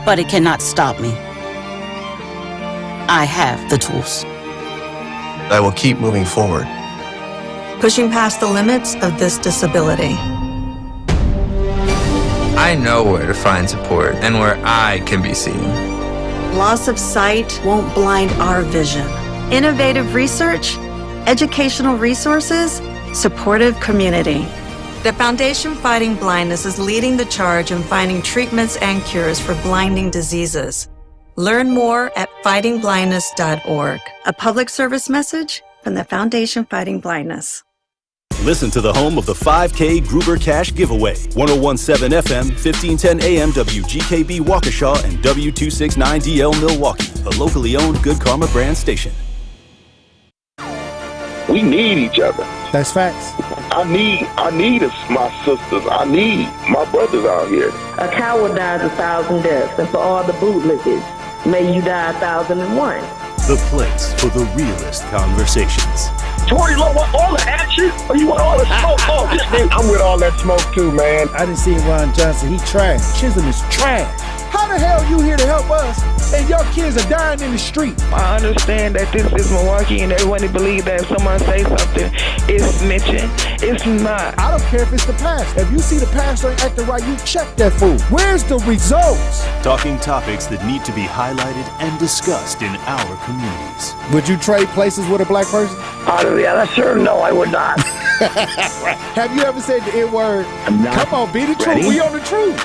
but it cannot stop me. I have the tools. I will keep moving forward. Pushing past the limits of this disability. I know where to find support and where I can be seen. Loss of sight won't blind our vision. Innovative research, educational resources, supportive community. The Foundation Fighting Blindness is leading the charge in finding treatments and cures for blinding diseases. Learn more at fightingblindness.org. A public service message from the Foundation Fighting Blindness. Listen to the home of the 5K Gruber Cash Giveaway. 1017 FM, 1510 AM, WGKB Waukesha, and W269DL Milwaukee, a locally owned Good Karma brand station. We need each other. That's facts. I need my sisters. I need my brothers out here. A coward dies 1,000 deaths, and for all the bootlickers, may you die 1,001. The place for the realest conversations. Tory, Lowe, want all the action? Or you want all the smoke? Oh, this thing. I'm with all that smoke too, man. I didn't see Ron Johnson. He trash. Chisholm is trash. How the hell you here to help us and your kids are dying in the street? I understand that this is Milwaukee and everyone believes that if someone say something, it's snitching. It's not. I don't care if it's the pastor. If you see the pastor ain't acting right, you check that fool. Where's the results? Talking topics that need to be highlighted and discussed in our communities. Would you trade places with a black person? Sure, no, I would not. Have you ever said the N-word? Come on, be the truth. We on the truth.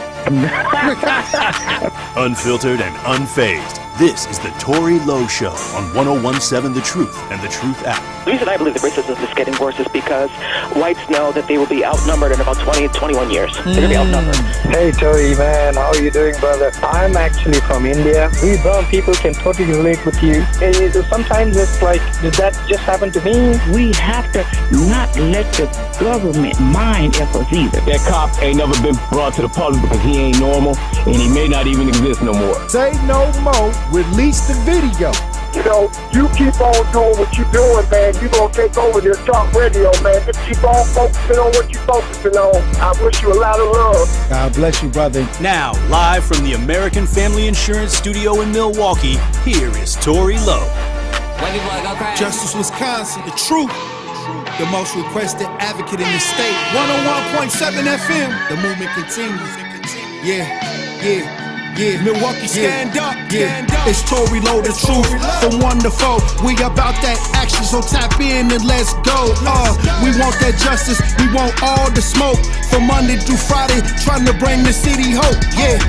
Unfiltered and unfazed. This is the Tory Lowe Show on 1017 The Truth and The Truth app. The reason I believe the racism is getting worse is because whites know that they will be outnumbered in about 20, 21 years. They're going to be outnumbered. Hey, Tory, man. How are you doing, brother? I'm actually from India. We brown people can totally relate with you. Sometimes it's like, did that just happen to me? We have to not let the government mind us either. That cop ain't never been brought to the public because he ain't normal, and he may not even exist no more. Say no more. Release the video. You know, you keep on doing what you're doing, man. You're going to take over this talk radio, man. Just keep on focusing on what you're focusing on. I wish you a lot of love. God bless you, brother. Now, live from the American Family Insurance Studio in Milwaukee, here is Tory Lowe. Justice, Wisconsin, the truth. The most requested advocate in the state. 101.7 FM. The movement continues. Yeah. Milwaukee, stand up. It's Tory Lowe, the truth. From 1 to 4, we about that action, so tap in and let's go. We want that justice, we want all the smoke. From Monday through Friday, trying to bring the city hope. Yeah.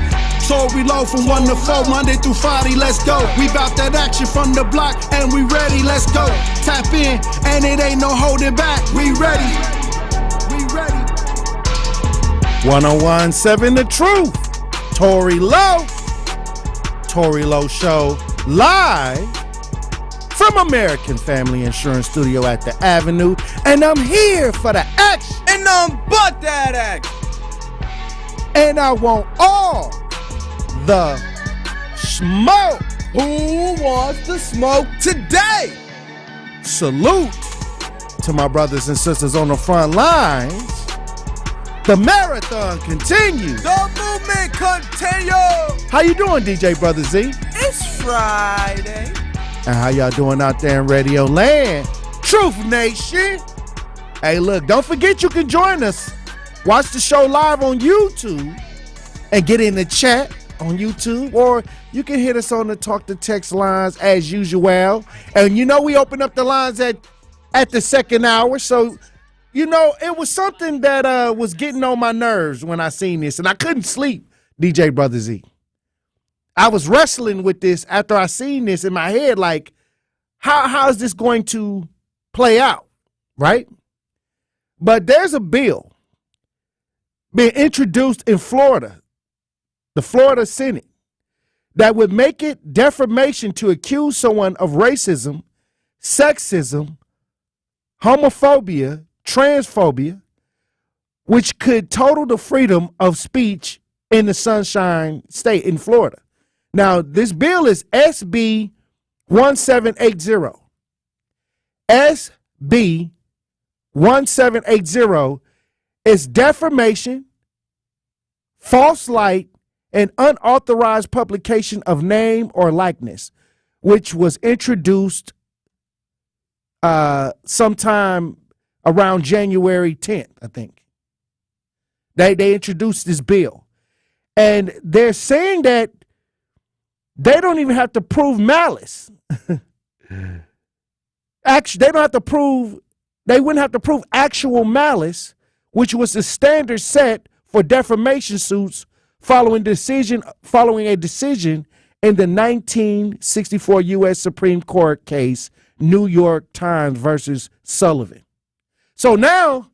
Tory Lowe from 1 to 4, Monday through Friday, let's go. We bout that action from the block, and we ready, let's go. Tap in, and it ain't no holding back. We ready. 1017 The Truth. Tory Lowe. Tory Lowe Show live from American Family Insurance Studio at the Avenue. And I'm here for the action. And none but that action. And I want all the smoke. Who wants the smoke today? Salute to my brothers and sisters on the front lines. The marathon continues. The movement continues. How you doing, DJ Brother Z? It's Friday. And how y'all doing out there in Radio Land? Truth Nation. Hey, look, don't forget you can join us. Watch the show live on YouTube and get in the chat on YouTube, or you can hit us on the talk to text lines as usual. And you know we open up the lines at the second hour, so you know, it was something that was getting on my nerves when I seen this, and I couldn't sleep, DJ Brother Z. I was wrestling with this after I seen this in my head, like, how is this going to play out, right? But there's a bill being introduced in Florida, the Florida Senate, that would make it defamation to accuse someone of racism, sexism, homophobia, transphobia, which could total the freedom of speech in the Sunshine State in Florida. Now, this bill is SB 1780. SB 1780 is defamation, false light, an unauthorized publication of name or likeness, which was introduced sometime around January 10th, I think. They introduced this bill. And they're saying that they don't even have to prove malice. Actually, they wouldn't have to prove actual malice, which was the standard set for defamation suits following a decision in the 1964 U.S. Supreme Court case, New York Times versus Sullivan. So now,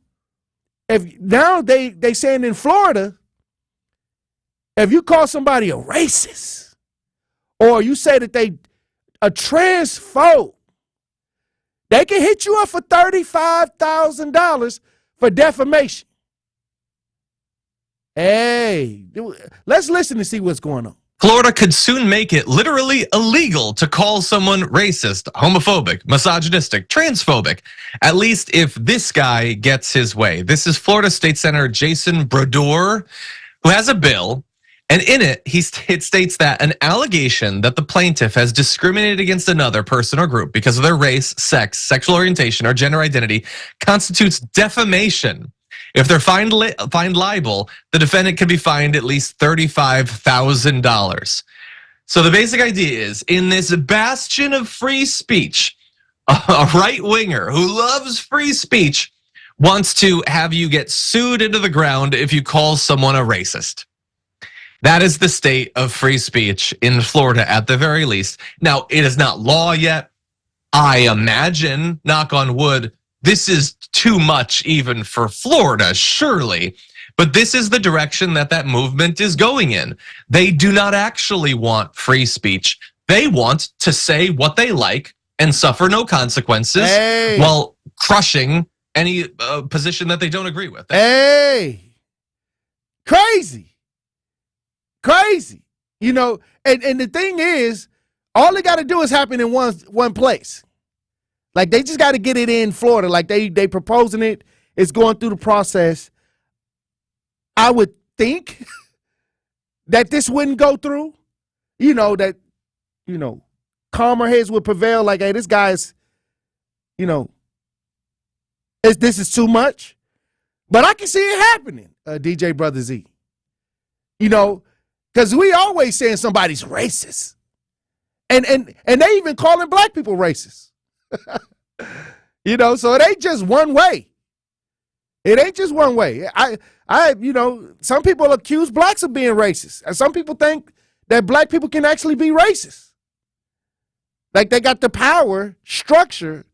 they saying in Florida, if you call somebody a racist, or you say that they a transphobe, they can hit you up for $35,000 for defamation. Hey, let's listen and see what's going on. Florida could soon make it literally illegal to call someone racist, homophobic, misogynistic, transphobic, at least if this guy gets his way. This is Florida State Senator Jason Brodeur, who has a bill, and in it, it states that an allegation that the plaintiff has discriminated against another person or group because of their race, sex, sexual orientation, or gender identity constitutes defamation. If they're fined liable, the defendant can be fined at least $35,000. So the basic idea is, in this bastion of free speech, a right-winger who loves free speech wants to have you get sued into the ground if you call someone a racist. That is the state of free speech in Florida at the very least. Now, it is not law yet. I imagine, knock on wood, this is too much even for Florida, surely. But this is the direction that movement is going in. They do not actually want free speech. They want to say what they like and suffer no consequences while crushing any position that they don't agree with. Hey, crazy. You know, and the thing is, all they got to do is happen in one place. Like, they just got to get it in Florida. Like, they proposing it. It's going through the process. I would think that this wouldn't go through. That calmer heads would prevail. Like, hey, this guy's, this is too much. But I can see it happening, DJ Brother Z. Because we always saying somebody's racist. And they even calling black people racist. So it ain't just one way. Some people accuse blacks of being racist. And some people think that black people can actually be racist. Like, they got the power, structure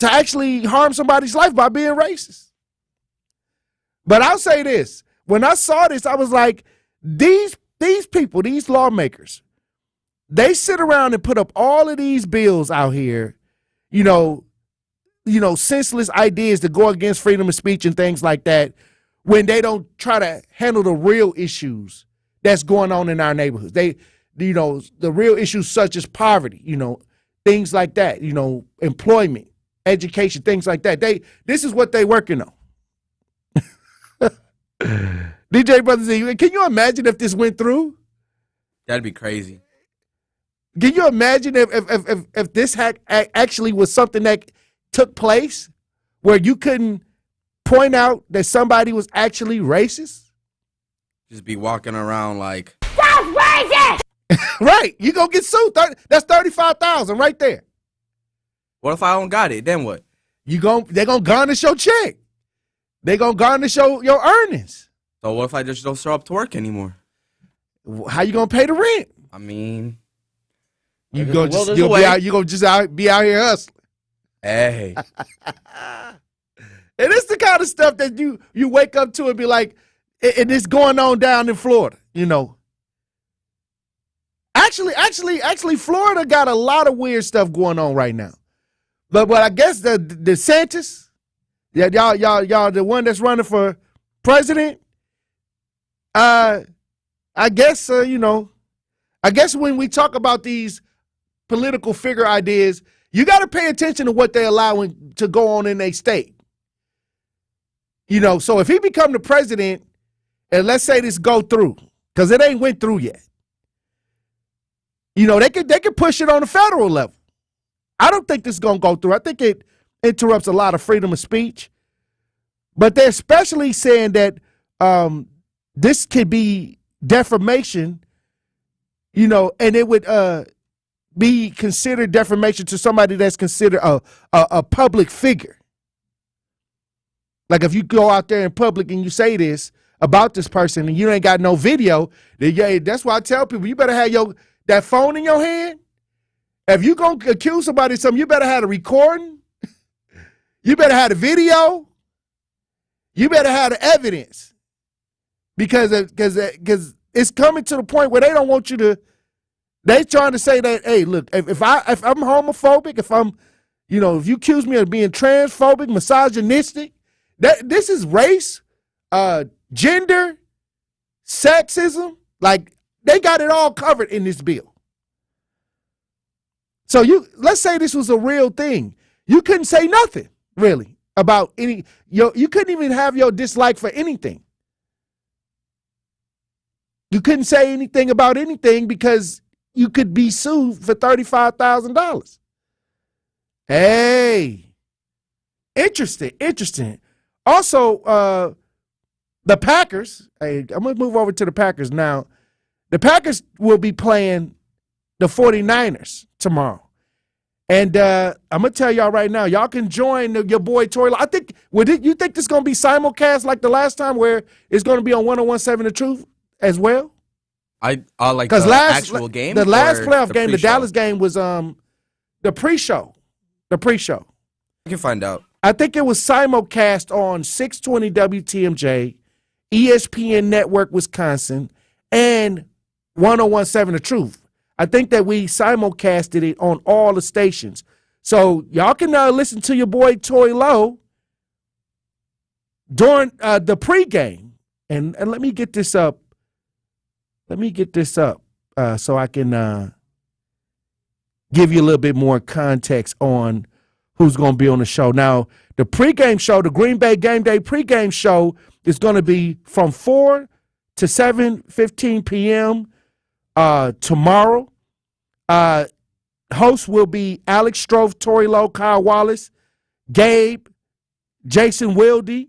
to actually harm somebody's life by being racist. But I'll say this. When I saw this, I was like, these people, these lawmakers, they sit around and put up all of these bills out here, senseless ideas to go against freedom of speech and things like that, when they don't try to handle the real issues that's going on in our neighborhoods. The real issues such as poverty, things like that, employment, education, things like that. This is what they working on. DJ Brother Z, can you imagine if this went through? That'd be crazy. Can you imagine if this actually was something that took place where you couldn't point out that somebody was actually racist? Just be walking around like, that's racist! Right, you gonna get sued. That's $35,000 right there. What if I don't got it? Then what? They're gonna garnish your check. They're gonna garnish your earnings. So what if I just don't show up to work anymore? How you gonna pay the rent? I mean, you're gonna just be out here hustling. Hey. And it's the kind of stuff that you wake up to and be like, and it's going on down in Florida, Actually, Florida got a lot of weird stuff going on right now. But I guess the DeSantis, y'all the one that's running for president. I guess when we talk about these political figure ideas, you got to pay attention to what they're allowing to go on in their state. So if he become the president, and let's say this go through, because it ain't went through yet. You know, they could push it on the federal level. I don't think this is going to go through. I think it interrupts a lot of freedom of speech. But they're especially saying that this could be defamation, you know, and it would be considered defamation to somebody that's considered a public figure. Like if you go out there in public and you say this about this person and you ain't got no video, then that's why I tell people, you better have that phone in your hand. If you going to accuse somebody of something, you better have a recording. You better have the video. You better have the evidence. Because it's coming to the point where they don't want you to, they trying to say that, hey, look, if I'm homophobic, if you accuse me of being transphobic, misogynistic, this is race, gender, sexism. Like, they got it all covered in this bill. So let's say this was a real thing. You couldn't say nothing, really, about you couldn't even have your dislike for anything. You couldn't say anything about anything because you could be sued for $35,000. Hey, interesting. Also, the Packers, hey, I'm going to move over to the Packers now. The Packers will be playing the 49ers tomorrow. And I'm going to tell y'all right now, y'all can join your boy Tory. I think, you think this is going to be simulcast like the last time where it's going to be on 101.7 The Truth as well? I like the actual game? The last playoff game, the pre-show? Dallas game was the pre-show. The pre-show. I can find out. I think it was simulcast on 620 WTMJ, ESPN Network Wisconsin, and 101.7 The Truth. I think that we simulcasted it on all the stations. So y'all can listen to your boy Tory Lowe during the pregame. And let me get this up. So I can give you a little bit more context on who's going to be on the show. Now, the pregame show, the Green Bay Game Day pregame show is going to be from 4 to 7:15 p.m. Tomorrow. Hosts will be Alex Strofe, Tory Lowe, Kyle Wallace, Gabe, Jason Wilde,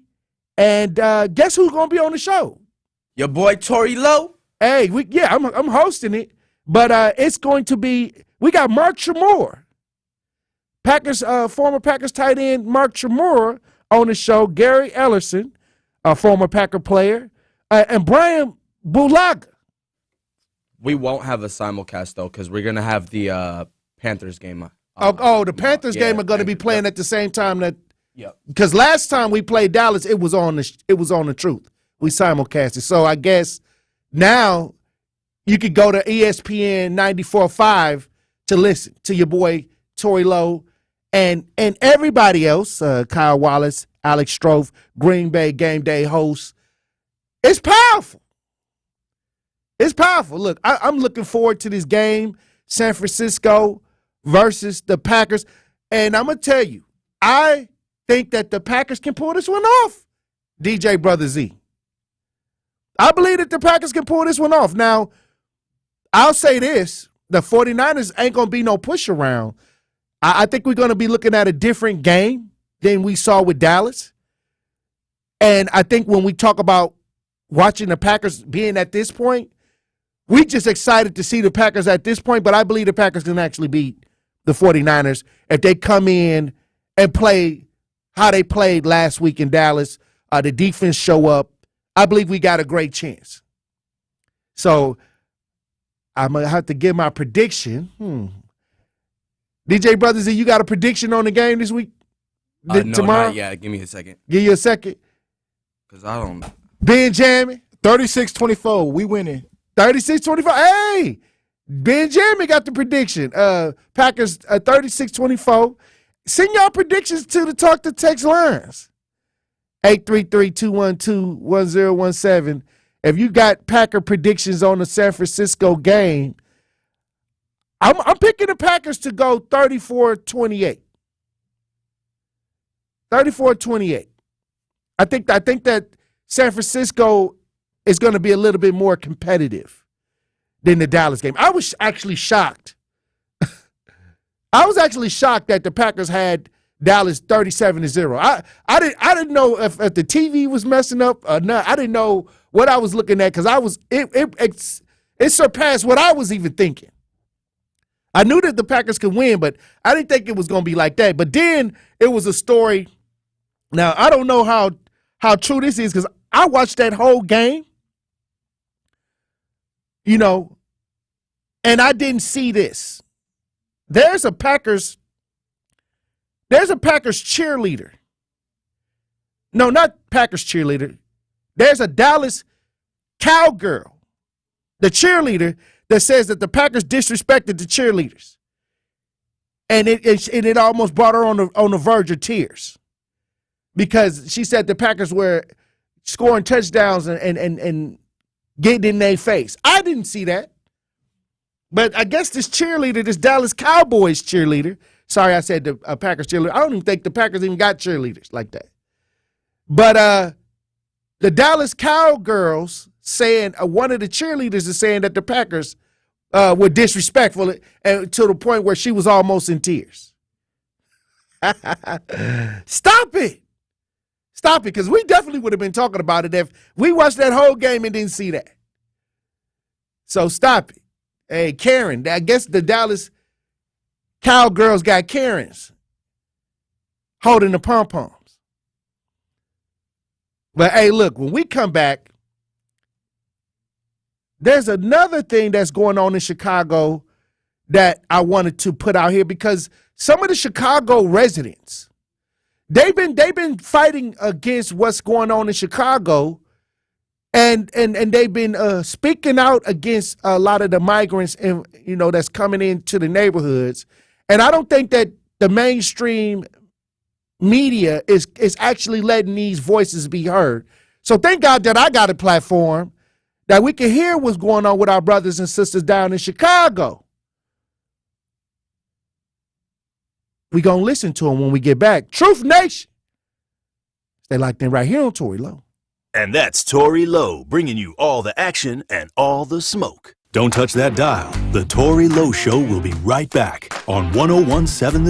and guess who's going to be on the show? Your boy Tory Lowe. Hey, I'm hosting it, but it's going to be, we got Mark Tremore, Packers, former Packers tight end Mark Tremore on the show, Gary Ellerson, a former Packer player, and Brian Bulaga. We won't have a simulcast, though, because we're going to have the Panthers game. The Panthers game are going to be playing at the same time that, because last time we played Dallas, it was on the Truth. We simulcasted. So I guess now you could go to ESPN 94.5 to listen to your boy Tory Lowe and everybody else, Kyle Wallace, Alex Strofe, Green Bay Game Day hosts. It's powerful. It's powerful. Look, I'm looking forward to this game, San Francisco versus the Packers. And I'm going to tell you, I think that the Packers can pull this one off, DJ Brother Z. I believe that the Packers can pull this one off. Now, I'll say this. The 49ers ain't going to be no push around. I think we're going to be looking at a different game than we saw with Dallas. And I think when we talk about watching the Packers being at this point, we just excited to see the Packers at this point, but I believe the Packers can actually beat the 49ers if they come in and play how they played last week in Dallas. The defense show up. I believe we got a great chance. So I'm going to have to give my prediction. DJ Brothers, you got a prediction on the game this week? No, tomorrow? not yet. Give me a second. Give you a second. Because I don't. Benjamin? 36-24. We winning. 36-24. Hey, Benjamin got the prediction. Packers 36-24. Send y'all predictions to the Talk to Text lines. 833-212-1017. If you got Packer predictions on the San Francisco game, I'm picking the Packers to go 34-28. 34-28. I think that San Francisco is going to be a little bit more competitive than the Dallas game. I was actually shocked. I was actually shocked that the Packers had Dallas 37-0. I didn't know if the TV was messing up or not. I didn't know what I was looking at because it surpassed what I was even thinking. I knew that the Packers could win, but I didn't think it was going to be like that. But then it was a story. Now, I don't know how true this is because I watched that whole game, and I didn't see this. There's a Packers cheerleader. No, not Packers cheerleader. There's a Dallas cowgirl, the cheerleader, that says that the Packers disrespected the cheerleaders. And it almost brought her on the verge of tears. Because she said the Packers were scoring touchdowns and getting in their face. I didn't see that. But I guess this cheerleader, this Dallas Cowboys cheerleader, sorry I said the Packers cheerleader. I don't even think the Packers even got cheerleaders like that. But the Dallas Cowgirls saying, one of the cheerleaders is saying that the Packers were disrespectful to the point where she was almost in tears. Stop it. Stop it, because we definitely would have been talking about it if we watched that whole game and didn't see that. So stop it. Hey, Karen, I guess the Dallas Cowgirls got Karens holding the pom-poms. But, hey, look, when we come back, there's another thing that's going on in Chicago that I wanted to put out here because some of the Chicago residents, they've been fighting against what's going on in Chicago, and they've been speaking out against a lot of the migrants and that's coming into the neighborhoods. And I don't think that the mainstream media is actually letting these voices be heard. So thank God that I got a platform that we can hear what's going on with our brothers and sisters down in Chicago. We're going to listen to them when we get back. Truth Nation. Stay locked in right here on Tory Lowe. And that's Tory Lowe, bringing you all the action and all the smoke. Don't touch that dial. The Tory Lowe Show will be right back on 1017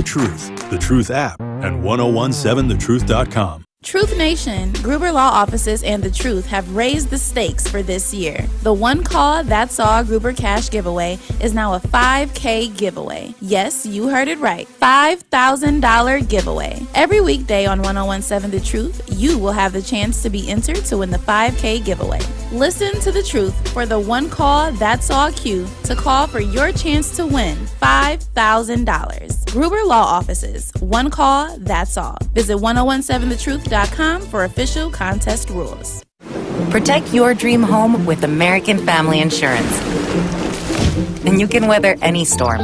The Truth app, and 1017thetruth.com. Truth Nation, Gruber Law Offices and The Truth have raised the stakes for this year. The One Call, That's All Gruber Cash Giveaway is now a $5K giveaway. Yes, you heard it right. $5,000 giveaway. Every weekday on 1017 The Truth, you will have the chance to be entered to win the $5K giveaway. Listen to The Truth for the One Call, That's All cue to call for your chance to win $5,000. Gruber Law Offices. One Call, That's All. Visit 1017thetruth.com for official contest rules. Protect your dream home with American Family Insurance. And you can weather any storm.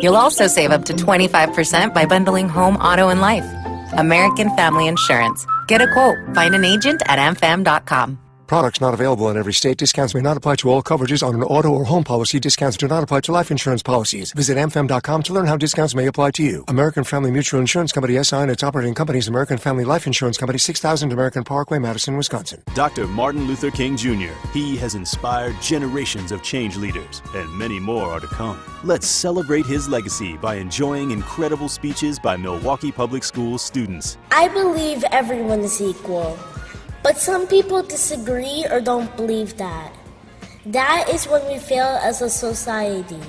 You'll also save up to 25% by bundling home, auto, and life. American Family Insurance. Get a quote. Find an agent at amfam.com. Products not available in every state. Discounts may not apply to all coverages on an auto or home policy. Discounts do not apply to life insurance policies. Visit amfam.com to learn how discounts may apply to you. American Family Mutual Insurance Company, SI, and its operating companies, American Family Life Insurance Company, 6000 American Parkway, Madison, Wisconsin. Dr. Martin Luther King Jr. He has inspired generations of change leaders, and many more are to come. Let's celebrate his legacy by enjoying incredible speeches by Milwaukee Public Schools students. I believe everyone is equal. But some people disagree or don't believe that. That is when we fail as a society.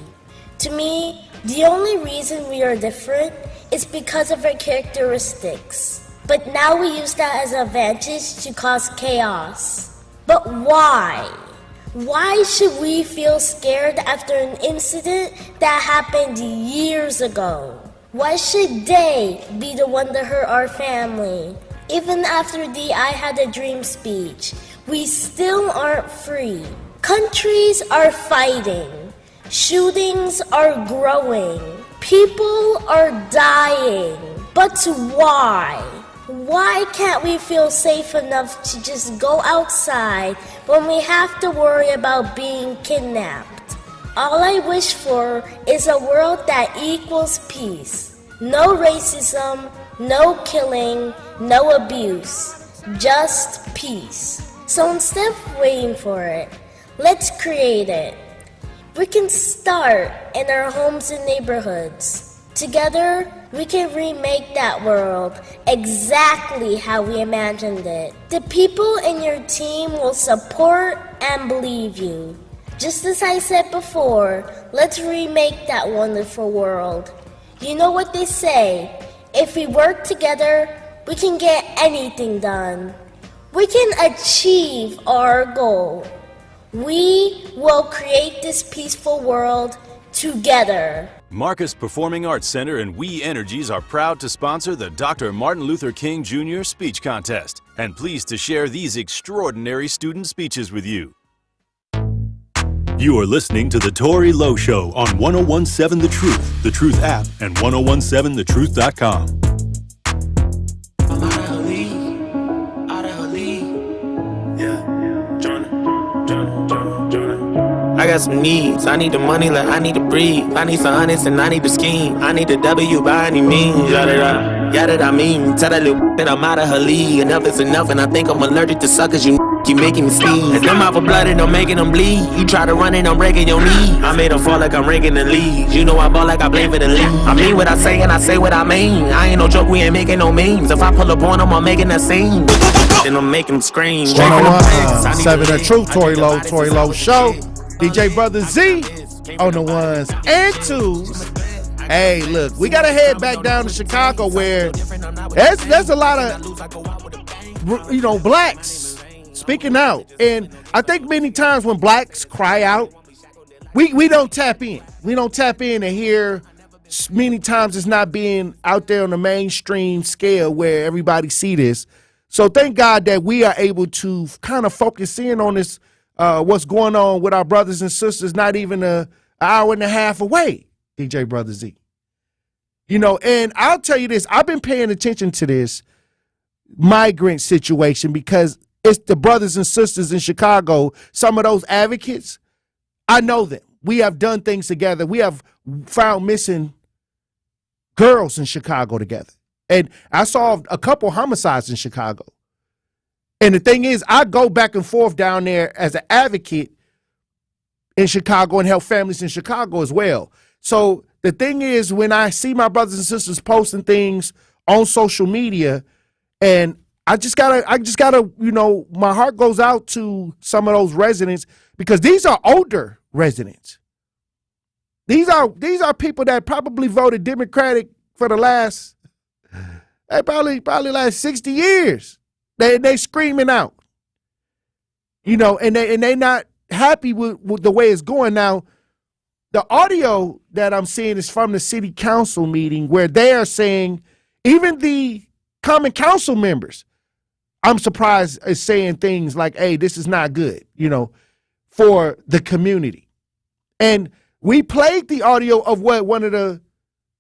To me, the only reason we are different is because of our characteristics. But now we use that as an advantage to cause chaos. But why? Why should we feel scared after an incident that happened years ago? Why should they be the one to hurt our family? Even after the I Had a Dream speech, we still aren't free. Countries are fighting. Shootings are growing. People are dying. But why? Why can't we feel safe enough to just go outside when we have to worry about being kidnapped? All I wish for is a world that equals peace. No racism, no killing, no abuse, just peace. So instead of waiting for it, let's create it. We can start in our homes and neighborhoods. Together, we can remake that world exactly how we imagined it. The people in your team will support and believe you. Just as I said before, let's remake that wonderful world. You know what they say, if we work together, we can get anything done. We can achieve our goal. We will create this peaceful world together. Marcus Performing Arts Center and We Energies are proud to sponsor the Dr. Martin Luther King Jr. Speech Contest and pleased to share these extraordinary student speeches with you. You are listening to The Tory Lowe Show on 1017 The Truth app, and 1017thetruth.com. I got some needs. I need the money like I need to breathe. I need some honest and I need to scheme. I need the W by any means. Yada I mean. Tell that little that I'm out of her league. Enough is enough and I think I'm allergic to suckers. You keep making me sneeze. And them out for blood and I'm making them bleed. You try to run it, I'm breaking your knee. I made them fall like I'm ranking the leagues. You know I ball like I play for the league. I mean what I say and I say what I mean. I ain't no joke, we ain't making no memes. If I pull up on them, I'm making that scene. Then I'm making them scream. 101.7 The Truth, Tory Lowe Show. DJ Brother Z on the ones and twos. Hey, look, we got to head back down to Chicago where there's a lot of, blacks speaking out. And I think many times when blacks cry out, we don't tap in. We don't tap in and hear many times it's not being out there on the mainstream scale where everybody see this. So thank God that we are able to kind of focus in on this, what's going on with our brothers and sisters, not even an hour and a half away, DJ Brother Z. And I'll tell you this, I've been paying attention to this migrant situation because it's the brothers and sisters in Chicago, some of those advocates, I know them. We have done things together. We have found missing girls in Chicago together. And I solved a couple homicides in Chicago. And the thing is, I go back and forth down there as an advocate in Chicago and help families in Chicago as well. So the thing is, when I see my brothers and sisters posting things on social media, and I just gotta, my heart goes out to some of those residents because these are older residents. These are people that probably voted Democratic for the last, probably last 60 years. They screaming out, and they not happy with the way it's going. Now, the audio that I'm seeing is from the city council meeting where they are saying, even the common council members, I'm surprised, is saying things like, hey, this is not good, for the community. And we played the audio of what one of the,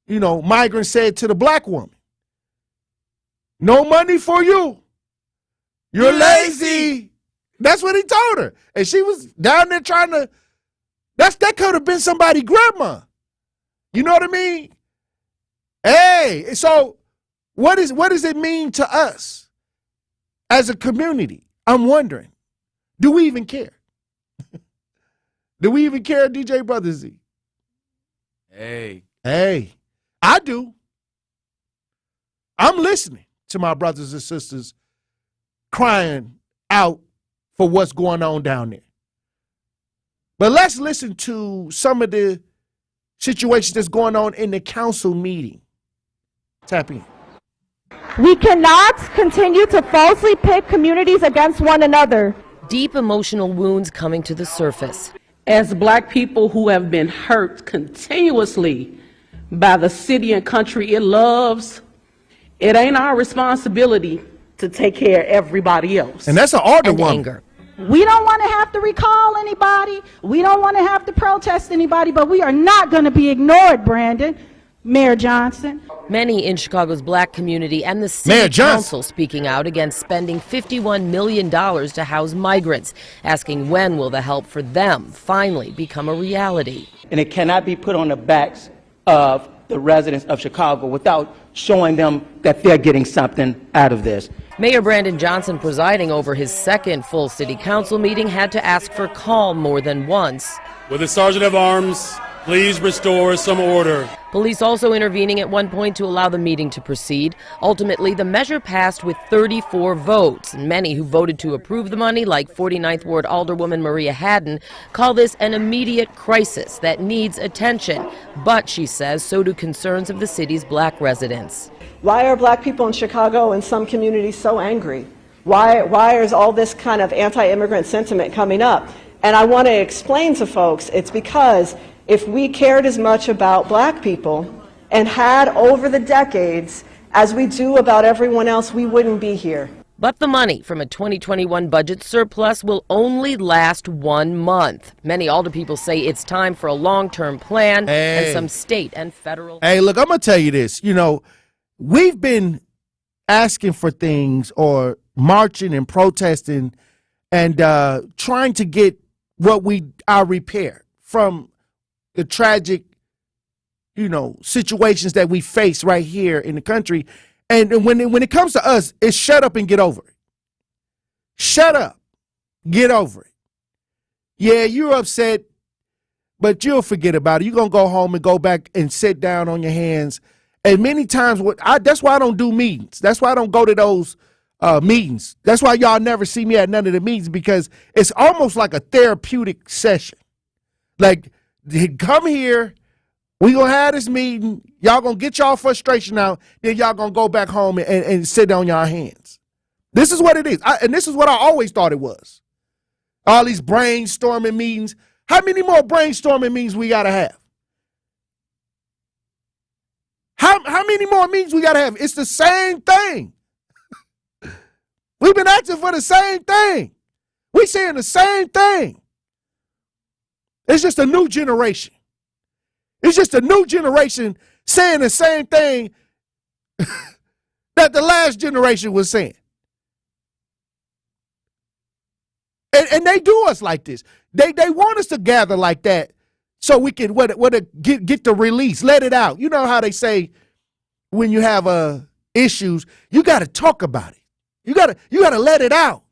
migrants said to the black woman. No money for you. You're lazy. That's what he told her. And she was down there trying to, that could have been somebody's grandma. You know what I mean? Hey, so what does it mean to us as a community? I'm wondering, do we even care? Do we even care, DJ Brother Z? Hey, I do. I'm listening to my brothers and sisters crying out for what's going on down there. But let's listen to some of the situations that's going on in the council meeting. Tap in. We cannot continue to falsely pit communities against one another. Deep emotional wounds coming to the surface. As black people who have been hurt continuously by the city and country it loves, it ain't our responsibility to take care of everybody else. And that's an older woman. Anger. We don't want to have to recall anybody. We don't want to have to protest anybody, but we are not going to be ignored, Brandon. Mayor Johnson. Many in Chicago's black community and the city council speaking out against spending $51 million to house migrants, asking when will the help for them finally become a reality. And it cannot be put on the backs of the residents of Chicago without showing them that they're getting something out of this. Mayor Brandon Johnson, presiding over his second full city council meeting, had to ask for calm more than once. Will the Sergeant of Arms please restore some order? Police also intervening at one point to allow the meeting to proceed. Ultimately, the measure passed with 34 votes. Many who voted to approve the money, like 49th Ward Alderwoman Maria Haddon, call this an immediate crisis that needs attention. But, she says, so do concerns of the city's black residents. Why are black people in Chicago and some communities so angry? Why is all this kind of anti-immigrant sentiment coming up? And I want to explain to folks, it's because if we cared as much about black people and had over the decades as we do about everyone else, we wouldn't be here. But the money from a 2021 budget surplus will only last 1 month. Many alderpeople say it's time for a long-term plan and some state and federal. Hey, look, I'm going to tell you this. You know, we've been asking for things or marching and protesting and trying to get what our repair from the tragic, situations that we face right here in the country. And when it comes to us, it's shut up and get over it. Shut up. Get over it. Yeah, you're upset, but you'll forget about it. You're going to go home and go back and sit down on your hands. And many times, that's why I don't do meetings. That's why I don't go to those meetings. That's why y'all never see me at none of the meetings, because it's almost like a therapeutic session. Like, come here, we gonna have this meeting, y'all gonna get y'all frustration out, then y'all gonna go back home and sit on y'all hands. This is what it is. And this is what I always thought it was. All these brainstorming meetings. How many more brainstorming meetings we gotta have? How many more meetings we gotta have? It's the same thing. We've been asking for the same thing. We saying the same thing. It's just a new generation. It's just a new generation saying the same thing that the last generation was saying. And they do us like this. They want us to gather like that so we can get the release, let it out. You know how they say when you have issues, you got to talk about it. You got to let it out.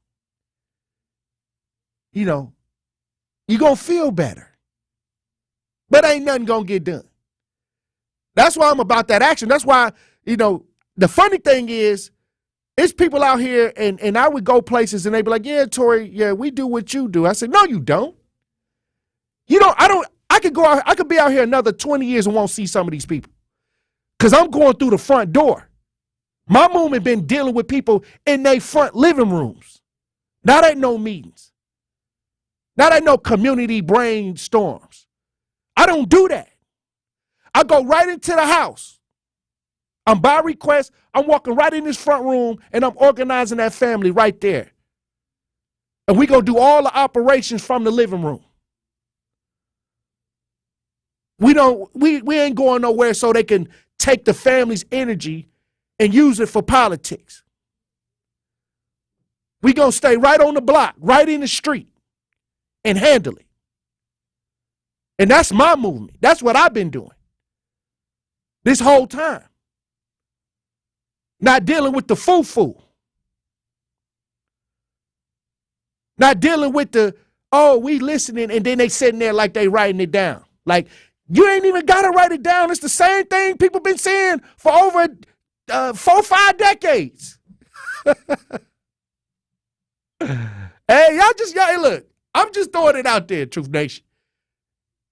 You're going to feel better. But ain't nothing going to get done. That's why I'm about that action. That's why, the funny thing is, it's people out here, and I would go places, and they'd be like, yeah, Tory, yeah, we do what you do. I said, no, you don't. I could be out here another 20 years and won't see some of these people. Because I'm going through the front door. My movement been dealing with people in their front living rooms. That ain't no meetings. That ain't no community brainstorms. I don't do that. I go right into the house. I'm by request. I'm walking right in this front room, and I'm organizing that family right there. And we going to do all the operations from the living room. We ain't going nowhere so they can take the family's energy and use it for politics. We going to stay right on the block, right in the street, and handle it. And that's my movement. That's what I've been doing this whole time. Not dealing with the foo-foo. Not dealing with we listening, and then they sitting there like they writing it down. Like, you ain't even got to write it down. It's the same thing people been saying for over 4-5 decades. Hey, look, I'm just throwing it out there, Truth Nation.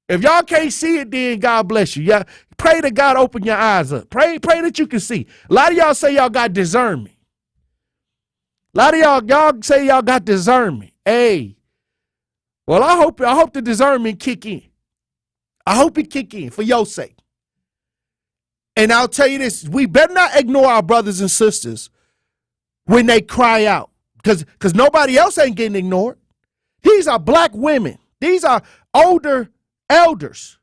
If y'all can't see it, then God bless you. Yeah, pray that God open your eyes up. Pray that you can see. A lot of y'all say y'all got discernment. A lot of y'all say y'all got discernment. Hey, well, I hope the discernment kick in. I hope it kick in for your sake. And I'll tell you this, we better not ignore our brothers and sisters when they cry out, because nobody else ain't getting ignored. These are black women. These are older elders.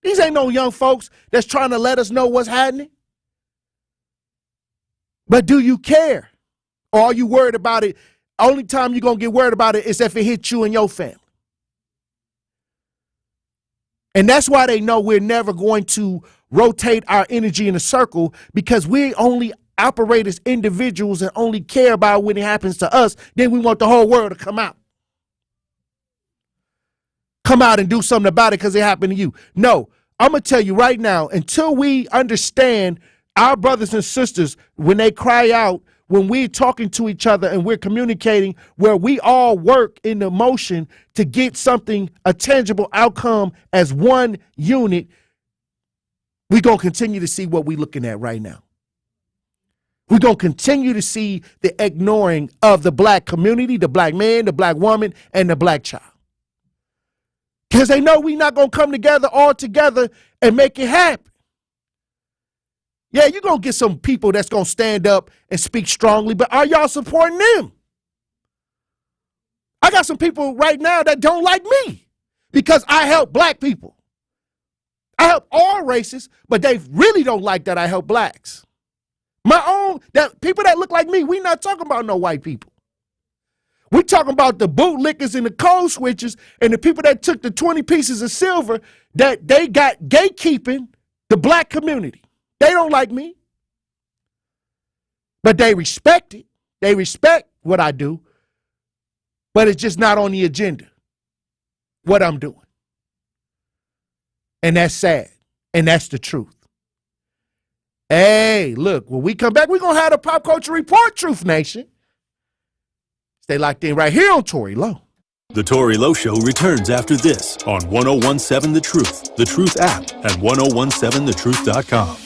These ain't no young folks that's trying to let us know what's happening. But do you care? Or are you worried about it? Only time you're going to get worried about it is if it hits you and your family. And that's why they know we're never going to rotate our energy in a circle, because we only operate as individuals and only care about when it happens to us, then we want the whole world to come out. Come out and do something about it because it happened to you. No, I'm going to tell you right now, until we understand our brothers and sisters, when they cry out, when we're talking to each other and we're communicating, where we all work in the motion to get something, a tangible outcome as one unit, we're going to continue to see what we're looking at right now. We're going to continue to see the ignoring of the black community, the black man, the black woman, and the black child. Because they know we're not going to come together all together and make it happen. Yeah, you're going to get some people that's going to stand up and speak strongly, but are y'all supporting them? I got some people right now that don't like me because I help black people. I help all races, but they really don't like that I help blacks. My own, that people that look like me, we not talking about no white people. We talking about the bootlickers and the code switchers and the people that took the 20 pieces of silver that they got gatekeeping the black community. They don't like me, but they respect it. They respect what I do, but it's just not on the agenda, what I'm doing. And that's sad, and that's the truth. Hey, look, when we come back, we're going to have the Pop Culture Report, Truth Nation. Stay locked in right here on Tory Lowe. The Tory Lowe Show returns after this on 1017 The Truth app, and 1017thetruth.com.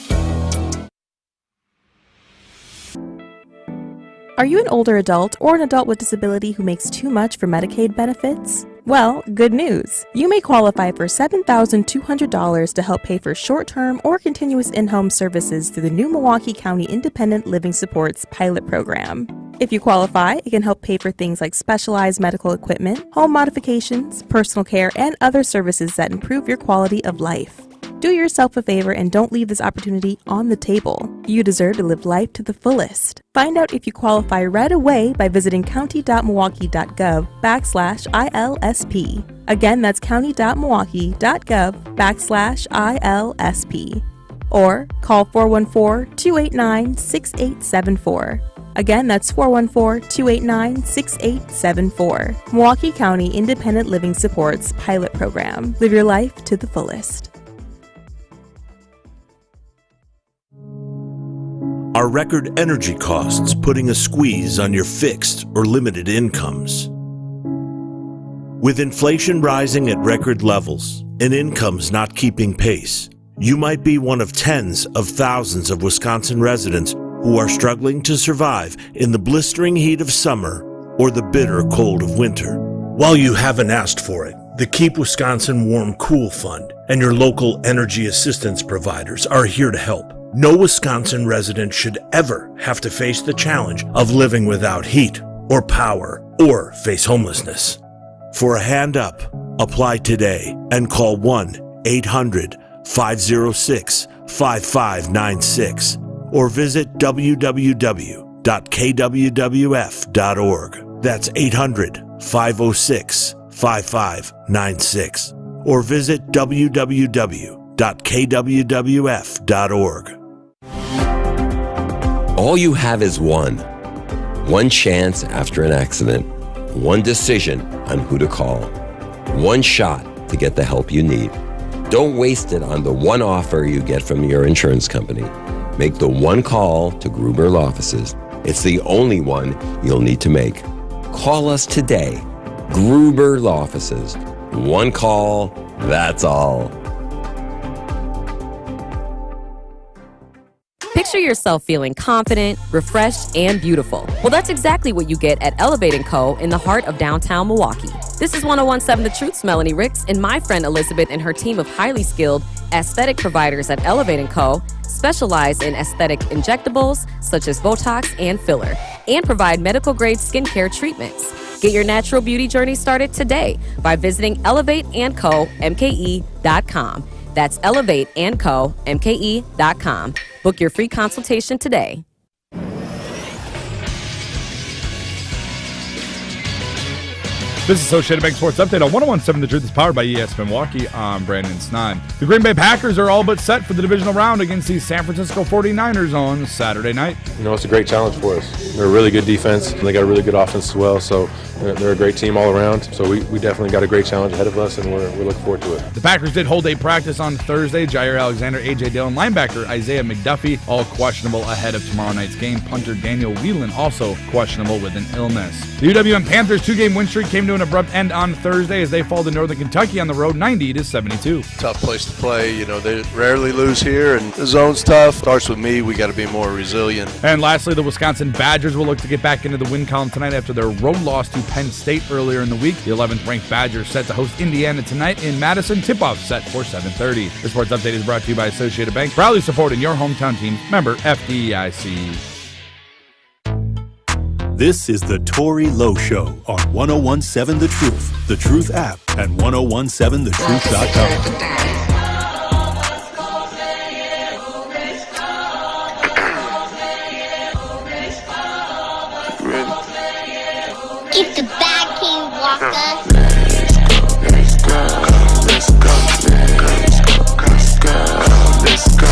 Are you an older adult or an adult with disability who makes too much for Medicaid benefits? Well, good news. You may qualify for $7,200 to help pay for short-term or continuous in-home services through the new Milwaukee County Independent Living Supports pilot program. If you qualify, it can help pay for things like specialized medical equipment, home modifications, personal care, and other services that improve your quality of life. Do yourself a favor and don't leave this opportunity on the table. You deserve to live life to the fullest. Find out if you qualify right away by visiting county.milwaukee.gov/ILSP. Again, that's county.milwaukee.gov/ILSP. Or call 414-289-6874. Again, that's 414-289-6874. Milwaukee County Independent Living Supports Pilot Program. Live your life to the fullest. Are record energy costs putting a squeeze on your fixed or limited incomes? With inflation rising at record levels and incomes not keeping pace, you might be one of tens of thousands of Wisconsin residents who are struggling to survive in the blistering heat of summer or the bitter cold of winter. While you haven't asked for it, the Keep Wisconsin Warm Cool Fund and your local energy assistance providers are here to help. No Wisconsin resident should ever have to face the challenge of living without heat or power or face homelessness. For a hand up, apply today and call 1-800-506-5596 or visit www.kwwf.org. That's 800-506-5596 or visit www.kwwf.org. All you have is one chance after an accident, one decision on who to call, one shot to get the help you need. Don't waste it on the one offer you get from your insurance company. Make the one call to Gruber Law Offices. It's the only one you'll need to make. Call us today. Gruber Law Offices. One call, that's all. Picture yourself feeling confident, refreshed, and beautiful. Well, that's exactly what you get at Elevate & Co. in the heart of downtown Milwaukee. This is 1017 The Truth's Melanie Ricks, and my friend Elizabeth and her team of highly skilled aesthetic providers at Elevate & Co. specialize in aesthetic injectables such as Botox and filler, and provide medical-grade skincare treatments. Get your natural beauty journey started today by visiting elevateandcomke.com. That's elevateandcomke.com. Book your free consultation today. This is Associated Bank Sports Update on 101.7 The Truth is powered by ES Milwaukee. I'm Brandon Snide. The Green Bay Packers are all but set for the divisional round against the San Francisco 49ers on Saturday night. You know, it's a great challenge for us. They're a really good defense, and they got a really good offense as well, so they're a great team all around. So we definitely got a great challenge ahead of us, and we're looking forward to it. The Packers did hold a practice on Thursday. Jair Alexander, A.J. Dillon, linebacker Isaiah McDuffie, all questionable ahead of tomorrow night's game. Punter Daniel Whelan also questionable with an illness. The UWM Panthers' 2-game win streak came to an abrupt end on Thursday as they fall to Northern Kentucky on the road 90-72. Tough place to play. You know, they rarely lose here, and the zone's tough. Starts with me. We got to be more resilient. And lastly, the Wisconsin Badgers will look to get back into the win column tonight after their road loss to Penn State earlier in the week. The 11th-ranked Badgers set to host Indiana tonight in Madison. Tip-off set for 7:30. The Sports Update is brought to you by Associated Bank, proudly supporting your hometown team. Member FDIC. This is the Tory Lowe Show on 101.7 The Truth, The Truth app, and 101.7thetruth.com. Keep the bad King Walker. Let's go, let's go, let's go, let's go, let's go,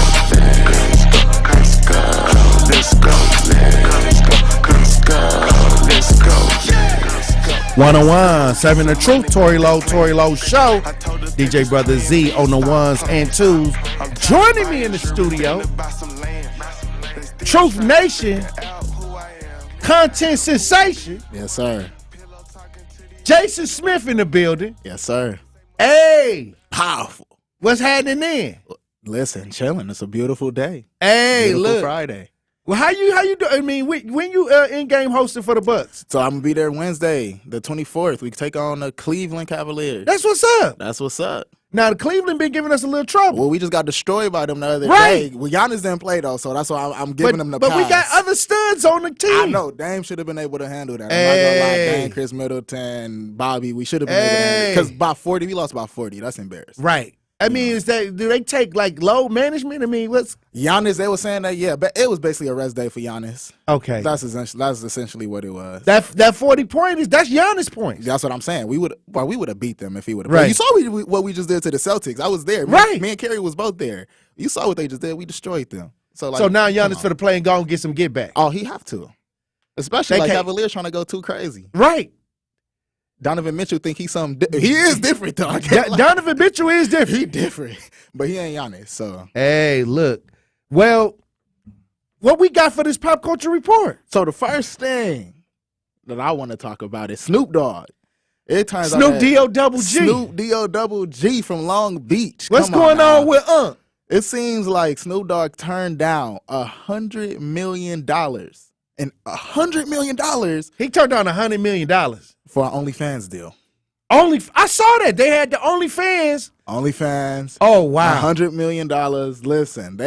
let's go, let's go, let's go. 101.7 The Truth, Tory Lowe Show. DJ Brother Z on the ones and twos. Joining me in the studio, Truth Nation, content sensation. Yes, sir. Jason Smith in the building. Yes, sir. Hey. Powerful. What's happening then? Listen, chilling. It's a beautiful day. Hey, beautiful look. Friday. Well, how you do? I mean, when you in-game hosting for the Bucks? So I'm gonna be there Wednesday, the 24th. We take on the Cleveland Cavaliers. That's what's up. That's what's up. Now, the Cleveland been giving us a little trouble. Well, we just got destroyed by them the other day. Well, Giannis didn't play, though, so that's why I'm giving them the pass. But we got other studs on the team. I know. Dame should have been able to handle that. I'm not going to lie. Dame, Chris Middleton, Bobby, we should have been able to handle it. Because by 40, we lost by 40. That's embarrassing. Right. I mean, do they take, like, load management? I mean, what's... Giannis, they were saying that, yeah, but it was basically a rest day for Giannis. Okay. That's essentially what it was. That 40 point that's Giannis points. That's what I'm saying. We would have beat them if he would have. Right. You saw what we just did to the Celtics. I was there. Me and Kerry was both there. You saw what they just did. We destroyed them. So now Giannis for the play and go and get some get back. Oh, he have to. Especially Cavaliers trying to go too crazy. Right. Donovan Mitchell think he's something. He is different though. Donovan Mitchell is different. He different, but he ain't Giannis. So hey, look. Well, what we got for this pop culture report? So the first thing that I want to talk about is Snoop Dogg. It turns Snoop out D-O-double-G. Snoop D-O-double-G from Long Beach. What's going on with It seems like Snoop Dogg turned down $100 million. And $100 million. He turned down $100 million for an OnlyFans deal. I saw that they had the OnlyFans. OnlyFans. Oh wow. $100 million. Listen,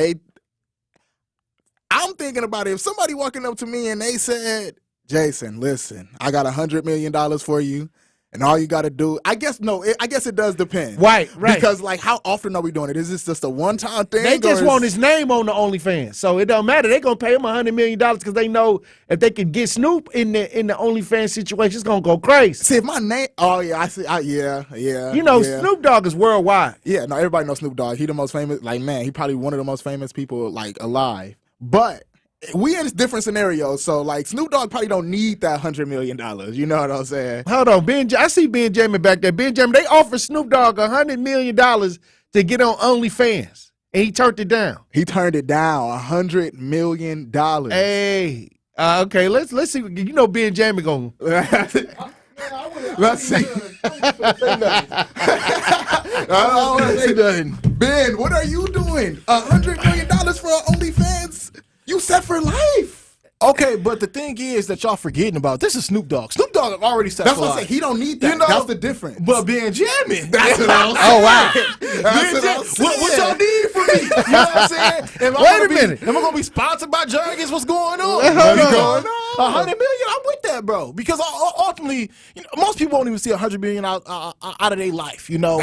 I'm thinking about it. If somebody walking up to me and they said, "Jason, listen, I got $100 million for you." And all you got to do, I guess it does depend. Right. Because, like, how often are we doing it? Is this just a one-time thing? They just want his name on the OnlyFans. So it don't matter. They're going to pay him $100 million because they know if they can get Snoop in the OnlyFans situation, it's going to go crazy. See, if my name, oh, yeah, I see. Yeah. You know, Snoop Dogg is worldwide. Yeah, no, everybody knows Snoop Dogg. He the most famous, like, man, he probably one of the most famous people, like, alive. But we in different scenarios, so like Snoop Dogg probably don't need that $100 million. You know what I'm saying? Hold on, I see Benjamin back there. Benjamin, they offered Snoop Dogg $100 million to get on OnlyFans, and he turned it down. He turned it down, $100 million. Hey, okay, let's see. You know, Benjamin going. Let's see. I don't want to say nothing. Ben, what are you doing? $100 million for OnlyFans? You set for life. Okay, but the thing is that y'all forgetting about this is Snoop Dogg. Snoop Dogg already set That's for what life. I'm saying. He don't need that. You know, that's the difference. But Benjamin. That's what I'm saying. Oh, wow. What y'all need from me? You know what I'm saying? Wait a minute. Am I going to be sponsored by Jergens? What's going on? What's going on? $100 million, I'm with that, bro. Because ultimately, most people won't even see $100 million out of their life, you know.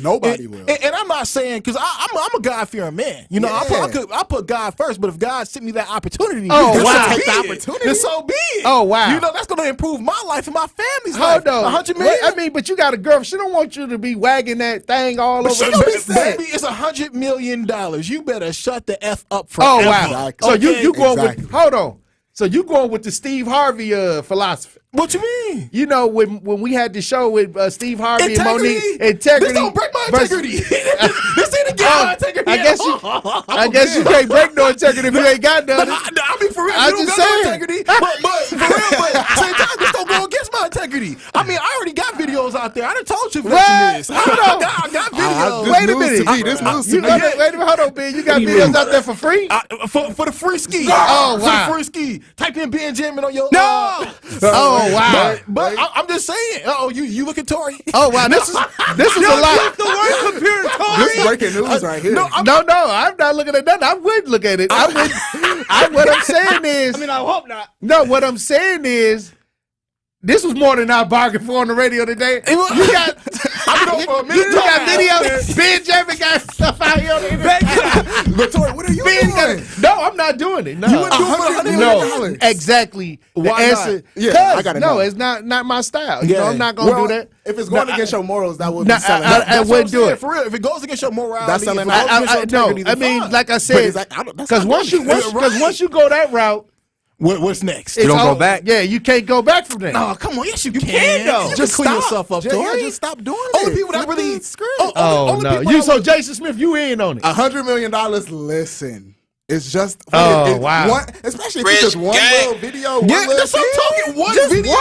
Nobody will. And I'm not saying, because I'm a God-fearing man. You know, I put God first, but if God sent me that opportunity, take the opportunity. Then so be it. Oh, wow. You know, that's going to improve my life and my family's life. Hold on. $100 million. I mean, but you got a girl. She don't want you to be wagging that thing all over the place. Baby, it's $100 million. You better shut the F up forever. Oh, wow. Exactly. So you going with, hold on. So you going with the Steve Harvey philosophy. What you mean? You know, when we had the show with Steve Harvey Integrity? and Monique, integrity. This don't break my integrity. This ain't against my integrity. I guess you can't break no integrity if you ain't got none. I mean, for real, I'm you don't just got saying. no integrity. But for real, but same time, this don't go against my integrity. I mean, I already got videos out there. I done told you this. I got videos. Wait a minute. This news to me. Wait a minute. Hold on, Ben. You got videos out there for free? For the free ski. Oh, wow. For the free ski. Type in Benjamin on your... No! Oh, wow. But I'm just saying. You look at Tory. Oh, wow. This is a lot. The word computer, Tory. This is breaking news right here. No, I'm not looking at nothing. I would look at it. What I'm saying is... I mean, I hope not. No, what I'm saying is... This was more than I bargained for on the radio today. You got videos. Ben Jamin got stuff out here on the internet. But Tory, what are you doing? No, I'm not doing it. No. You wouldn't do it for $100 million? Exactly. Why the answer, not? Yeah, I gotta know. No, it's not my style. You know, I'm not going to do that. If it's going against your morals, that would be selling. I wouldn't do it. For real, if it goes against your morality, That's selling. I mean, like I said, because once you go that route, what's next? You don't go back? Yeah, you can't go back from that. No, come on. Yes, you can. Though. Just clean yourself up, Tory. Just stop doing it. Only people that really... Oh, no. You so Jason Smith, you in on it. $100 million, listen. It's just... wow. Especially if it's just one little video, one little that's what I'm talking. One video?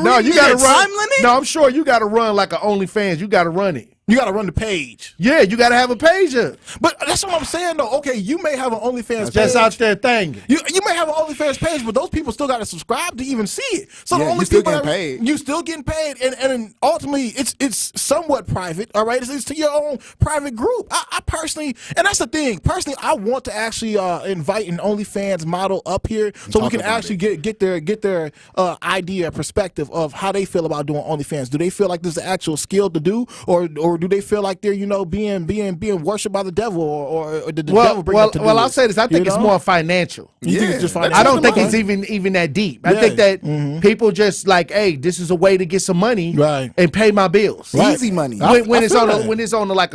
No, you got to run. Time limit? No, I'm sure you got to run like an OnlyFans. You got to run it. You got to run the page. Yeah, you got to have a page up. But that's what I'm saying, though. Okay, you may have an OnlyFans page. Just out there thing. You may have an OnlyFans page, but those people still got to subscribe to even see it. So the only you still people getting paid. You still getting paid, and ultimately, it's somewhat private, all right? It's to your own private group. I personally, and that's the thing, I want to actually invite an OnlyFans model up here so we can actually get their idea, perspective of how they feel about doing OnlyFans. Do they feel like this is an actual skill to do, or do they feel like they're being worshipped by the devil, or did the devil bring them to do I'll this? say this. I think it's more financial. You think it's just financial? I don't think it's even that deep. I think that people just like, hey, this is a way to get some money and pay my bills. Easy money. When it's on like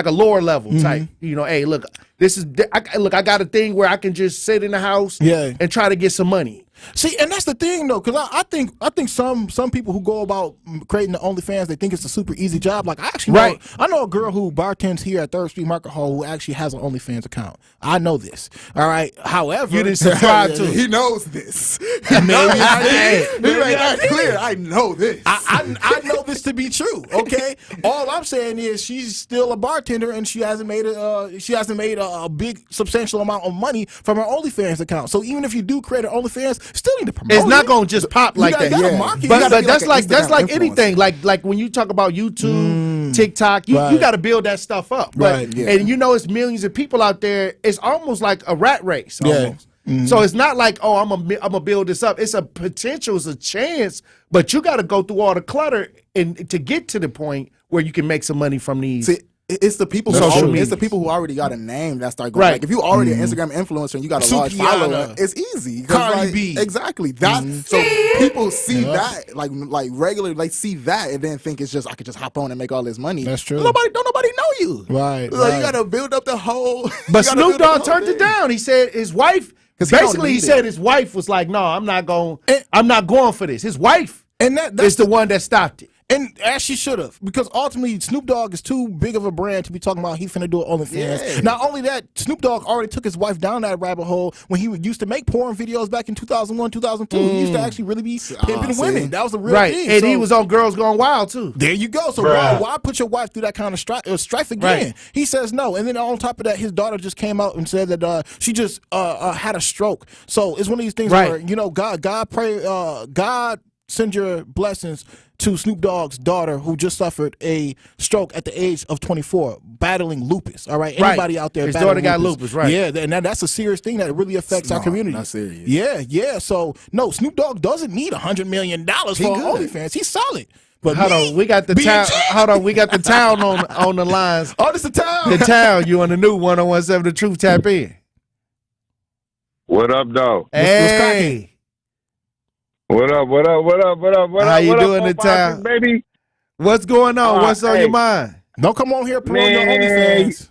a lower level type. You know, hey, look, I got a thing where I can just sit in the house and try to get some money. See, and that's the thing, though, because I think some people who go about creating the OnlyFans, they think it's a super easy job. Like, I actually know, I know a girl who bartends here at 3rd Street Market Hall who actually has an OnlyFans account. I know this. All right. However, you didn't subscribe to it. He knows this. Maybe I did. Clear. I know this. I know this to be true. Okay. All I'm saying is she's still a bartender and she hasn't made a big substantial amount of money from her OnlyFans account. So even if you do create an OnlyFans, still need to promote it's not going to just pop like that. But that's like anything. Like when you talk about YouTube, TikTok, you got to build that stuff up. And you know, it's millions of people out there. It's almost like a rat race. Almost. So it's not like, oh, I'm gonna build this up. It's a potential, it's a chance, but you got to go through all the clutter and to get to the point where you can make some money from these. See, it's the people who already got a name that start going. Like if you already an Instagram influencer and you got a large follower, it's easy. Cardi B. Exactly. So people see that, like regularly, they see that and then think it's just I could just hop on and make all this money. That's true. Don't nobody know you. Right. Like you got to build up the whole. But Snoop Dogg turned it down. He said his wife. Basically, he said his wife was like, "No, I'm not going for this." His wife is the one that stopped it. And as she should have, because ultimately Snoop Dogg is too big of a brand to be talking about he finna do it OnlyFans. Not only that, Snoop Dogg already took his wife down that rabbit hole when he used to make porn videos back in 2001, 2002. He used to actually really be pimping women. That was a real thing. And he was on Girls Gone Wild too. There you go. So why put your wife through that kind of strife again? Right. He says no. And then on top of that, his daughter just came out and said that she just had a stroke. So it's one of these things where, you know, God send your blessings to Snoop Dogg's daughter who just suffered a stroke at the age of 24, battling lupus. All right, anybody out there? His daughter got lupus, right? Yeah, and that's a serious thing that really affects our community. That's serious. Yeah. So no, Snoop Dogg doesn't need $100 million for OnlyFans. He's solid. But hold on, we got the town. Hold on, we got the town on the lines. Oh, this the town. The town. You on the new 101.7 The Truth? Tap in. What up, though? Hey. What up? How you doing, the town? Baby? What's going on? What's on your mind? Don't come on here promoting your OnlyFans.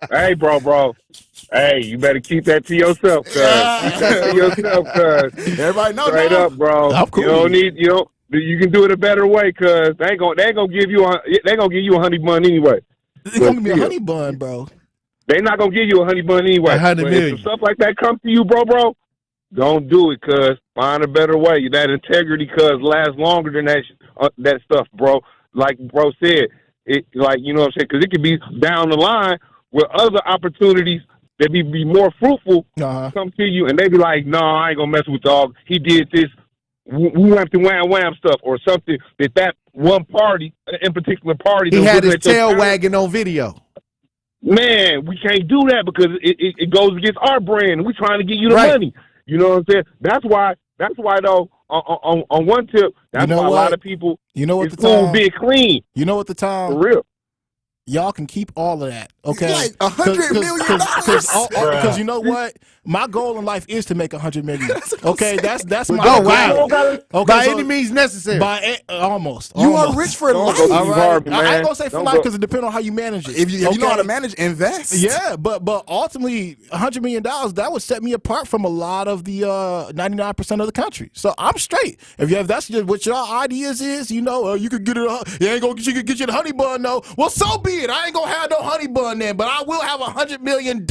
hey, bro. Hey, you better keep that to yourself, cuz. Everybody knows. Straight up, bro. I'm cool. You can do it a better way, cuz they ain't gonna give you a honey bun anyway. It's gonna be a honey bun, bro. They not gonna give you a honey bun anyway. $100 But million. if stuff like that comes to you, bro, don't do it, cuz. Find a better way. That integrity, cuz, lasts longer than that stuff, bro. Like bro said, it like you know what I'm saying, because it could be down the line with other opportunities that be more fruitful come to you, and they be like, no, I ain't gonna mess with dog. He did this. We went to wham stuff or something that one party, in particular party. He had his tail wagging on video. Man, we can't do that because it goes against our brand. We trying to get you the money. You know what I'm saying? That's why though, on one tip, that's why a lot of people it's cool being clean. You know what the time? For real. Y'all can keep all of that, okay? Like $100 million. Because you know what? My goal in life is to make $100 million. Okay, that's my goal. Wow. Okay, By any means necessary. Almost. You are rich for life. All right. I ain't gonna say for life because it depends on how you manage it. If you know how to manage, invest. Yeah, but ultimately, $100 million, that would set me apart from a lot of the 99% of the country. So I'm straight. If that's just what your ideas is, you know, you could get it. She could get you the honey bun, though. Well, so be it. I ain't gonna have no honey bun then, but I will have $100 million.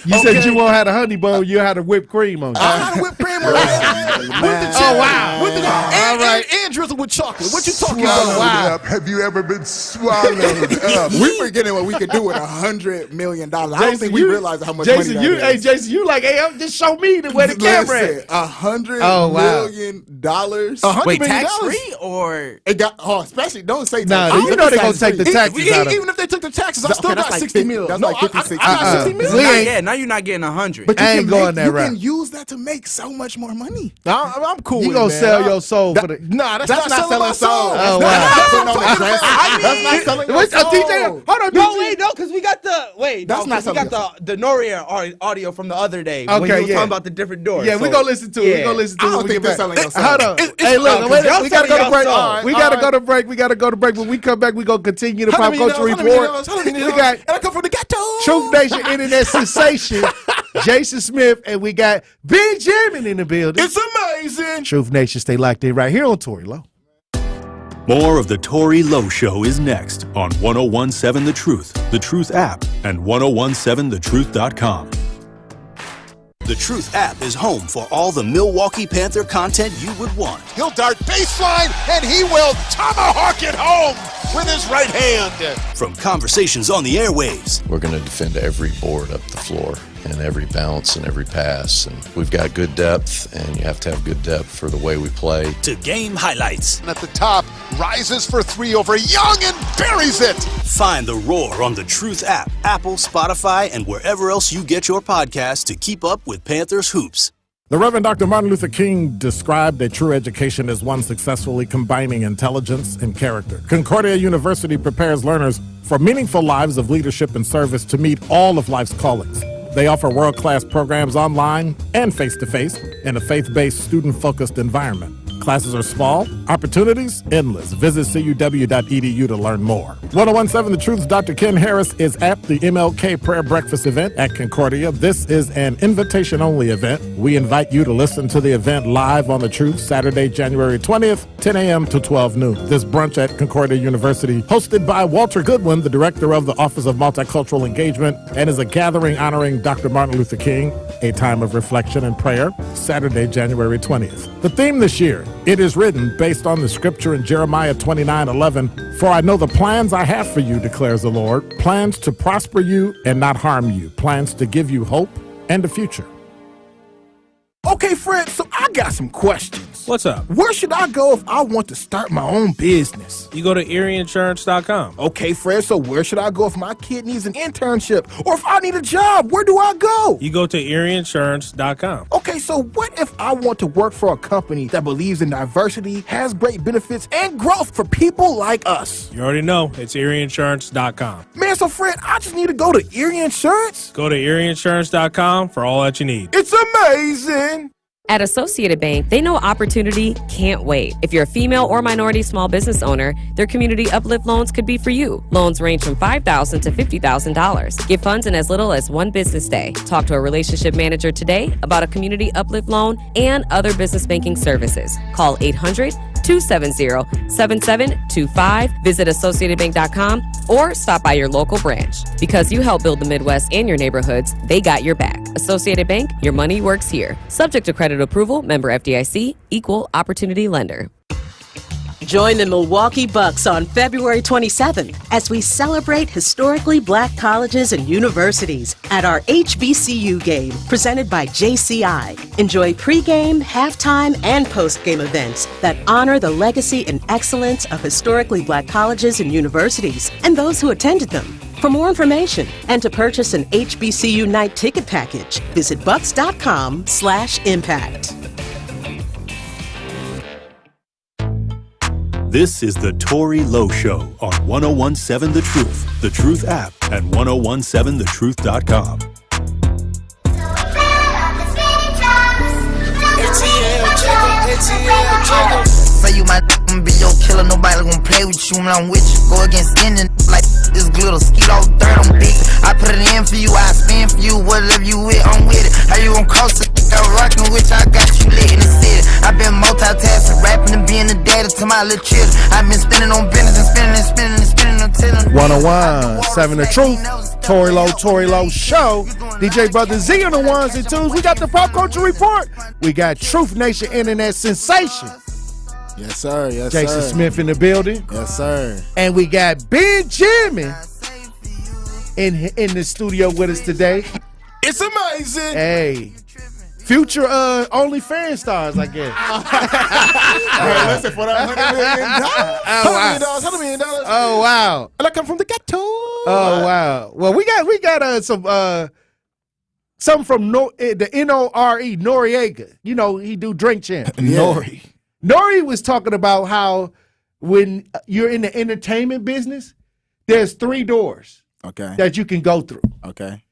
You said you won't have a honey bun, you had a whipped cream on. I had a whipped cream on with the cherry. All right. And drizzle with chocolate. What you talking about? Wow. Have you ever been swallowed up? We forgetting what we could do with $100 million. I don't think we realize how much money that is. Hey, Jason, you like, hey, just show me where the camera is. $100 million. Wait, tax free or it got? Oh, especially don't say tax. No, you know they're gonna take the taxes out of it. Even if they took the taxes, I still got 60 mil. That's like 56. I got 60 mil. Yeah, now you're not getting 100. But I ain't going that route. You can use that to make so much more money. I'm cool. You with gonna it, man. sell your soul for the? Nah, that's not selling my soul. Oh wow. That's not selling your soul. DJ, hold on, No, because we got the Noria audio from the other day. Okay, when you were talking about the different doors. Yeah, we gonna listen to it. Yeah. We gonna listen to it. I don't think they're selling your soul. Hold on. Hey, look, we gotta go to break. We gotta go to break. We gotta go to break. When we come back, we gonna continue the pop culture report. We got and I come from the ghetto. Truth Nation internet sensation, Jason Smith, and we got Benjamin in the building. It's amazing. Truth Nation, stay locked in right here on Tory Lowe. More of the Tory Lowe Show is next on 101.7 The Truth app, and 101.7thetruth.com. The Truth app is home for all the Milwaukee Panther content you would want. He'll dart baseline, and he will tomahawk it home with his right hand. From conversations on the airwaves. We're going to defend every board up the floor and every bounce and every pass. And we've got good depth, and you have to have good depth for the way we play. To game highlights. And at the top, rises for three over Young and buries it. Find The Roar on the Truth app, Apple, Spotify, and wherever else you get your podcasts to keep up with Panthers hoops. The Reverend Dr. Martin Luther King described a true education as one successfully combining intelligence and character. Concordia University prepares learners for meaningful lives of leadership and service to meet all of life's callings. They offer world-class programs online and face-to-face in a faith-based, student-focused environment. Classes are small, opportunities endless. Visit cuw.edu to learn more. 101.7 The Truth's Dr. Ken Harris is at the MLK Prayer Breakfast event at Concordia. This is an invitation-only event. We invite you to listen to the event live on The Truth Saturday, January 20th, 10 a.m. to 12 noon. This brunch at Concordia University, hosted by Walter Goodwin, the director of the Office of Multicultural Engagement, and is a gathering honoring Dr. Martin Luther King, a time of reflection and prayer, Saturday, January 20th. The theme this year, it is written based on the scripture in Jeremiah 29:11, "For I know the plans I have for you, declares the Lord, plans to prosper you and not harm you, plans to give you hope and a future." Okay, friends, so I got some questions. Chris. What's up? Where should I go if I want to start my own business? You go to EerieInsurance.com. Okay, Fred, so where should I go if my kid needs an internship? Or if I need a job, where do I go? You go to EerieInsurance.com. Okay, so what if I want to work for a company that believes in diversity, has great benefits, and growth for people like us? You already know. It's EerieInsurance.com. Man, so Fred, I just need to go to Erie Insurance? Go to EerieInsurance.com for all that you need. It's amazing! At Associated Bank, they know opportunity can't wait. If you're a female or minority small business owner, their community uplift loans could be for you. Loans range from $5,000 to $50,000. Get funds in as little as 1 business day. Talk to a relationship manager today about a community uplift loan and other business banking services. Call 800-270-7725. Visit AssociatedBank.com or stop by your local branch. Because you help build the Midwest and your neighborhoods, they got your back. Associated Bank, your money works here. Subject to credit approval, member FDIC, equal opportunity lender. Join the Milwaukee Bucks on February 27th as we celebrate historically black colleges and universities at our HBCU game presented by JCI. Enjoy pregame, halftime, and postgame events that honor the legacy and excellence of historically black colleges and universities and those who attended them. For more information and to purchase an HBCU night ticket package, visit bucks.com/impact. This is the Tory Lowe Show on 1017 The Truth, The Truth app, and 1017thetruth.com. Say you my be your killer, nobody gonna play with you when I'm with you. Go against engine like this glitter, skeet all dirt, I'm big. I put it in for you, I spin for you, whatever you with, I'm with it. How you gon' cost it? I'm rockin' with you, I got you lit in the city. I've been multitasking, rapping and being the data to my little children. I've been spinning on business and spinning and spinning and spinning until 101.7 The Truth. Tory Lowe Show. DJ Brother Z on the ones and twos. We got the Pop Culture Report. We got Truth Nation Internet Sensation. Yes, sir. Yes, Jason sir. Smith in the building. Yes, sir. And we got Benjamin in the studio with us today. It's amazing. Hey. Future OnlyFans stars, I guess. Listen, for that $100 million. Oh, wow. And I come from the ghetto. Oh, wow. Well, we got some from the N-O-R-E, Noriega. You know, he do Drink Champ. Nori. Nori was talking about how when you're in the entertainment business, there's 3 doors that you can go through. Okay.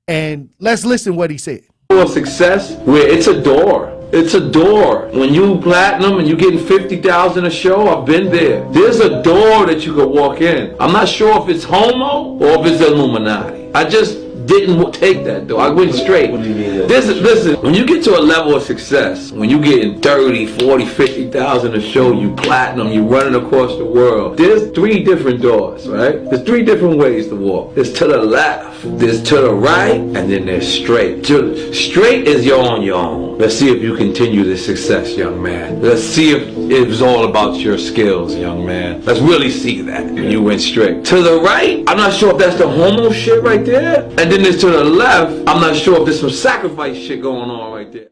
And let's listen what he said. Of success where it's a door. It's a door. When you platinum and you getting 50,000 a show, I've been there. There's a door that you could walk in. I'm not sure if it's homo or if it's Illuminati. I just didn't take that door. I went straight. What do you mean? Listen, when you get to a level of success, when you getting 30, 40, 50,000 a show, you platinum, you running across the world, there's 3 different doors, right? There's 3 different ways to walk. There's to the left, there's to the right, and then there's straight. Straight is you're on your own. Let's see if you continue this success, young man. Let's see if it's all about your skills, young man. Let's really see that. You went straight. To the right, I'm not sure if that's the homo shit right there. And then there's to the left, I'm not sure if there's some sacrifice shit going on right there.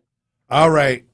All right.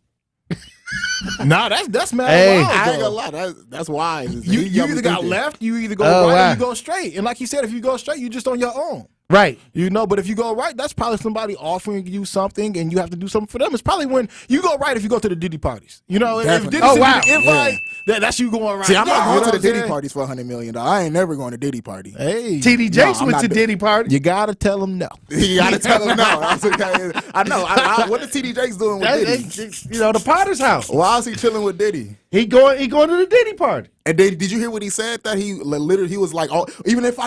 Nah, that's mad. Hey. Wild, I ain't gonna lie. That's wise. You either got left, you either go right, or you go straight. And like he said, if you go straight, you just on your own. Right. You know, but if you go right, that's probably somebody offering you something and you have to do something for them. It's probably when you go right if you go to the Diddy parties. You know, if Diddy sends you the invite, that's you going right. See, I'm not going to the Diddy parties for $100 million. I ain't never going to Diddy party. Hey. TD Jakes went to Diddy party. You got to tell him no. You got to tell him no. I know. What is TD Jakes doing with Diddy? You know, the Potter's house. Why is he chilling with Diddy? He going to the Diddy party. And did you hear what he said? That he literally was like, oh, even if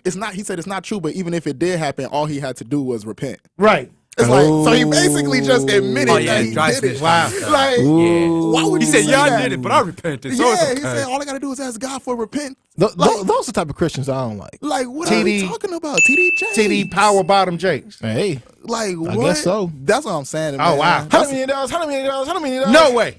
it's not, he said it's not true, but even if it did happen, all he had to do was repent. Right. It's like, so he basically just admitted that he did it. Wow. Like, why would he you say, say y'all that? did it, but I repented. So Yeah, it's he okay. said all I gotta do is ask God for repent. Those are the type of Christians I don't like. Like, what are we talking about? TD Jakes. TD Power Bottom Jakes. Hey. Like, what? I guess so. That's what I'm saying. Oh, wow. $100 million. No way.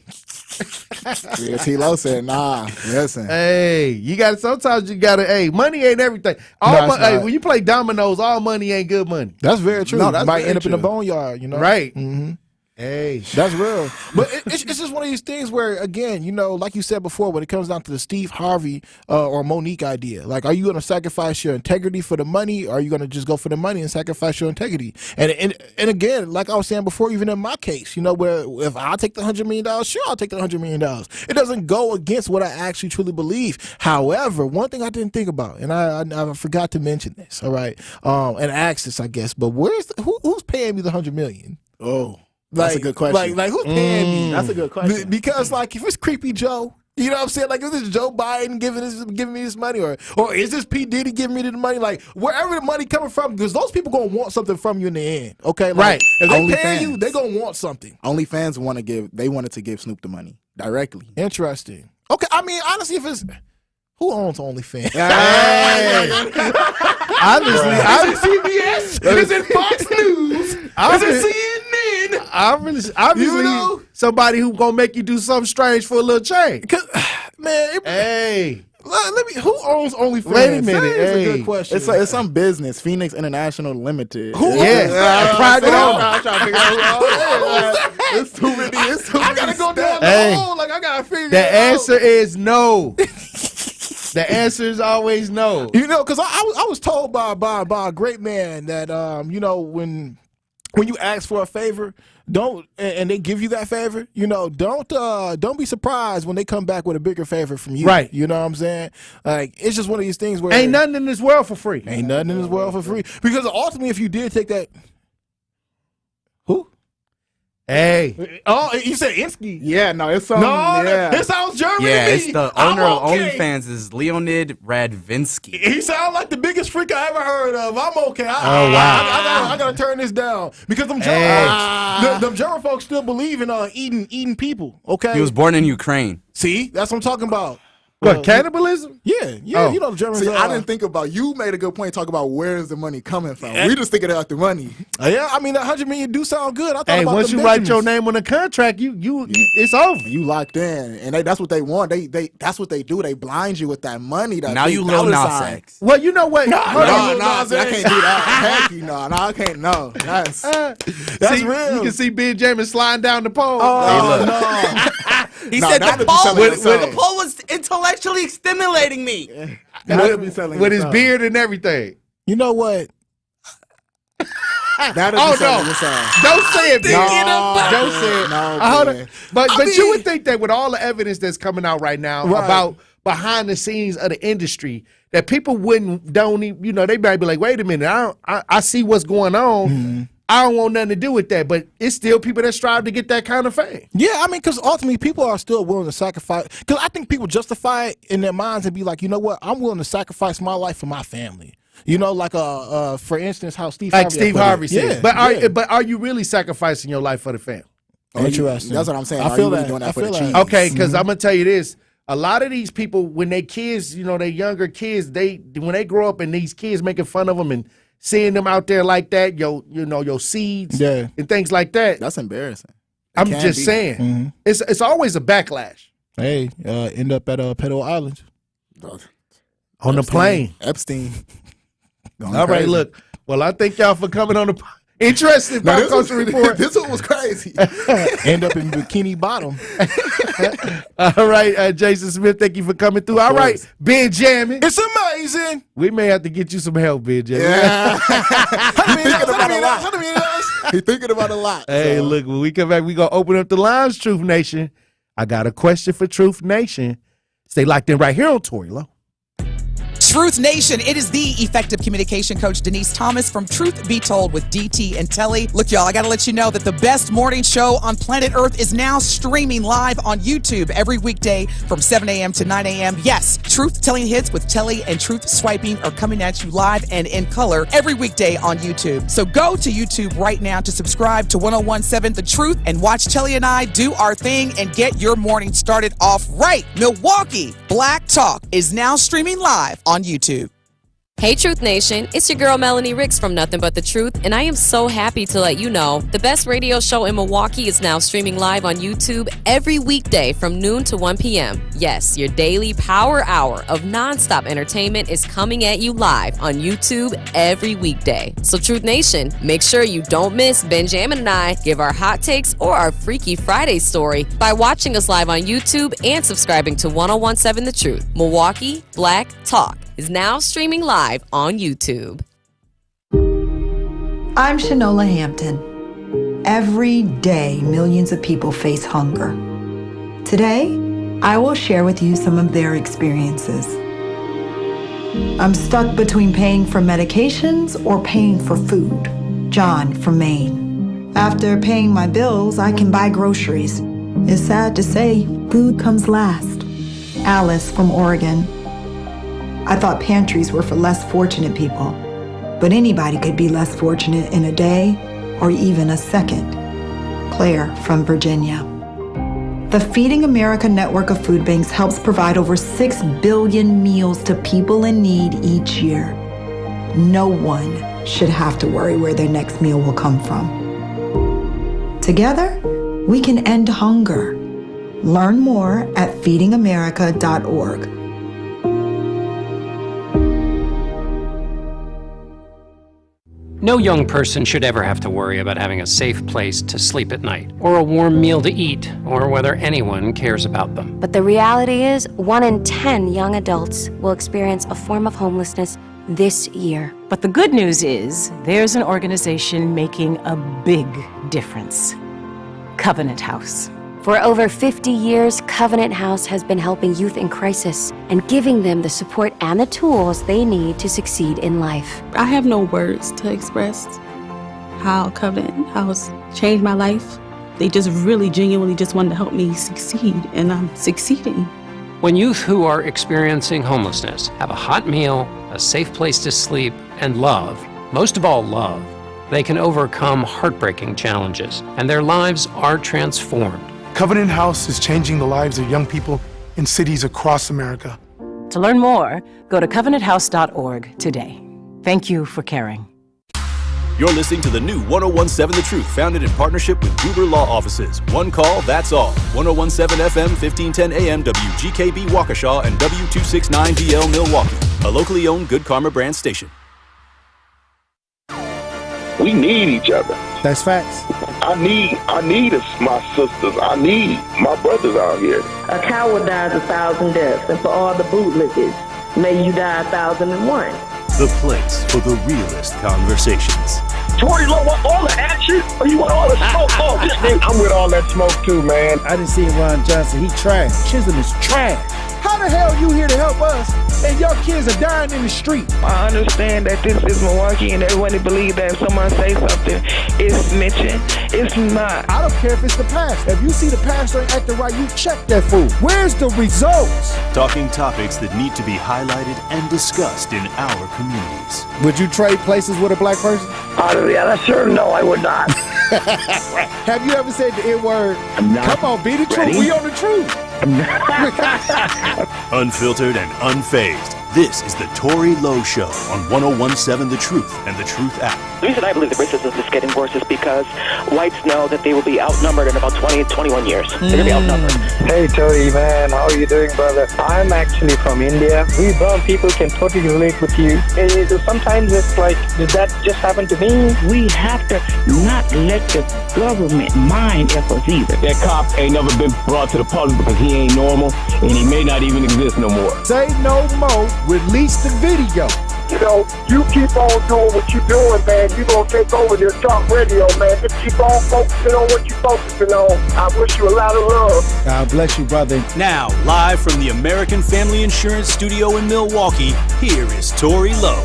Yeah, T-Lo said, nah, listen. Hey, sometimes you gotta, money ain't everything. When you play dominoes, all money ain't good money. That's very true. No, You that's might very end up in the true. boneyard, you know? Right. Mm-hmm. Hey, that's real. But it's just one of these things where, again, you know, like you said before, when it comes down to the Steve Harvey or Monique idea, like, are you going to sacrifice your integrity for the money, or are you going to just go for the money and sacrifice your integrity? And again, like I was saying before, even in my case, you know, where if I take the $100 million, sure, I'll take the $100 million. It doesn't go against what I actually truly believe. However, one thing I didn't think about, and I forgot to mention this, all right, and ask this, I guess, but who's paying me the $100 million? Oh. That's a good question. Like who's paying me? That's a good question. Because like if it's Creepy Joe, you know what I'm saying? Like, is this Joe Biden giving me this money, or is this P. Diddy giving me the money? Like, wherever the money coming from, because those people gonna want something from you in the end. Okay, like, right? If they paying you, they gonna want something. OnlyFans wanted to give Snoop the money directly. Interesting. Okay, I mean, honestly, if it's who owns OnlyFans? Honestly, is it CBS? Is it Fox News? Is it CNN? Obviously, you know? Somebody who gonna make you do something strange for a little change. Man, let me. Who owns OnlyFans? Wait a minute. That is a good question. It's some business. Phoenix International Limited. Who? Private owner. I'm trying to figure out who It's too many. I gotta go down the hole. Like I gotta figure. The answer is no. The answer is always no. You know, because I was told by a great man that you know, when you ask for a favor, and they give you that favor, you know, don't be surprised when they come back with a bigger favor from you. Right. You know what I'm saying? Like, it's just one of these things where ain't nothing in this world for free. Ain't nothing in this world for free. Because ultimately, if you did take that, who? Hey. Oh, you said Insky. Yeah, no, it's some. It sounds German to me. It's the owner of okay. OnlyFans is Leonid Radvinsky. He sounds like the biggest freak I ever heard of. I'm okay. I gotta turn this down because them German folks still believe in eating people. Okay. He was born in Ukraine. See, that's what I'm talking about. What, cannibalism? Yeah. Oh. You know the Germans. See, I didn't think about. You made a good point. Talk about where is the money coming from. We just thinking about the money. Yeah, I mean that $100 million do sound good. I thought about once you write your name on the contract, you it's over. You locked in, and that's what they want. They that's what they do. They blind you with that money. That now you Lil Nas X. Well, you know what? No, I can't do that. Heck, no, I can't. No, that's real. You can see Benjamin sliding down the pole. No. He said the pole was intellectually stimulating me. With his beard and everything. You know what? Don't say it, don't say it. No, but you would think that with all the evidence that's coming out right now about behind the scenes of the industry, that people don't even, you know, they might be like, wait a minute, I see what's going on. Mm-hmm. I don't want nothing to do with that, but it's still people that strive to get that kind of fame. Yeah, I mean, because ultimately people are still willing to sacrifice. Because I think people justify it in their minds and be like, you know what, I'm willing to sacrifice my life for my family. You know, like for instance, how Steve Harvey said. Yeah, but are you really sacrificing your life for the family? Interesting. That's what I'm saying. I feel that. Doing that for the cheese? Okay, because I'm gonna tell you this. A lot of these people, when they kids, you know, they younger kids, when they grow up and these kids making fun of them and seeing them out there like that, your seeds and things like that. That's embarrassing. I'm just saying. Mm-hmm. It's always a backlash. Hey, end up at Pedo Island. On the plane. Epstein. All right, look. Well, I thank y'all for coming on the interesting Pop Culture Report. This one was crazy. End up in Bikini Bottom. All right, Jason Smith, thank you for coming through. All right, Benjamin. It's amazing. We may have to get you some help, Benjamin. Yeah. He's thinking about a lot. Hey, look, when we come back, we going to open up the lines, Truth Nation. I got a question for Truth Nation. Stay locked in right here on Tory Lowe. Truth Nation, it is the effective communication coach, Denise Thomas from Truth Be Told with DT and Telly. Look, y'all, I got to let you know that the best morning show on planet Earth is now streaming live on YouTube every weekday from 7 a.m. to 9 a.m. Yes, Truth Telling Hits with Telly and Truth Swiping are coming at you live and in color every weekday on YouTube. So go to YouTube right now to subscribe to 1017 The Truth and watch Telly and I do our thing and get your morning started off right. Milwaukee Black Talk is now streaming live on YouTube. Hey Truth Nation, it's your girl Melanie Ricks from Nothing But the Truth, and I am so happy to let you know the best radio show in Milwaukee is now streaming live on YouTube every weekday from noon to 1 p.m. Yes, your daily power hour of nonstop entertainment is coming at you live on YouTube every weekday. So Truth Nation, make sure you don't miss Benjamin and I give our hot takes or our Freaky Friday story by watching us live on YouTube and subscribing to 1017 The Truth. Milwaukee Black Talk is now streaming live on YouTube. I'm Shanola Hampton. Every day, millions of people face hunger. Today, I will share with you some of their experiences. I'm stuck between paying for medications or paying for food. John from Maine. After paying my bills, I can buy groceries. It's sad to say, food comes last. Alice from Oregon. I thought pantries were for less fortunate people, but anybody could be less fortunate in a day or even a second. Claire from Virginia. The Feeding America network of food banks helps provide over 6 billion meals to people in need each year. No one should have to worry where their next meal will come from. Together, we can end hunger. Learn more at feedingamerica.org. No young person should ever have to worry about having a safe place to sleep at night, or a warm meal to eat, or whether anyone cares about them. But the reality is, 1 in 10 young adults will experience a form of homelessness this year. But the good news is, there's an organization making a big difference. Covenant House. For over 50 years, Covenant House has been helping youth in crisis and giving them the support and the tools they need to succeed in life. I have no words to express how Covenant House changed my life. They just really genuinely just wanted to help me succeed, and I'm succeeding. When youth who are experiencing homelessness have a hot meal, a safe place to sleep, and love, most of all love, they can overcome heartbreaking challenges, and their lives are transformed. Covenant House is changing the lives of young people in cities across America. To learn more, go to covenanthouse.org today. Thank you for caring. You're listening to the new 1017 The Truth, founded in partnership with Gruber Law Offices. One call, that's all. 1017 FM, 1510 AM, WGKB Waukesha, and W269DL Milwaukee, a locally owned Good Karma brand station. We need each other. That's facts. I need my sisters. I need my brothers out here. A coward dies 1,000 deaths, and for all the bootlickers, may you die 1,001. The place for the realest conversations. Tory, Lowe, want all the action? Or you want all the smoke? Oh, this thing, I'm with all that smoke too, man. I didn't see Ron Johnson. He trash. Chisholm is trash. How the hell you here to help us and your kids are dying in the street? I understand that this is Milwaukee and everybody believes that if someone say something, it's mentioned. It's not. I don't care if it's the pastor. If you see the pastor ain't acting right, you check that fool. Where's the results? Talking topics that need to be highlighted and discussed in our communities. Would you trade places with a black person? Yeah, sure, no, I would not. Have you ever said the N-word? Come on, be the truth. We on the truth. Unfiltered and unfazed. This is the Tory Lowe Show on 1017 The Truth and The Truth app. The reason I believe that racism is getting worse is because whites know that they will be outnumbered in about 20 to 21 years. They're going to be outnumbered. Hey, Tory, man. How are you doing, brother? I'm actually from India. We brown people can totally relate with you. Sometimes it's like, did that just happen to me? We have to not let the government mind us either. That cop ain't never been brought to the public because he ain't normal, and he may not even exist no more. Say no more. Release the video. You know, you keep on doing what you're doing, man. You're going to take over your talk radio, man. Just keep on focusing on what you're focusing on. I wish you a lot of love. God bless you, brother. Now, live from the American Family Insurance Studio in Milwaukee, here is Tory Lowe.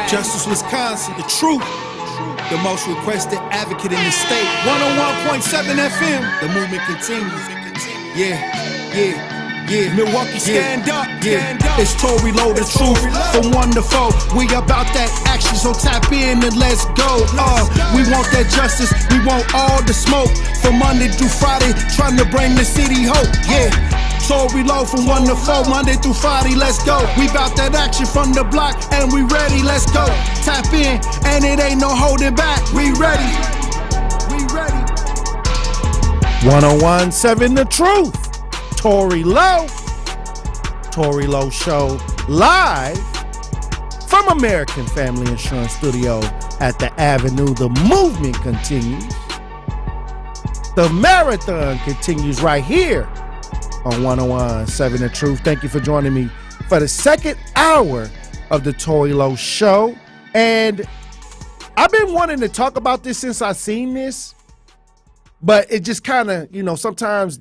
Justice, Wisconsin, the truth. The most requested advocate in the state. 101.7 FM. The movement continues. Yeah. Milwaukee, stand up. It's Tory Lowe, the truth. From 1 to 4, we about that action, so tap in and let's go. We want that justice, we want all the smoke. From Monday through Friday, trying to bring the city hope. Yeah. Tory Lowe from 1 to 4, Monday through Friday, let's go. We bout that action from the block, and we ready, let's go. Tap in, and it ain't no holding back. We ready. We ready. 1017 The Truth. Tory Lowe. Tory Lowe Show live from American Family Insurance Studio at the Avenue. The movement continues. The marathon continues right here on 1017 The Truth. Thank you for joining me for the second hour of the Tory Lowe Show. And I've been wanting to talk about this since I seen this, but it just kind of, sometimes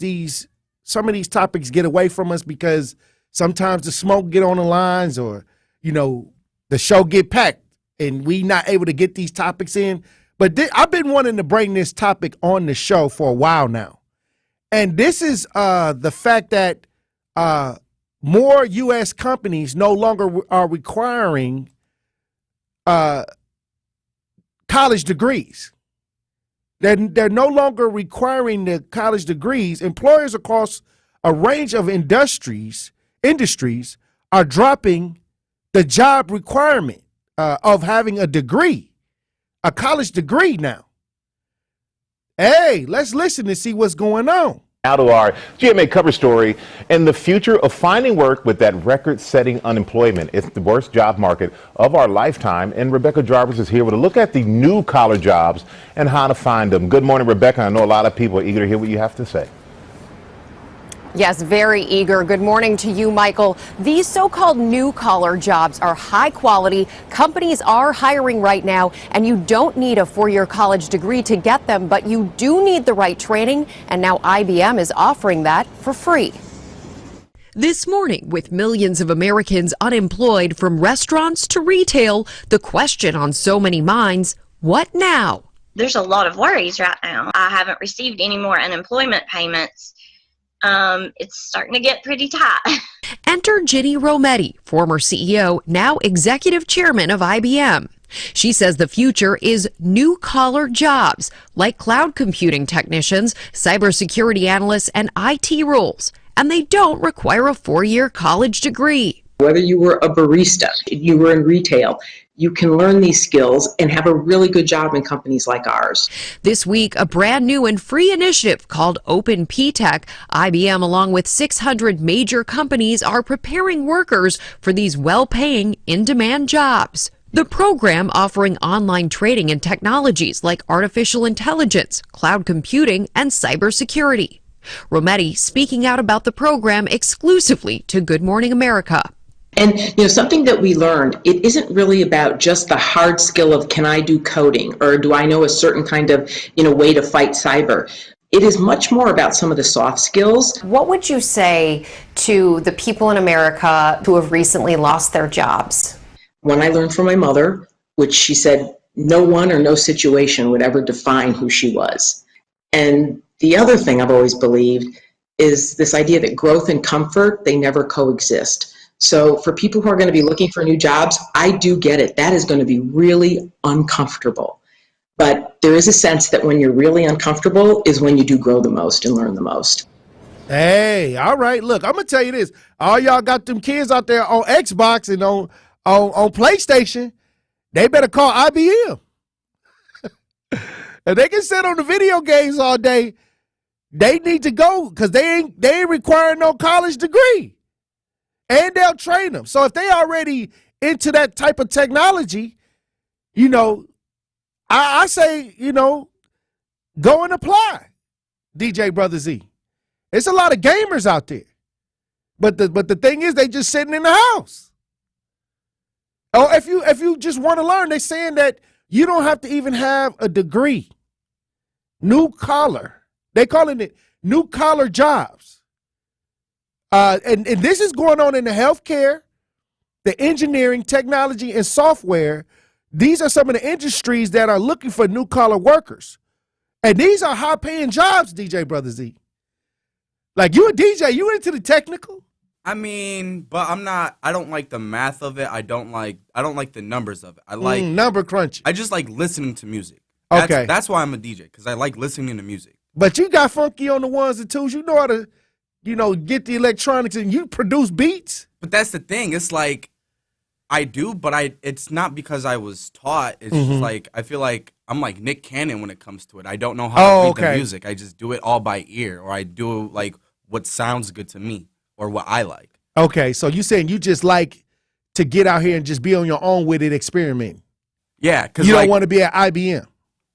some of these topics get away from us because sometimes the smoke get on the lines or, the show get packed and we not able to get these topics in. But I've been wanting to bring this topic on the show for a while now. And this is the fact that more U.S. companies no longer are requiring college degrees. They're no longer requiring the college degrees. Employers across a range of industries are dropping the job requirement of having a degree, a college degree now. Hey, let's listen to see what's going on. Now to our GMA cover story, and the future of finding work with that record-setting unemployment. It's the worst job market of our lifetime, and Rebecca Jarvis is here with a look at the new collar jobs and how to find them. Good morning, Rebecca. I know a lot of people are eager to hear what you have to say. Yes, very eager. Good morning to you, Michael. These so-called new-collar jobs are high quality. Companies are hiring right now, and you don't need a four-year college degree to get them, but you do need the right training, and now IBM is offering that for free. This morning, with millions of Americans unemployed from restaurants to retail, the question on so many minds, what now? There's a lot of worries right now. I haven't received any more unemployment payments. It's starting to get pretty tight. Enter Ginny Rometty, former CEO, now executive chairman of IBM. She says the future is new-collar jobs like cloud computing technicians, cybersecurity analysts, and IT roles, and they don't require a four-year college degree. Whether you were a barista, you were in retail, you can learn these skills and have a really good job in companies like ours. This week, a brand new and free initiative called Open P-Tech. IBM, along with 600 major companies, are preparing workers for these well-paying, in-demand jobs. The program offering online training in technologies like artificial intelligence, cloud computing, and cybersecurity. Rometty speaking out about the program exclusively to Good Morning America. And something that we learned, it isn't really about just the hard skill of can I do coding or do I know a certain kind of way to fight cyber. It is much more about some of the soft skills. What would you say to the people in America who have recently lost their jobs? One I learned from my mother, which she said no one or no situation would ever define who she was. And the other thing I've always believed is this idea that growth and comfort, they never coexist. So for people who are going to be looking for new jobs, I do get it. That is going to be really uncomfortable. But there is a sense that when you're really uncomfortable is when you do grow the most and learn the most. Hey, all right. Look, I'm going to tell you this. All y'all got them kids out there on Xbox and on PlayStation. They better call IBM. If they can sit on the video games all day, they need to go because they ain't requiring no college degree. And they'll train them. So if they already into that type of technology, I say, go and apply, DJ Brother Z. It's a lot of gamers out there. But the thing is, they just sitting in the house. Oh, if you just want to learn, they're saying that you don't have to even have a degree. New collar. They calling it new collar jobs. And this is going on in the healthcare, the engineering, technology, and software. These are some of the industries that are looking for new collar workers. And these are high paying jobs, DJ Brother Z. Like you a DJ, you into the technical? I mean, but I don't like the math of it. I don't like the numbers of it. I like number crunching. I just like listening to music. That's why I'm a DJ, because I like listening to music. But you got funky on the ones and twos. You know how to get the electronics and you produce beats? But that's the thing. It's like I do, but it's not because I was taught. It's just like I feel like I'm like Nick Cannon when it comes to it. I don't know how to read the music. I just do it all by ear, or I do like what sounds good to me or what I like. Okay, so you saying you just like to get out here and just be on your own with it, experimenting. Yeah, because you don't want to be at IBM.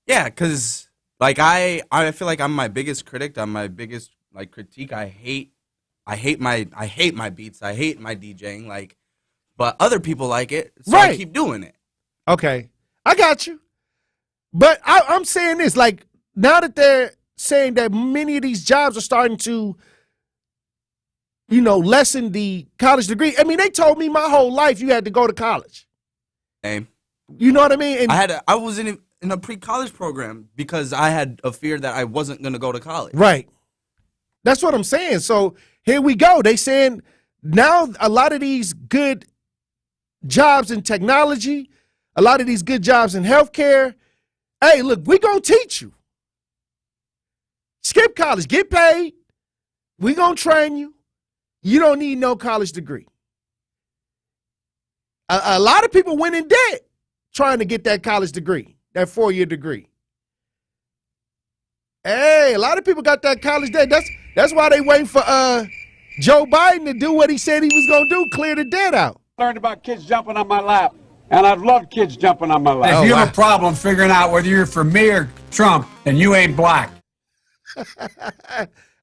Yeah, because like I feel like I'm my biggest critic. I'm my biggest like critique. I hate my beats. I hate my DJing. Like, but other people like it, so I keep doing it. Okay, I got you. But I'm saying this, like, now that they're saying that many of these jobs are starting to, lessen the college degree. I mean, they told me my whole life you had to go to college. Same. You know what I mean? And I was in a pre-college program because I had a fear that I wasn't going to go to college. Right. That's what I'm saying. So here we go. They saying now a lot of these good jobs in technology, a lot of these good jobs in healthcare. Hey, look, we gonna teach you. Skip college, get paid. We gonna train you. You don't need no college degree. A lot of people went in debt trying to get that college degree, that 4-year degree. Hey, a lot of people got that college debt. That's why they waiting for Joe Biden to do what he said he was gonna do, clear the debt out. Learned about kids jumping on my lap, and I've loved kids jumping on my lap. If you have a problem figuring out whether you're for me or Trump, then you ain't black.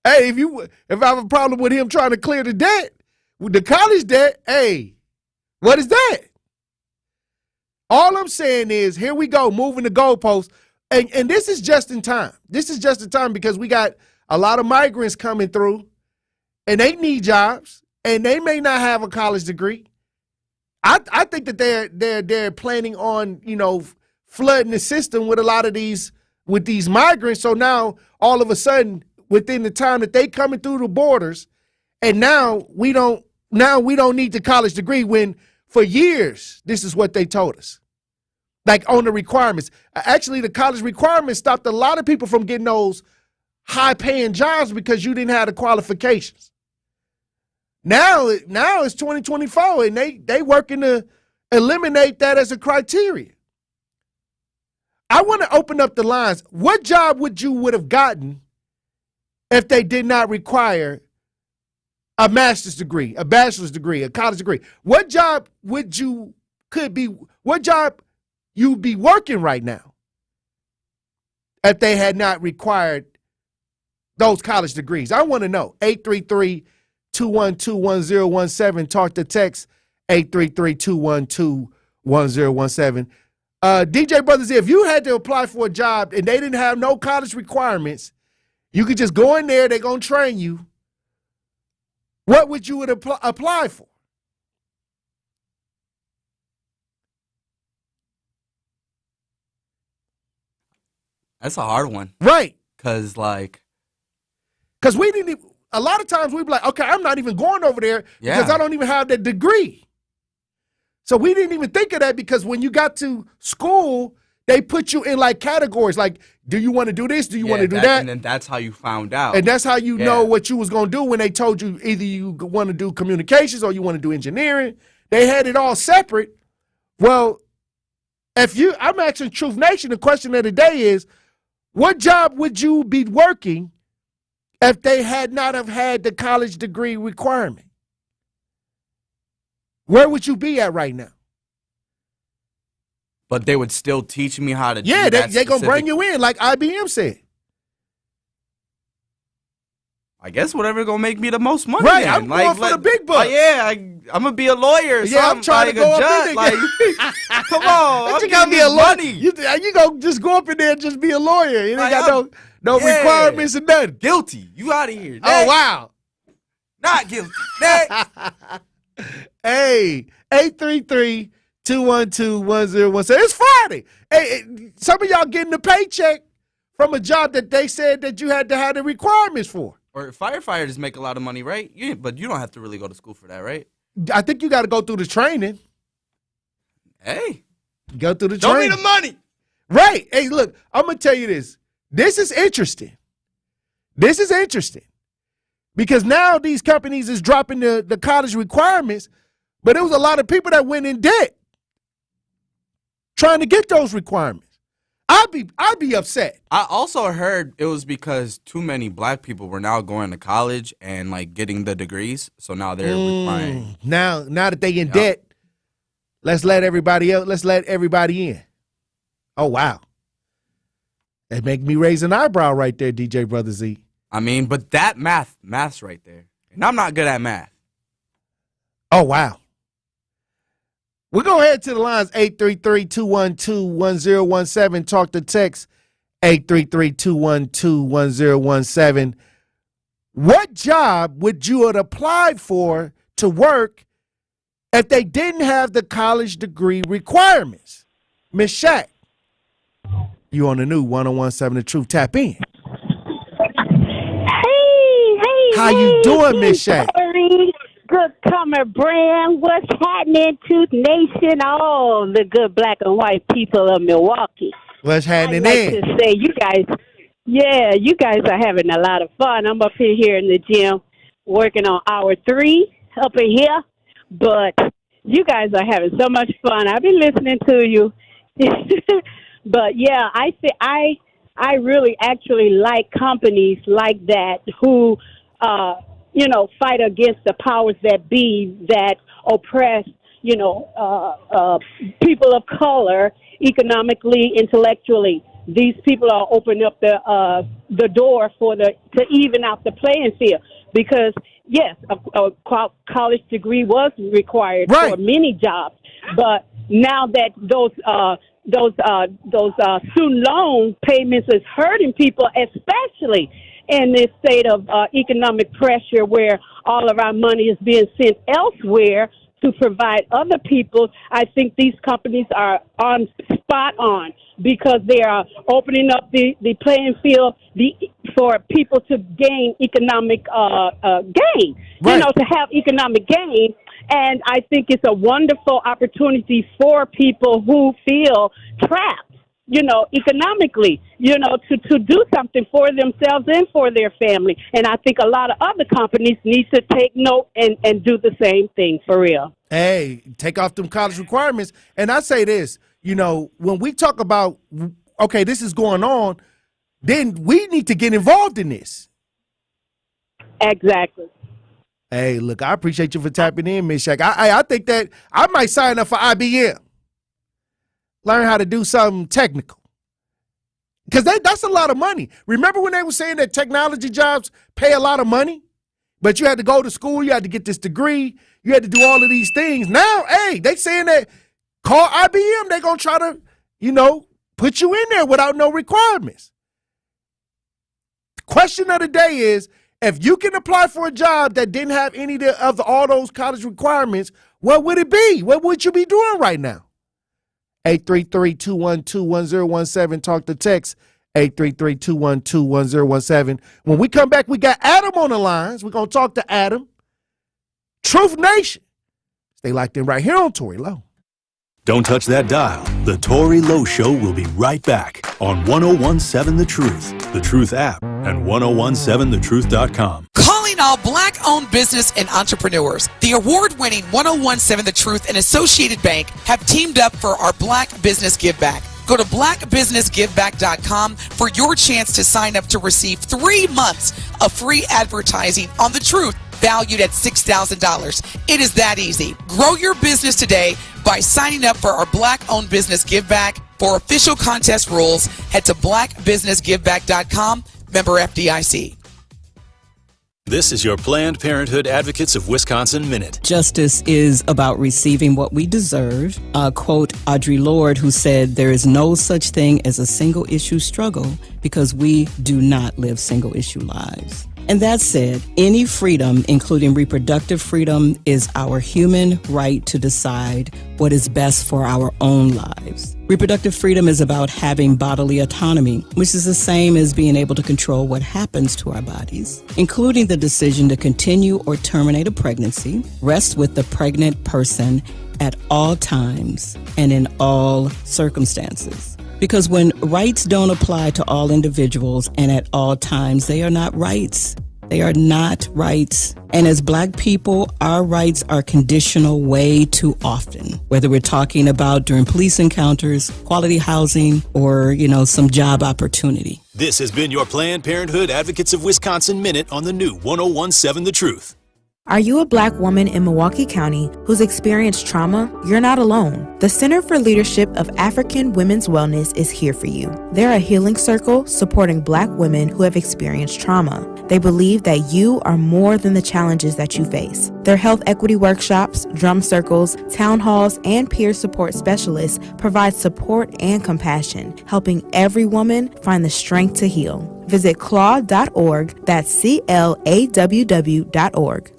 Hey, if I have a problem with him trying to clear the debt, with the college debt, hey, what is that? All I'm saying is, here we go, moving the goalposts, and this is just in time. This is just in time because we got a lot of migrants coming through, and they need jobs, and they may not have a college degree. I think that they're planning on flooding the system with a lot of these migrants. So now all of a sudden, within the time that they coming through the borders, and now we don't need the college degree when for years this is what they told us. Like on the requirements. Actually, the college requirements stopped a lot of people from getting those high-paying jobs because you didn't have the qualifications. Now it's 2024, and they working to eliminate that as a criteria. I want to open up the lines. What job would have gotten if they did not require a master's degree, a bachelor's degree, a college degree? What job you'd be working right now if they had not required those college degrees? I want to know. 833-212-1017. Talk to text 833-212-1017. DJ Brothers, if you had to apply for a job and they didn't have no college requirements, you could just go in there, they're going to train you. What would you apply for? That's a hard one. Right. Because we didn't even, a lot of times we'd be like, okay, I'm not even going over there because I don't even have that degree. So we didn't even think of that because when you got to school, they put you in like categories. Like, do you want to do this? Do you want to do that? And then that's how you found out. And that's how you know what you was going to do when they told you either you want to do communications or you want to do engineering. They had it all separate. Well, I'm asking Truth Nation, the question of the day is, what job would you be working if they had not have had the college degree requirement? Where would you be at right now? But they would still teach me how to do that. Yeah, they're going to bring you in like IBM said. I guess whatever going to make me the most money. Right, then. I'm going for the big bucks. I'm going to be a lawyer. Yeah, I'm trying to go up judge. in there. Come on. But you got to be a lawyer. You going to just go up in there and just be a lawyer. You ain't got no requirements and nothing. Guilty. You out of here. Oh, wow. Not guilty. Next. Hey, 833-212-1017. It's Friday. Hey, some of y'all getting a paycheck from a job that they said that you had to have the requirements for. Or firefighters make a lot of money, right? But you don't have to really go to school for that, right? I think you got to go through the training. Hey. Go through the Show training. me the money. Right. Hey, look, I'm going to tell you this. This is interesting. Because now these companies is dropping the college requirements, but it was a lot of people that went in debt trying to get those requirements. I'd be upset. I also heard it was because too many black people were now going to college and like getting the degrees, so now they're requiring. Now that they in debt, let's let everybody in. Oh wow, that make me raise an eyebrow right there, DJ Brother Z. I mean, but that math's right there, and I'm not good at math. Oh wow. We're going to head to the lines, 833-212-1017. Talk to text, 833-212-1017. What job would you have applied for to work if they didn't have the college degree requirements? Miss Shaq, you on the new 101.7 The Truth. Tap in. Hey. How you doing, Miss Shaq? Tory, Good Comer Brand. What's happening, Truth Nation? All the good black and white people of Milwaukee. What's happening I'd like to say you guys are having a lot of fun. I'm up here in the gym working on hour 3 up in here, but you guys are having so much fun. I've been listening to you. But yeah, I really actually like companies like that who fight against the powers that be that oppress, people of color economically, intellectually. These people are opening up the door to even out the playing field. Because yes, a college degree was required for many jobs, but now that those student loan payments is hurting people, especially in this state of economic pressure where all of our money is being sent elsewhere to provide other people, I think these companies are spot on because they are opening up the playing field for people to gain economic gain, to have economic gain. And I think it's a wonderful opportunity for people who feel trapped, economically, to do something for themselves and for their family. And I think a lot of other companies need to take note and do the same thing for real. Hey, take off them college requirements. And I say this, when we talk about, okay, this is going on, then we need to get involved in this. Exactly. Hey, look, I appreciate you for tapping in, Ms. Shaq. I think that I might sign up for IBM. Learn how to do something technical. Because that's a lot of money. Remember when they were saying that technology jobs pay a lot of money? But you had to go to school, you had to get this degree, you had to do all of these things. Now, hey, they saying that call IBM, they're going to try to, put you in there without no requirements. The question of the day is, if you can apply for a job that didn't have any of all those college requirements, what would it be? What would you be doing right now? 833-212-1017. Talk to text 833-212-1017. When we come back, we got Adam on the lines. We're going to talk to Adam. Truth Nation. Stay locked in right here on Tory Lowe. Don't touch that dial. The Tory Lowe Show will be right back on 101.7 The Truth app, and 1017thetruth.com. Calling all black-owned business and entrepreneurs. The award-winning 1017 The Truth and Associated Bank have teamed up for our Black Business Give Back. Go to blackbusinessgiveback.com for your chance to sign up to receive 3 months of free advertising on The Truth, valued at $6,000. It is that easy. Grow your business today by signing up for our Black-owned business Give Back. For official contest rules, head to blackbusinessgiveback.com, member FDIC. This is your Planned Parenthood Advocates of Wisconsin Minute. Justice is about receiving what we deserve. Quote Audre Lorde, who said, "There is no such thing as a single-issue struggle because we do not live single-issue lives." And that said, any freedom, including reproductive freedom, is our human right to decide what is best for our own lives. Reproductive freedom is about having bodily autonomy, which is the same as being able to control what happens to our bodies, including the decision to continue or terminate a pregnancy, rests with the pregnant person at all times and in all circumstances. Because when rights don't apply to all individuals and at all times, they are not rights. They are not rights. And as Black people, our rights are conditional way too often, whether we're talking about during police encounters, quality housing, or, some job opportunity. This has been your Planned Parenthood Advocates of Wisconsin Minute on the new 1017 The Truth. Are you a Black woman in Milwaukee County who's experienced trauma? You're not alone. The Center for Leadership of African Women's Wellness is here for you. They're a healing circle supporting Black women who have experienced trauma. They believe that you are more than the challenges that you face. Their health equity workshops, drum circles, town halls, and peer support specialists provide support and compassion, helping every woman find the strength to heal. Visit claw.org, that's CLAWW.org.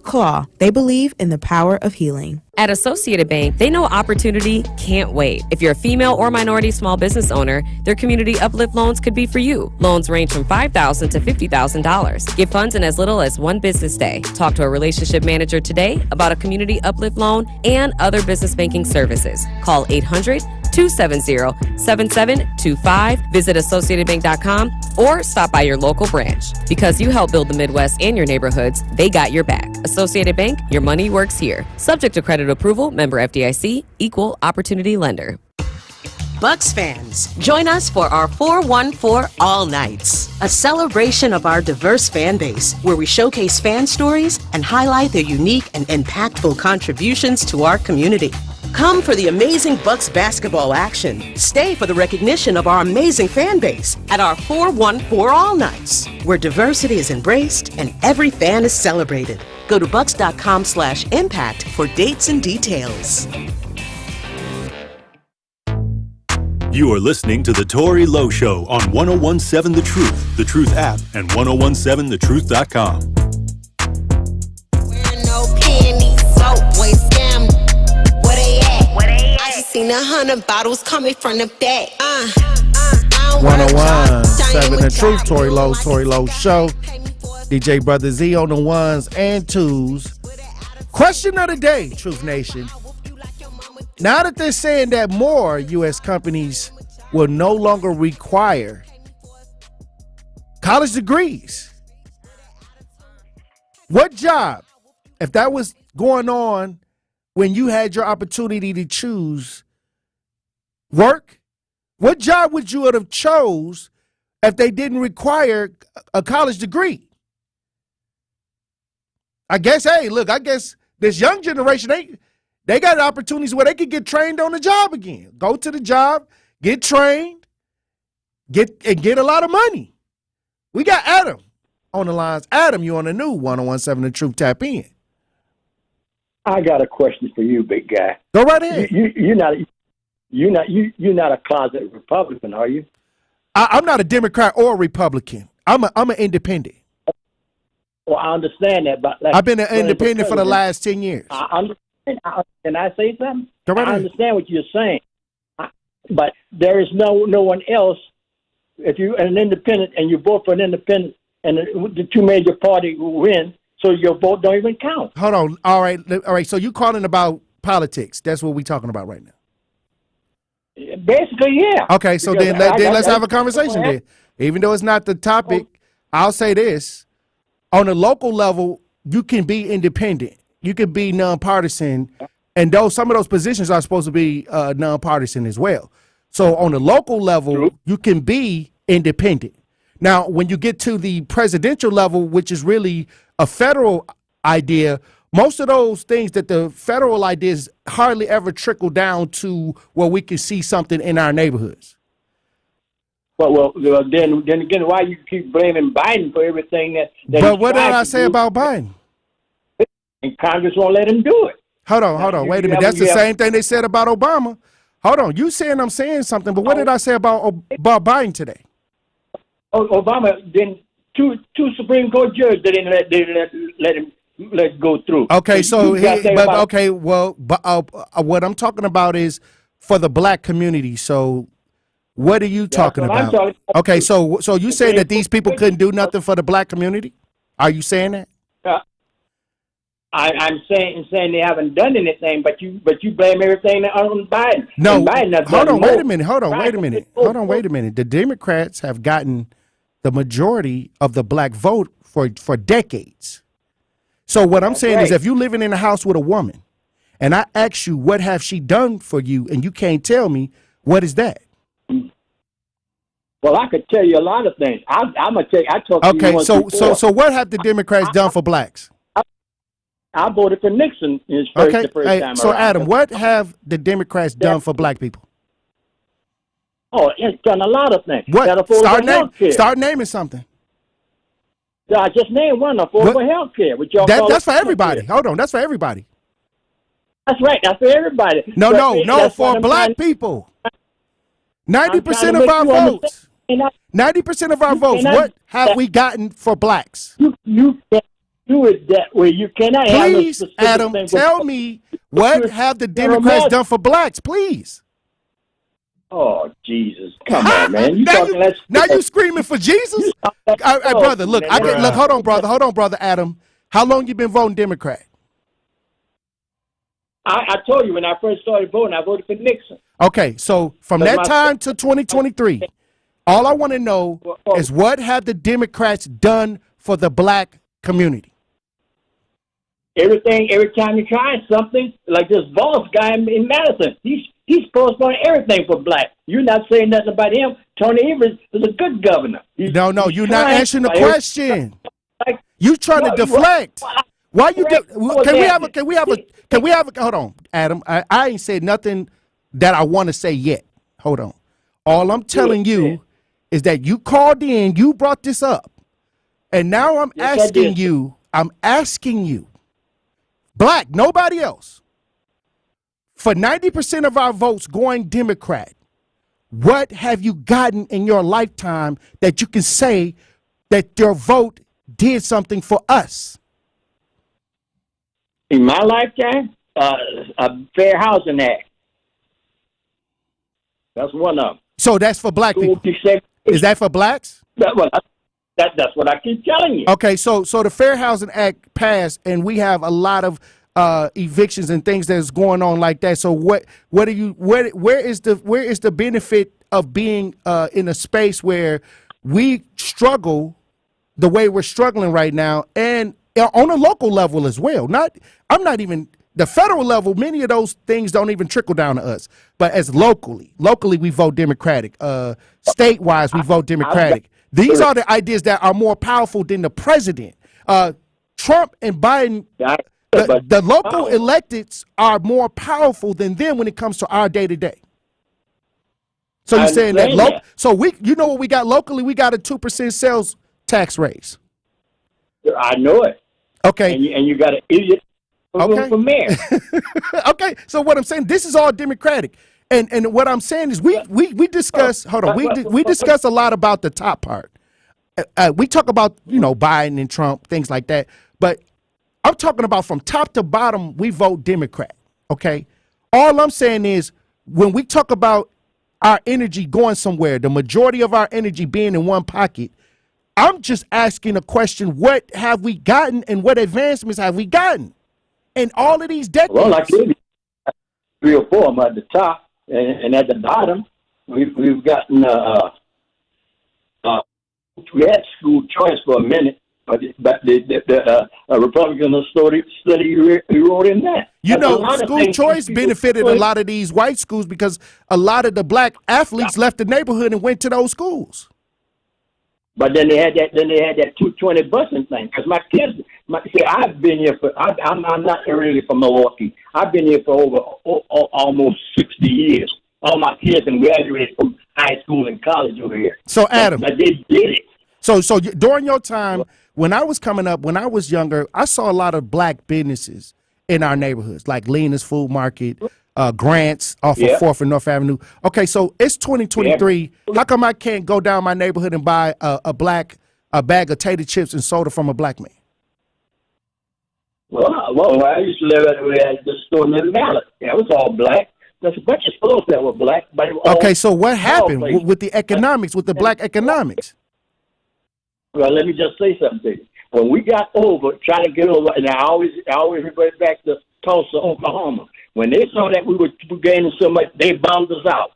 Claw, they believe in the power of healing. At Associated Bank, they know opportunity can't wait. If you're a female or minority small business owner, their community uplift loans could be for you. Loans range from $5,000 to $50,000. Get funds in as little as one business day. Talk to a relationship manager today about a community uplift loan and other business banking services. Call 800-270-7725. Visit AssociatedBank.com or stop by your local branch. Because you help build the Midwest and your neighborhoods, they got your back. Associated Bank, your money works here. Subject to credit approval, member FDIC, equal opportunity lender. Bucks fans, join us for our 414 All Nights, a celebration of our diverse fan base where we showcase fan stories and highlight their unique and impactful contributions to our community. Come for the amazing Bucks basketball action. Stay for the recognition of our amazing fan base at our 414 All Nights, where diversity is embraced and every fan is celebrated. Go to bucks.com/impact for dates and details. You are listening to the Tory Lowe Show on 1017 The Truth, The Truth app, and 1017thetruth.com. Wearing no panties, so boy scam. Where they at? I just seen 100 bottles coming from the back. 1017 The Truth, Tory Lowe Show. DJ Brother Z on the ones and twos. Question of the day, Truth Nation. Now that they're saying that more U.S. companies will no longer require college degrees, what job, if that was going on when you had your opportunity to choose work, what job would you have chose if they didn't require a college degree? I guess this young generation, they got opportunities where they could get trained on the job again. Go to the job, get trained, get a lot of money. We got Adam on the lines. Adam, you on the new 1017 The Truth, tap in. I got a question for you, big guy. Go right ahead. You're not a closet Republican, are you? I'm not a Democrat or a Republican. I'm an independent. Well, I understand that, but I've been an independent for the last 10 years. I understand. Can I say something? Go right I ahead. understand what you're saying, but there is no one else. If you're an independent and you vote for an independent, and the two major parties win, so your vote don't even count. Hold on. All right. So you calling about politics? That's what we're talking about right now. Basically, yeah. Okay. So then let's have a conversation then. Even though it's not the topic, I'll say this: on a local level, you can be independent. You can be nonpartisan, and some of those positions are supposed to be nonpartisan as well. So on the local level, you can be independent. Now, when you get to the presidential level, which is really a federal idea, most of those things that the federal ideas hardly ever trickle down to where we can see something in our neighborhoods. Well, then again, why you keep blaming Biden for everything that but what did I say about Biden? And Congress won't let him do it. Hold on. Wait a minute. That's the same thing they said about Obama. Hold on. You saying I'm saying something, but what did I say about Biden today? Obama didn't. Two Supreme Court judges didn't let him go through. Okay, what I'm talking about is for the black community. So what are you talking about? Okay, so you saying that these people couldn't do nothing for the black community? Are you saying that? I'm saying they haven't done anything, but you blame everything on Biden. No, Biden hold on, wait a minute. The Democrats have gotten the majority of the black vote for decades. So what I'm saying is if you're living in a house with a woman and I ask you, what have she done for you? And you can't tell me, what is that? Well, I could tell you a lot of things. I'm going to tell you, I talked to you once before. So what have the Democrats done for blacks? I voted for Nixon in his the first time so around. Adam, what have the Democrats done for black people? Oh, it's done a lot of things. What? Start naming something. I just named one, affordable health care. That's for everybody. Hold on, that's for everybody. That's right, that's for everybody. No, for black people. 90% of our votes. 90% of our votes. What have we gotten for blacks? You can't do it that way. You cannot. Please, Adam, tell me what have the Democrats done for blacks, please. Oh, Jesus. Come on, man. Now you screaming for Jesus? Brother, look, hold on, brother Adam. How long you been voting Democrat? I told you when I first started voting, I voted for Nixon. Okay, so from that time to 2023, all I want to know is what have the Democrats done for the black community? Everything, every time you try something, like this boss guy in Madison, he's postponing everything for black. You're not saying nothing about him. Tony Evers is a good governor. No, you're not answering the question. You trying to deflect. Why you can we have a hold on, Adam. I ain't said nothing that I want to say yet. Hold on. All I'm telling you is that you called in, you brought this up. And now I'm asking you, black, nobody else. For 90% of our votes going Democrat, what have you gotten in your lifetime that you can say that your vote did something for us? In my lifetime, a Fair Housing Act. That's one of them. So that's for black people. Is that for blacks? That's what I keep telling you. Okay, so the Fair Housing Act passed, and we have a lot of evictions and things that's going on like that. So where is the benefit of being in a space where we struggle the way we're struggling right now, and on a local level as well? I'm not even the federal level. Many of those things don't even trickle down to us. But as locally we vote Democratic. Statewise, we vote Democratic. These are the ideas that are more powerful than the president. Trump and Biden. The local electeds are more powerful than them when it comes to our day to day. So you're saying that you know what we got locally? We got a 2% sales tax raise. I know it. Okay. And you got an idiot for mayor. Okay. So what I'm saying, this is all Democratic. And what I'm saying is we discuss, we discuss a lot about the top part. We talk about, Biden and Trump, things like that. But I'm talking about from top to bottom, we vote Democrat. Okay. All I'm saying is when we talk about our energy going somewhere, the majority of our energy being in one pocket, I'm just asking a question: what have we gotten, and what advancements have we gotten in all of these decades? Well, like 3 or 4 of them at the top, and at the bottom, we've gotten. We had school choice for a minute, but the Republican study wrote in that. School choice benefited a lot of these white schools because a lot of the black athletes left the neighborhood and went to those schools. But then they had that 220 busing thing. Because my kids, I've been here I'm not really from Milwaukee. I've been here for over almost 60 years. All my kids and graduated from high school and college over here. So Adam, but they did it. So during your time, when I was coming up, when I was younger, I saw a lot of black businesses in our neighborhoods, like Lena's Food Market, Grants off of 4th and North Avenue. Okay, so it's 2023. How come I can't go down my neighborhood and buy a bag of tater chips and soda from a black man? Well, I used to live at the store near the Mallet. Yeah, it was all black. There's a bunch of stores that were black. But okay, so what happened with the economics, with the black economics? Well, let me just say something to you. When we got trying to get over, and I always refer back to Tulsa, Oklahoma. When they saw that we were gaining so much, they bombed us out.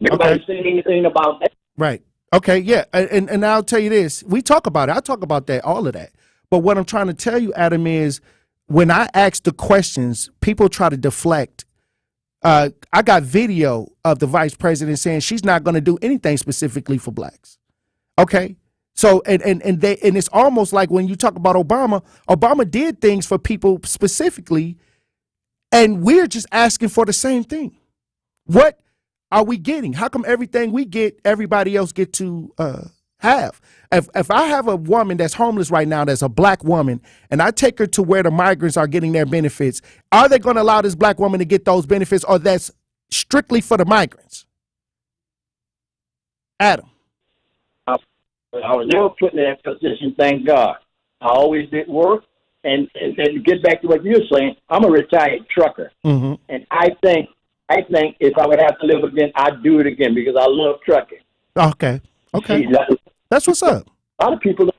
Nobody said anything about that. Right. Okay, yeah, and I'll tell you this. We talk about it. I talk about that, all of that. But what I'm trying to tell you, Adam, is when I ask the questions, people try to deflect. I got video of the vice president saying she's not going to do anything specifically for blacks. Okay, so and it's almost like when you talk about Obama did things for people specifically, and we're just asking for the same thing. What are we getting? How come everything we get, everybody else get to have? If I have a woman that's homeless right now, that's a black woman, and I take her to where the migrants are getting their benefits, are they going to allow this black woman to get those benefits, or that's strictly for the migrants? Adam. I was never put in that position, thank God. I always did work. And to get back to what you're saying, I'm a retired trucker. Mm-hmm. And I think if I would have to live again, I'd do it again because I love trucking. Okay. See, that's what's up. A lot of people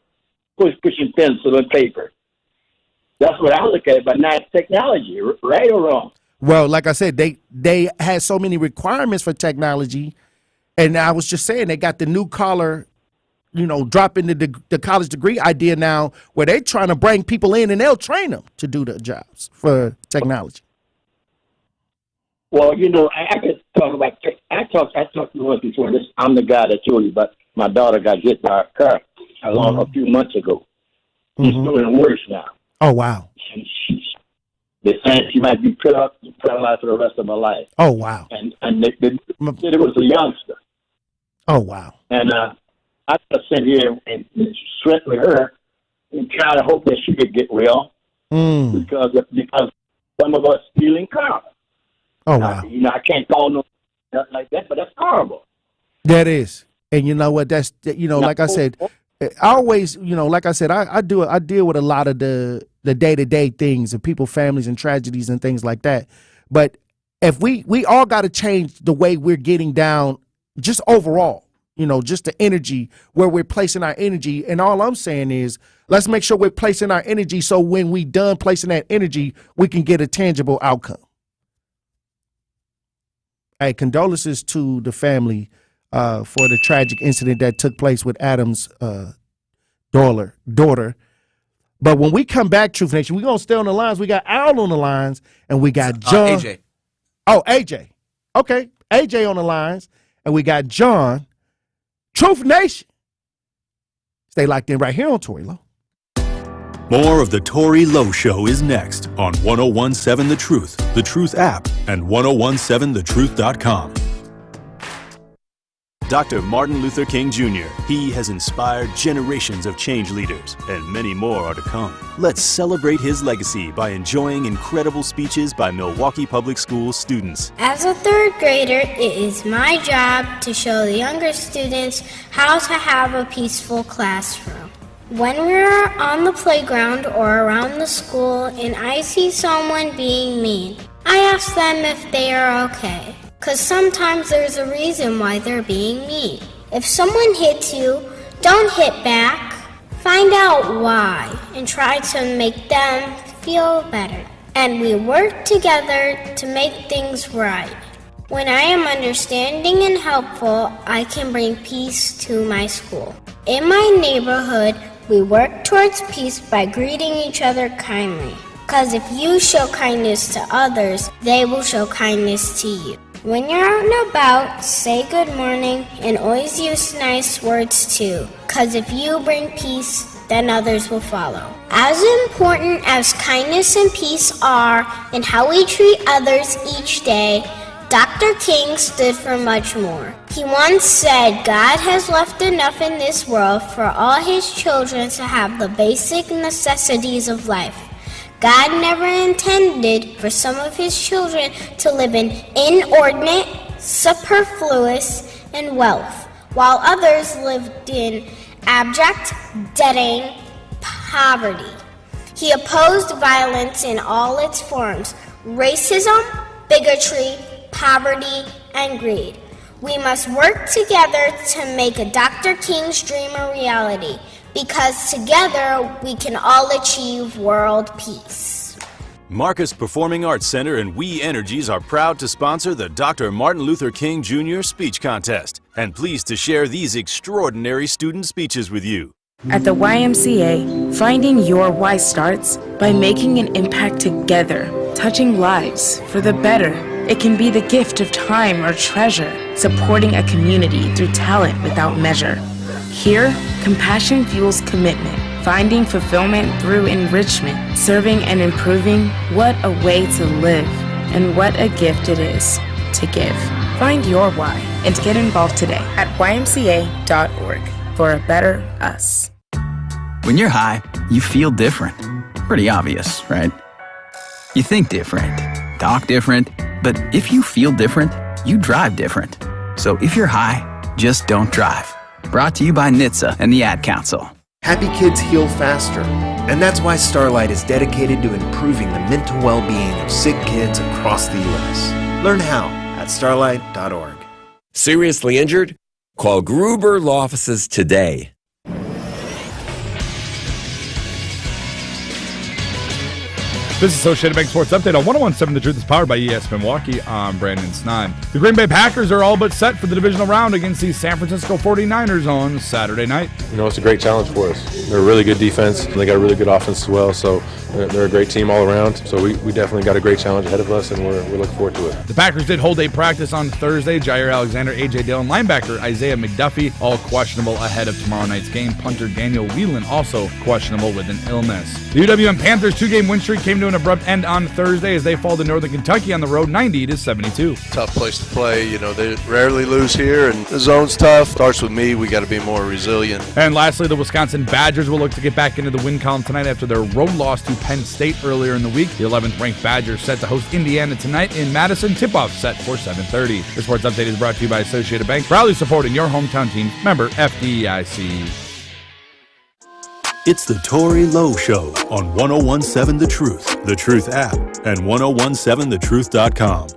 pushing pencil and paper. That's what I look at it, but not technology, right or wrong. Well, like I said, they had so many requirements for technology, and I was just saying they got the new collar, dropping the college degree idea now, where they're trying to bring people in and they'll train them to do the jobs for technology. Well, I could talk about tech. I talked to you once before. I'm the guy that told you, but my daughter got hit by a car a few months ago. She's doing worse now. Oh, wow. They're saying she might be paralyzed for the rest of her life. Oh, wow. And they said it was a youngster. Oh, wow. And I just sit here and sweat with her and try to hope that she could get well because some of us stealing cars. Oh, wow. I can't call no nothing like that, but that's horrible. That is. And you know what? That's, like I said, I always, like I said, I deal with a lot of the day-to-day things of people, families, and tragedies and things like that. But if we all got to change the way we're getting down just overall, just the energy, where we're placing our energy. And all I'm saying is, let's make sure we're placing our energy so when we done placing that energy, we can get a tangible outcome. Hey, condolences to the family for the tragic incident that took place with Adam's daughter. But when we come back, Truth Nation, we're going to stay on the lines. We got Al on the lines, and we got John. AJ. Oh, AJ. Okay, AJ on the lines, and we got John. Truth Nation. Stay locked in right here on Tory Lowe. More of the Tory Lowe Show is next on 1017 The Truth app, and 1017thetruth.com. Dr. Martin Luther King Jr. He has inspired generations of change leaders, and many more are to come. Let's celebrate his legacy by enjoying incredible speeches by Milwaukee Public Schools students. As a third grader, it is my job to show the younger students how to have a peaceful classroom. When we're on the playground or around the school and I see someone being mean, I ask them if they are okay. Because sometimes there's a reason why they're being mean. If someone hits you, don't hit back. Find out why and try to make them feel better. And we work together to make things right. When I am understanding and helpful, I can bring peace to my school. In my neighborhood, we work towards peace by greeting each other kindly. Because if you show kindness to others, they will show kindness to you. When you're out and about, say good morning and always use nice words too. Because if you bring peace, then others will follow. As important as kindness and peace are in how we treat others each day, Dr. King stood for much more. He once said, God has left enough in this world for all his children to have the basic necessities of life. God never intended for some of his children to live in inordinate, superfluous, and wealth, while others lived in abject, deadening poverty. He opposed violence in all its forms, racism, bigotry, poverty, and greed. We must work together to make a Dr. King's dream a reality, because together we can all achieve world peace. Marcus Performing Arts Center and We Energies are proud to sponsor the Dr. Martin Luther King Jr. Speech Contest. and pleased to share these extraordinary student speeches with you. At the YMCA, finding your why starts by making an impact together, touching lives for the better. It can be the gift of time or treasure, supporting a community through talent without measure. Here, compassion fuels commitment, finding fulfillment through enrichment, serving and improving. What a way to live, and what a gift it is to give. Find your why and get involved today at ymca.org for a better us. When you're high, you feel different. Pretty obvious, right? You think different, talk different, but if you feel different, you drive different. So if you're high, just don't drive. Brought to you by NHTSA and the Ad Council. Happy kids heal faster, and that's why Starlight is dedicated to improving the mental well-being of sick kids across the U.S. Learn how at starlight.org. Seriously injured? Call Gruber Law Offices today. This is Associated Bank Sports Update on 101.7 The Truth is powered by ES Milwaukee. I'm Brandon Snime. The Green Bay Packers are all but set for the divisional round against the San Francisco 49ers on Saturday night. You know, it's a great challenge for us. They're a really good defense, and they got a really good offense as well, so they're a great team all around. So we definitely got a great challenge ahead of us, and we're looking forward to it. The Packers did hold a practice on Thursday. Jair Alexander, A.J. Dillon, linebacker Isaiah McDuffie, all questionable ahead of tomorrow night's game. Punter Daniel Whelan also questionable with an illness. The UWM Panthers' two-game win streak came to an abrupt end on Thursday as they fall to Northern Kentucky on the road 90-72. Tough place to play. You know, they rarely lose here, and the zone's tough. Starts with me. We got to be more resilient. And lastly, the Wisconsin Badgers will look to get back into the win column tonight after their road loss to Penn State earlier in the week. The 11th-ranked Badgers set to host Indiana tonight in Madison. Tip-off set for 7:30. The Sports Update is brought to you by Associated Bank, proudly supporting your hometown team. Member FDIC. It's the Tory Lowe Show on 101.7 The Truth app, and 1017thetruth.com.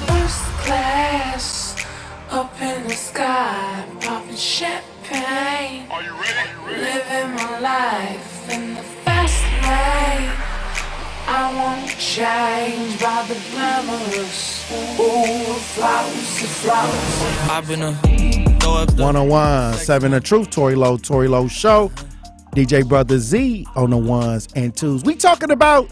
First class, up in the sky, popping champagne. Are you ready? Living my life in the fast lane. I won't change by the glamorous. Ooh, flowers. I've been a 101.7 The Truth, Tory Lowe Show. DJ Brother Z on the ones and twos. We talking about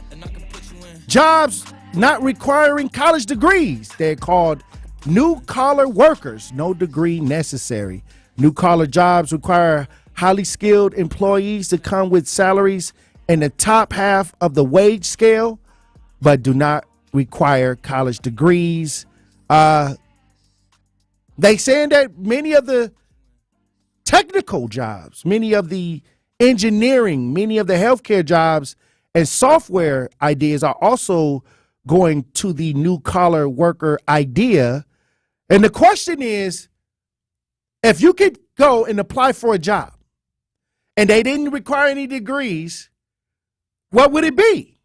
jobs not requiring college degrees. They're called new-collar workers, no degree necessary. New-collar jobs require highly skilled employees to come with salaries in the top half of the wage scale, but do not require college degrees. They saying that many of the technical jobs, many of the engineering, many of the healthcare jobs and software ideas are also going to the new-collar worker idea. And the question is, if you could go and apply for a job and they didn't require any degrees, what would it be?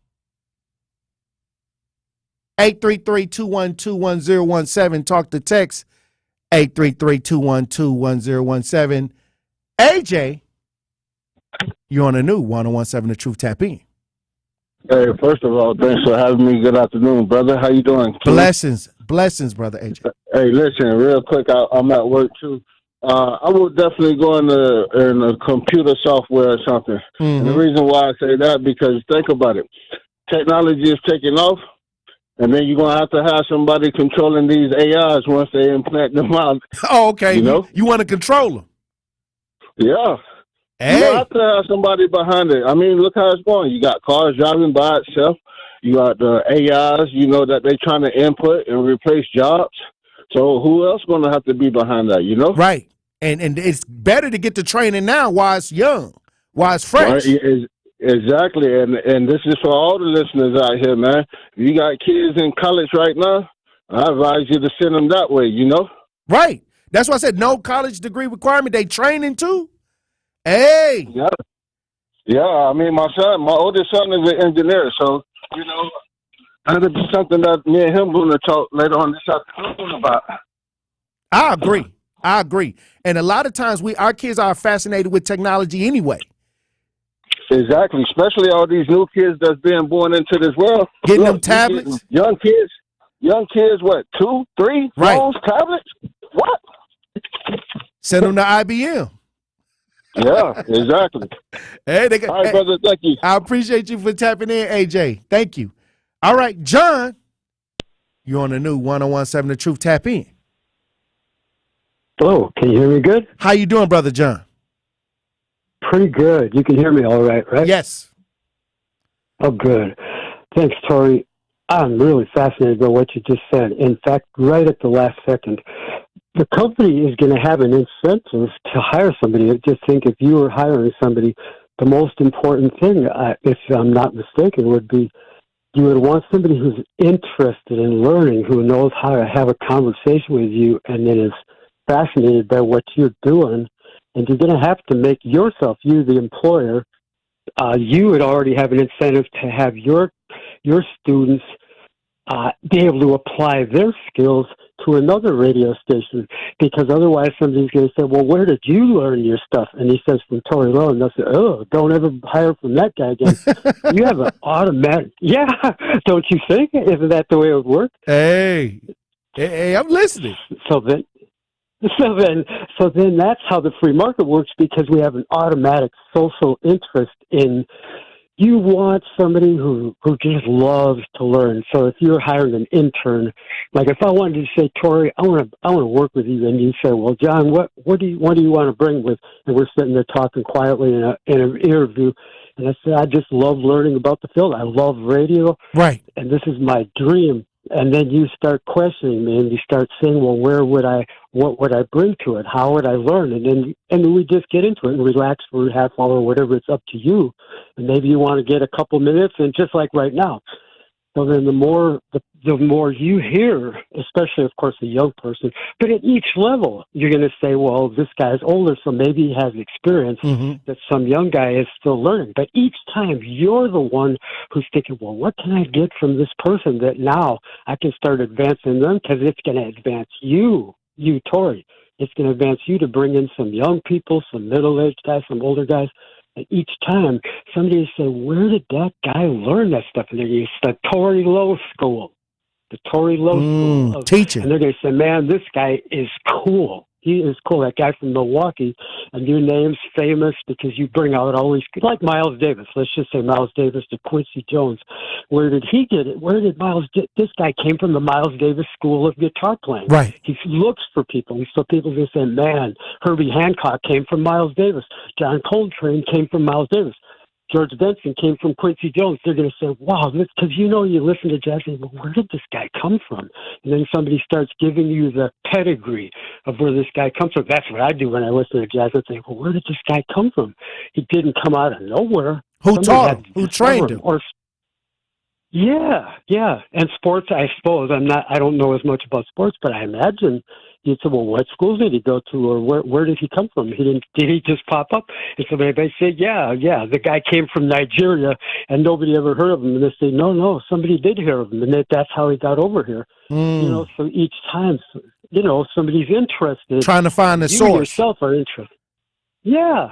833-212-1017. Talk to text 833-212-1017. AJ, you're on a new 101.7 The Truth Tap In. Hey, first of all, thanks for having me. Good afternoon, brother. How you doing? Blessings, brother AJ. Hey, listen, real quick, I'm at work too. I would definitely go in a computer software or something. Mm-hmm. And the reason why I say that, because think about it. Technology is taking off, and then you're going to have somebody controlling these AIs once they implant them out. Oh, okay. You want to control them? Yeah. Hey. You have to have somebody behind it. I mean, look how it's going. You got cars driving by itself. You got the AIs, that they're trying to input and replace jobs. So who else going to have to be behind that, Right. And it's better to get the training now while it's young, while it's fresh. Right. Exactly. And this is for all the listeners out here, man. If you got kids in college right now, I advise you to send them that way, Right. That's why I said no college degree requirement. They training too. Hey. Yeah. I mean, my oldest son is an engineer, so, that'll be something that me and him going to talk later on this afternoon about. I agree. And a lot of times our kids are fascinated with technology anyway. Exactly, especially all these new kids that's being born into this world. Getting them tablets? Young kids, what, 2, 3 phones, tablets? What? Send them to IBM. Yeah, exactly. Hey, all right, brother, thank you. I appreciate you for tapping in, AJ. Thank you. All right, John, you're on the new 101.7 The Truth. Tap in. Hello, can you hear me good? How you doing, Brother John? Pretty good. You can hear me all right, right? Yes. Oh, good. Thanks, Tory. I'm really fascinated by what you just said. In fact, right at the last second, the company is going to have an incentive to hire somebody. I just think if you were hiring somebody, the most important thing, if I'm not mistaken, would be you would want somebody who's interested in learning, who knows how to have a conversation with you, and then is fascinated by what you're doing. And you're going to have to make yourself, you the employer, you would already have an incentive to have your students be able to apply their skills to another radio station, because otherwise somebody's going to say, well, where did you learn your stuff? And he says, from Tory Lowe, and they'll say, oh, don't ever hire from that guy again. You have an automatic, don't you think? Isn't that the way it would work? Hey, I'm listening. So then that's how the free market works, because we have an automatic social interest in, you want somebody who just loves to learn. So if you're hiring an intern, like if I wanted to say, Tory, I want to work with you, and you say, well, John, what do you want to bring with? And we're sitting there talking quietly in an interview, and I say, I just love learning about the field. I love radio, right? And this is my dream. And then you start questioning me, and you start saying, well, what would I bring to it? How would I learn? And then we just get into it and relax for a half hour or whatever. It's up to you. And maybe you want to get a couple minutes, and just like right now. So then the more you hear, especially, of course, a young person, but at each level, you're going to say, well, this guy's older, so maybe he has experience that some young guy is still learning. But each time, you're the one who's thinking, well, what can I get from this person that now I can start advancing them, because it's going to advance you, Tory. It's going to advance you to bring in some young people, some middle-aged guys, some older guys. And each time, somebody will say, where did that guy learn that stuff? And it's the Tory Lowe School. The Tory Lowe School. Teaching. And they're going to say, man, this guy is cool. He is cool. That guy from Milwaukee. And your name's famous because you bring out all these, like Miles Davis. Let's just say Miles Davis to Quincy Jones. Where did he get it? Where did Miles get? This guy came from the Miles Davis School of Guitar Playing. Right. He looks for people. So people are going to say, man, Herbie Hancock came from Miles Davis. John Coltrane came from Miles Davis. George Benson came from Quincy Jones. They're going to say, wow, because you listen to jazz, and well, where did this guy come from? And then somebody starts giving you the pedigree of where this guy comes from. That's what I do when I listen to jazz. I say, well, where did this guy come from? He didn't come out of nowhere. Who taught him? Who trained him? Yeah. And sports, I suppose, I don't know as much about sports, but I imagine you'd say, well, what schools did he go to, or where did he come from? Did he just pop up? And so they say, yeah, the guy came from Nigeria, and nobody ever heard of him. And they say, no, somebody did hear of him, and that's how he got over here. So each time, somebody's interested. Trying to find the source. You yourself are interested. Yeah.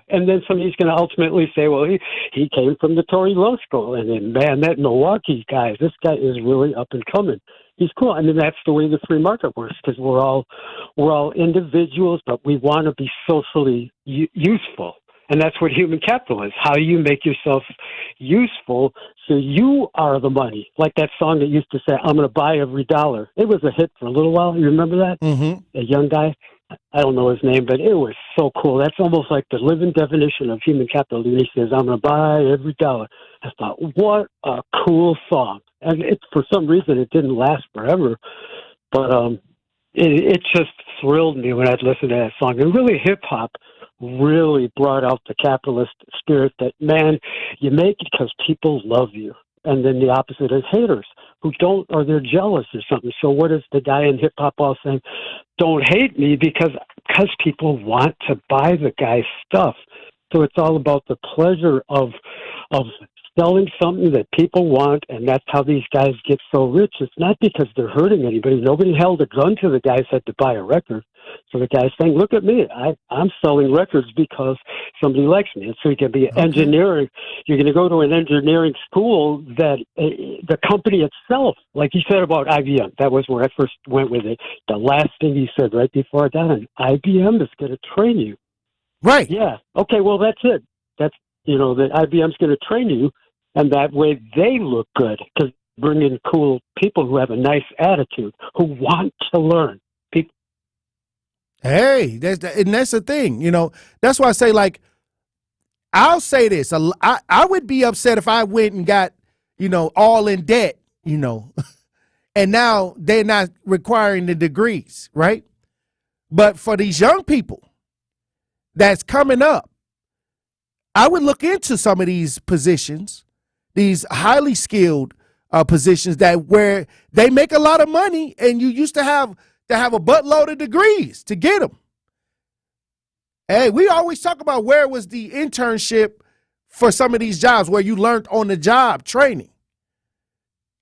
And then somebody's going to ultimately say, well, he came from the Tory Lowe School. And then, man, that Milwaukee guy, this guy is really up and coming. He's cool. I mean, that's the way the free market works, because we're all individuals, but we want to be socially useful. And that's what human capital is. How you make yourself useful so you are the money. Like that song that used to say, I'm going to buy every dollar. It was a hit for a little while. You remember that? Mm-hmm. A young guy. I don't know his name, but it was so cool. That's almost like the living definition of human capital. And he says, I'm going to buy every dollar. I thought, what a cool song. And for some reason, it didn't last forever. But it just thrilled me when I'd listen to that song. And really, hip-hop really brought out the capitalist spirit that, man, you make it because people love you. And then the opposite is haters who don't, or they're jealous or something. So what is the guy in hip-hop all saying? Don't hate me because people want to buy the guy's stuff. So it's all about the pleasure of selling something that people want, and that's how these guys get so rich. It's not because they're hurting anybody. Nobody held a gun to the guy said to buy a record. So the guy's saying, look at me. I'm selling records because somebody likes me. And so you can be engineering. You're going to go to an engineering school that the company itself, like you said about IBM, that was where I first went with it. The last thing he said right before I got in, IBM is going to train you. Right. Yeah. Okay, well, that's it. That's, that IBM's going to train you, and that way they look good because bring in cool people who have a nice attitude, who want to learn. Hey, that's the thing. That's why I say, like, I'll say this. I would be upset if I went and got, all in debt, and now they're not requiring the degrees, right? But for these young people that's coming up, I would look into some of these positions, these highly skilled positions where they make a lot of money, and you used to have a buttload of degrees to get them. Hey, we always talk about where was the internship for some of these jobs where you learned on the job training.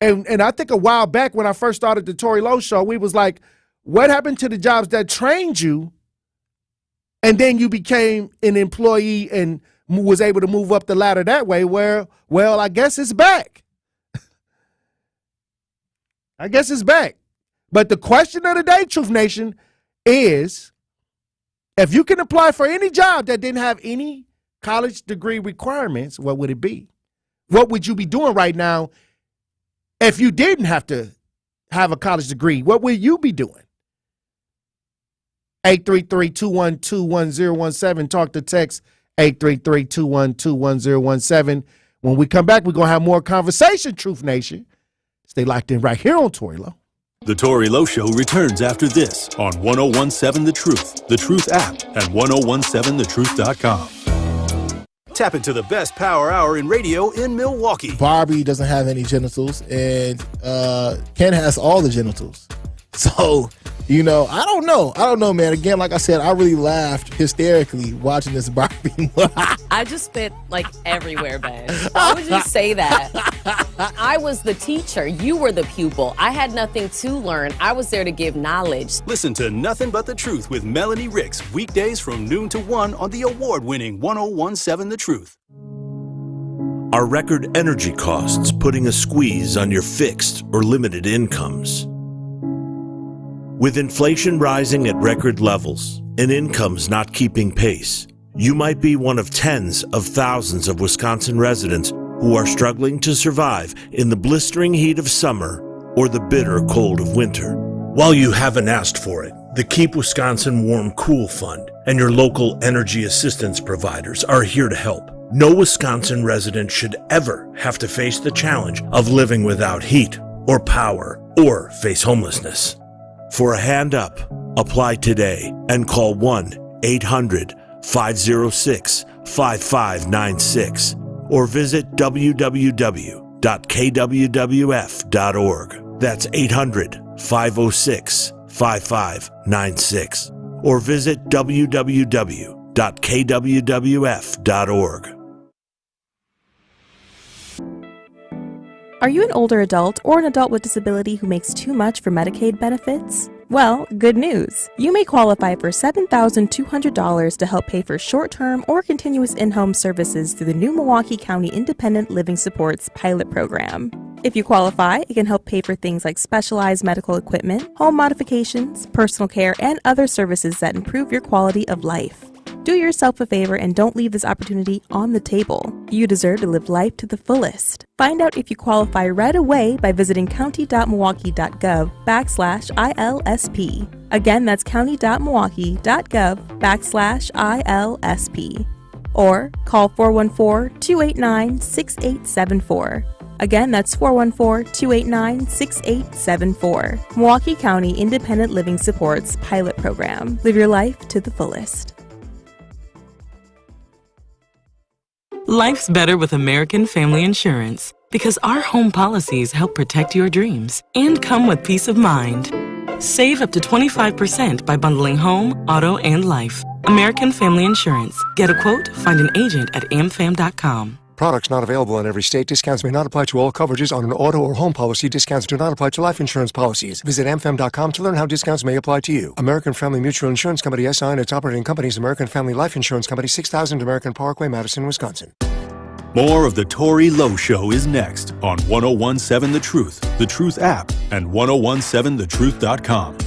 And I think a while back when I first started the Tory Lowe Show, we was like, what happened to the jobs that trained you and then you became an employee and was able to move up the ladder that way? Well, I guess it's back. I guess it's back. But the question of the day, Truth Nation, is if you can apply for any job that didn't have any college degree requirements, what would it be? What would you be doing right now if you didn't have to have a college degree? What would you be doing? 833-212-1017. Talk to text 833-212-1017. When we come back, we're going to have more conversation, Truth Nation. Stay locked in right here on Tory Lowe. The Tory Lowe Show returns after this on 1017 The Truth app, and 1017thetruth.com. Tap into the best power hour in radio in Milwaukee. Barbie doesn't have any genitals, and Ken has all the genitals. So, I don't know, man. Again, like I said, I really laughed hysterically watching this Barbie movie. I just spit like everywhere, Ben. Why would you say that? I was the teacher. You were the pupil. I had nothing to learn. I was there to give knowledge. Listen to Nothing But the Truth with Melanie Ricks, weekdays from noon to 1 on the award-winning 1017 The Truth. Are record energy costs putting a squeeze on your fixed or limited incomes? With inflation rising at record levels and incomes not keeping pace, you might be one of tens of thousands of Wisconsin residents who are struggling to survive in the blistering heat of summer or the bitter cold of winter. While you haven't asked for it, the Keep Wisconsin Warm Cool Fund and your local energy assistance providers are here to help. No Wisconsin resident should ever have to face the challenge of living without heat or power or face homelessness. For a hand up, apply today and call 1-800-506-5596 or visit www.kwwf.org. That's 800-506-5596 or visit www.kwwf.org. Are you an older adult or an adult with disability who makes too much for Medicaid benefits? Well, good news. You may qualify for $7,200 to help pay for short-term or continuous in-home services through the new Milwaukee County Independent Living Supports pilot program. If you qualify, it can help pay for things like specialized medical equipment, home modifications, personal care, and other services that improve your quality of life. Do yourself a favor and don't leave this opportunity on the table. You deserve to live life to the fullest. Find out if you qualify right away by visiting county.milwaukee.gov/ILSP. Again, that's county.milwaukee.gov/ILSP. Or call 414-289-6874. Again, that's 414-289-6874. Milwaukee County Independent Living Supports Pilot Program. Live your life to the fullest. Life's better with American Family Insurance because our home policies help protect your dreams and come with peace of mind. Save up to 25% by bundling home, auto, and life. American Family Insurance. Get a quote, find an agent at amfam.com. Products not available in every state. Discounts may not apply to all coverages on an auto or home policy. Discounts do not apply to life insurance policies. Visit amfam.com to learn how discounts may apply to you. American Family Mutual Insurance Company, SI, and its operating companies, American Family Life Insurance Company, 6000 American Parkway, Madison, Wisconsin. More of the Tory Lowe Show is next on 1017 The Truth, The Truth app, and 1017thetruth.com.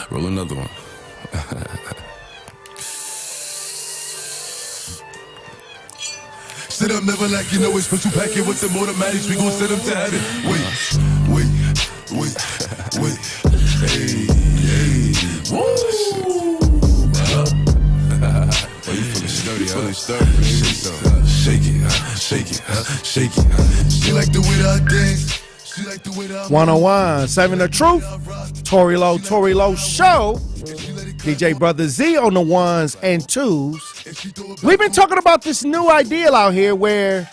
Roll another one. Sit up, never like you know it's special packet with the automatics. We gon' set them to heaven. Wait. Hey. Woo! Oh, you feeling sturdy, Shake it. She like the way that I dance. 101.7 The Truth. Tory Lowe Show. DJ Brother Z on the ones and twos. We've been talking about this new ideal out here where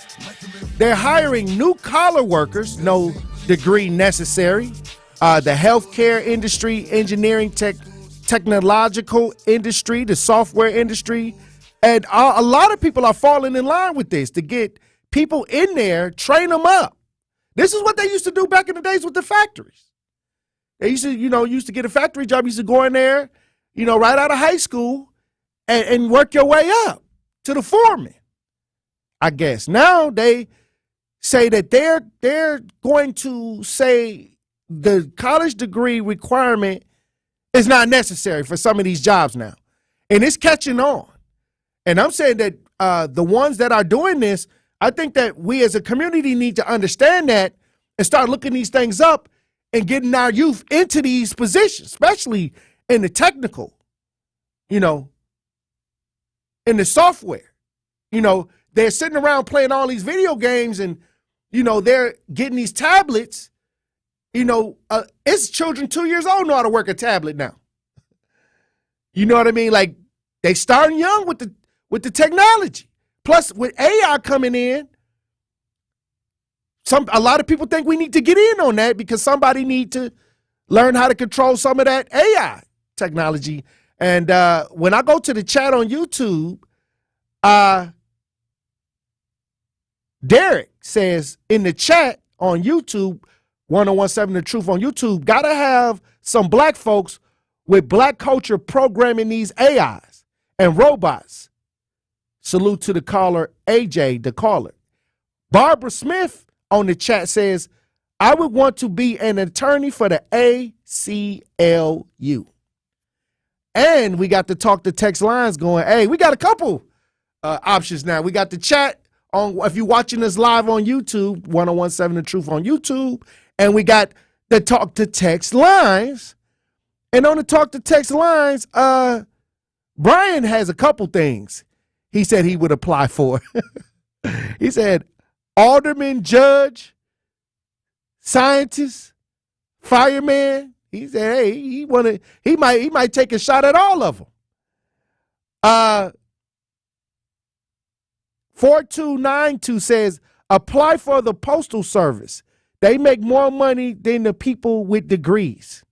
they're hiring new collar workers, no degree necessary. The healthcare industry, engineering, technological industry, the software industry. And a lot of people are falling in line with this to get people in there, train them up. This is what they used to do back in the days with the factories. They used to get a factory job, used to go in there, right out of high school and work your way up to the foreman, I guess. Now they say that they're going to say the college degree requirement is not necessary for some of these jobs now. And it's catching on. And I'm saying that the ones that are doing this, I think that we as a community need to understand that and start looking these things up and getting our youth into these positions, especially in the technical, in the software. They're sitting around playing all these video games and, they're getting these tablets. It's children 2 years old know how to work a tablet now. You know what I mean? Like, they starting young with the technology. Plus, with AI coming in, a lot of people think we need to get in on that because somebody need to learn how to control some of that AI technology. And when I go to the chat on YouTube, Derek says in the chat on YouTube, 1017 The Truth on YouTube, gotta have some black folks with black culture programming these AIs and robots. Salute to the caller, AJ, the caller. Barbara Smith on the chat says, I would want to be an attorney for the ACLU. And we got the talk to text lines going. Hey, we got a couple options now. We got the chat on, if you're watching us live on YouTube, 1017 The Truth on YouTube. And we got the talk to text lines. And on the talk to text lines, Brian has a couple things he said he would apply for. He said, alderman, judge, scientist, fireman. He said, hey, he might take a shot at all of them. 4292 says, apply for the Postal Service. They make more money than the people with degrees.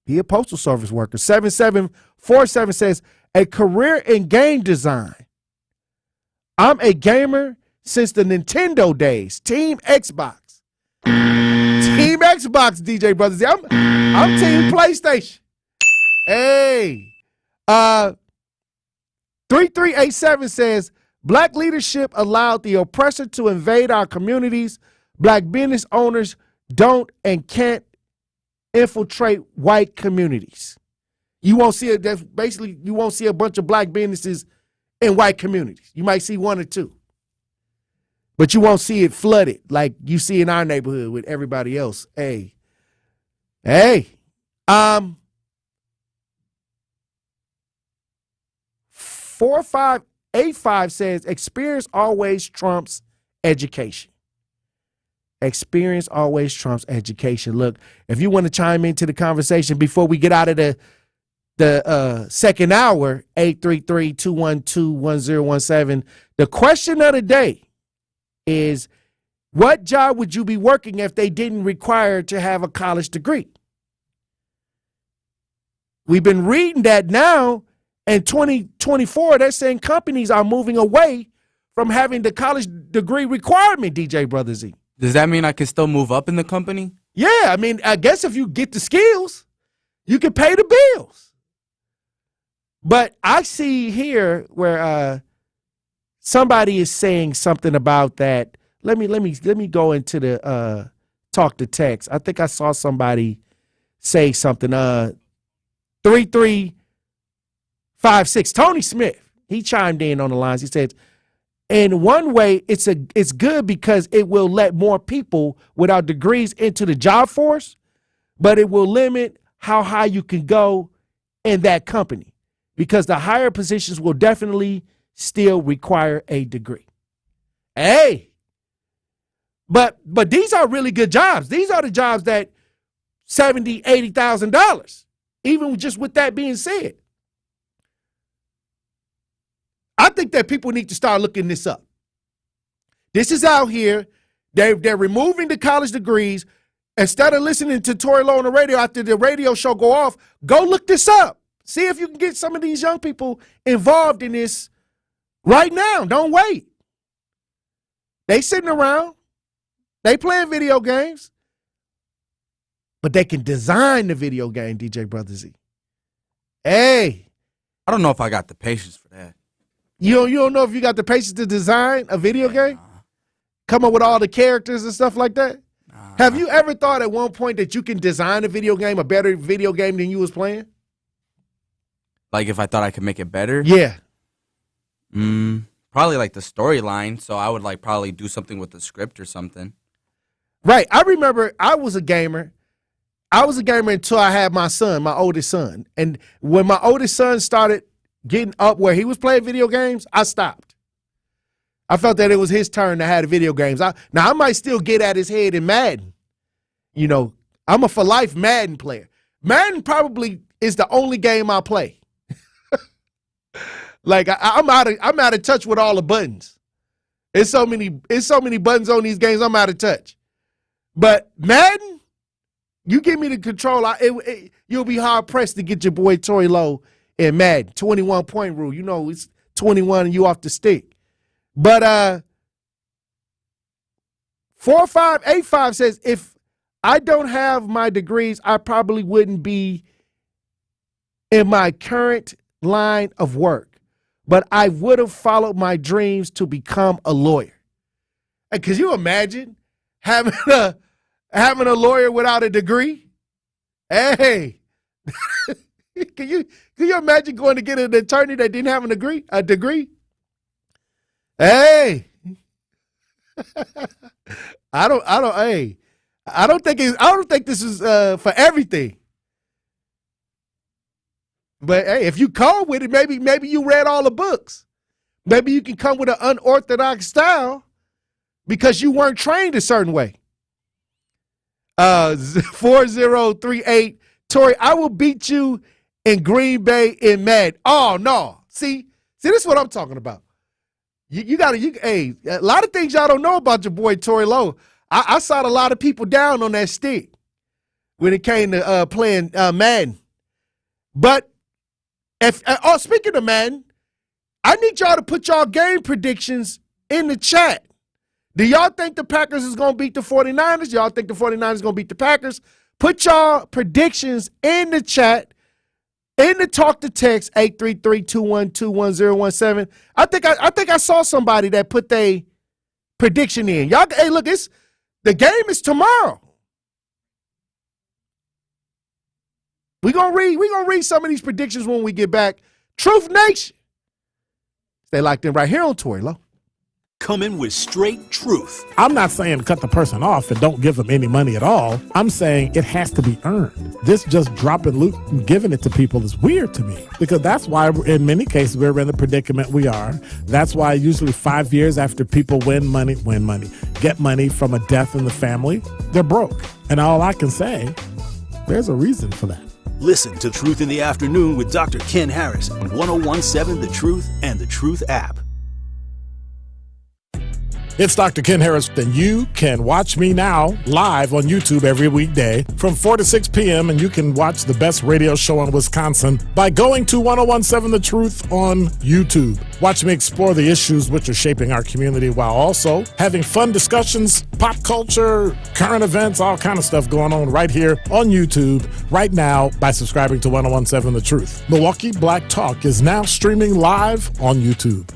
Be a Postal Service worker. 7747 says, a career in game design. I'm a gamer since the Nintendo days. Team Xbox. Team Xbox, DJ Brothers. I'm Team PlayStation. Hey. 3387 says, black leadership allowed the oppressor to invade our communities. Black business owners don't and can't infiltrate white communities. You won't see it. That's basically, you won't see a bunch of black businesses in white communities. You might see one or two, but you won't see it flooded like you see in our neighborhood with everybody else. Hey. 4585 says experience always trumps education. Experience always trumps education. Look, if you want to chime into the conversation before we get out of the second hour, 833-212-1017. The question of the day is, what job would you be working if they didn't require to have a college degree? We've been reading that now, In 2024, they're saying companies are moving away from having the college degree requirement, DJ Brother Z. Does that mean I can still move up in the company? Yeah, I mean, I guess if you get the skills, you can pay the bills. But I see here where somebody is saying something about that. Let me go into the talk to text. I think I saw somebody say something. 3356 Tony Smith. He chimed in on the lines. He said, in one way, it's good because it will let more people without degrees into the job force, but it will limit how high you can go in that company because the higher positions will definitely still require a degree. Hey, but these are really good jobs. These are the jobs that $70,000, $80,000. Even just with that being said, I think that people need to start looking this up. This is out here. They're removing the college degrees. Instead of listening to Tory Lowe on the radio after the radio show go off, go look this up. See if you can get some of these young people involved in this right now. Don't wait. They sitting around. They playing video games. But they can design the video game, DJ Brother Z. Hey. I don't know if I got the patience for that. You don't know if you got the patience to design a video game? Come up with all the characters and stuff like that? Have you ever thought at one point that you can design a video game, a better video game than you was playing? Like if I thought I could make it better? Yeah. Probably like the storyline. So I would like probably do something with the script or something. Right. I remember I was a gamer. I was a gamer until I had my son, my oldest son. And when my oldest son started getting up where he was playing video games, I stopped. I felt that it was his turn to have the video games. Now, I might still get at his head in Madden. You know, I'm a for-life Madden player. Madden probably is the only game I play. Like, I'm out of touch with all the buttons. It's so many buttons on these games, I'm out of touch. But Madden, you give me the control, you'll be hard-pressed to get your boy Tory Lowe in Madden, 21-point rule. You know, it's 21 and you off the stick. But 4585 says, if I don't have my degrees, I probably wouldn't be in my current line of work. But I would have followed my dreams to become a lawyer. And could you imagine having a lawyer without a degree? Hey. Can you imagine going to get an attorney that didn't have a degree? Hey. I don't think this is for everything. But hey, if you call with it, maybe you read all the books. Maybe you can come with an unorthodox style because you weren't trained a certain way. 4038 Tory, I will beat you in Green Bay in Madden. Oh no. See, this is what I'm talking about. Hey, a lot of things y'all don't know about your boy Tory Lowe. I saw a lot of people down on that stick when it came to playing Madden. But speaking of Madden, I need y'all to put y'all game predictions in the chat. Do y'all think the Packers is going to beat the 49ers? Y'all think the 49ers is going to beat the Packers? Put y'all predictions in the chat, in the talk to text, 833-212-1017. I think I saw somebody that put their prediction in. Y'all, hey, look, the game is tomorrow. We're gonna read some of these predictions when we get back. Truth Nation. Stay locked in right here on Tory Lowe. Coming with straight truth. I'm not saying cut the person off and don't give them any money at all. I'm saying it has to be earned. This just dropping loot and giving it to people is weird to me, because that's why in many cases we're in the predicament we are. That's why usually 5 years after people get money from a death in the family, they're broke. And all I can say, there's a reason for that. Listen to Truth in the Afternoon with Dr. Ken Harris on 1017 The Truth and The Truth app. It's Dr. Ken Harris, and you can watch me now live on YouTube every weekday from 4 to 6 p.m., and you can watch the best radio show in Wisconsin by going to 1017 The Truth on YouTube. Watch me explore the issues which are shaping our community while also having fun discussions, pop culture, current events, all kind of stuff going on right here on YouTube right now by subscribing to 1017 The Truth. Milwaukee Black Talk is now streaming live on YouTube.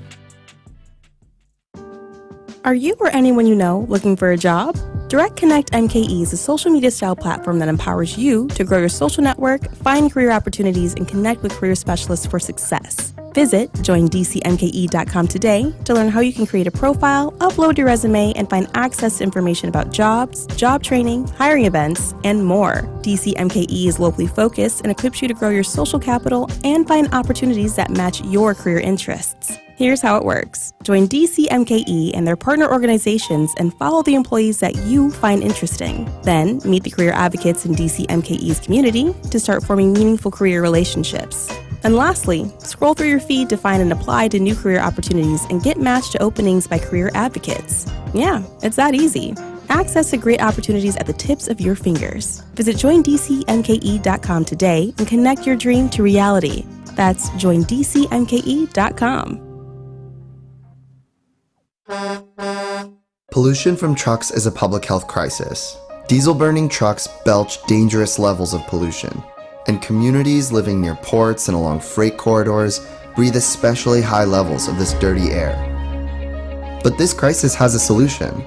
Are you or anyone you know looking for a job? Direct Connect MKE is a social media style platform that empowers you to grow your social network, find career opportunities, and connect with career specialists for success. Visit joindcmke.com today to learn how you can create a profile, upload your resume, and find access to information about jobs, job training, hiring events, and more. DCMKE is locally focused and equips you to grow your social capital and find opportunities that match your career interests. Here's how it works. Join DCMKE and their partner organizations and follow the employees that you find interesting. Then, meet the career advocates in DCMKE's community to start forming meaningful career relationships. And lastly, scroll through your feed to find and apply to new career opportunities and get matched to openings by career advocates. Yeah, it's that easy. Access to great opportunities at the tips of your fingers. Visit joindcmke.com today and connect your dream to reality. That's joindcmke.com. Pollution from trucks is a public health crisis. Diesel-burning trucks belch dangerous levels of pollution, and communities living near ports and along freight corridors breathe especially high levels of this dirty air. But this crisis has a solution.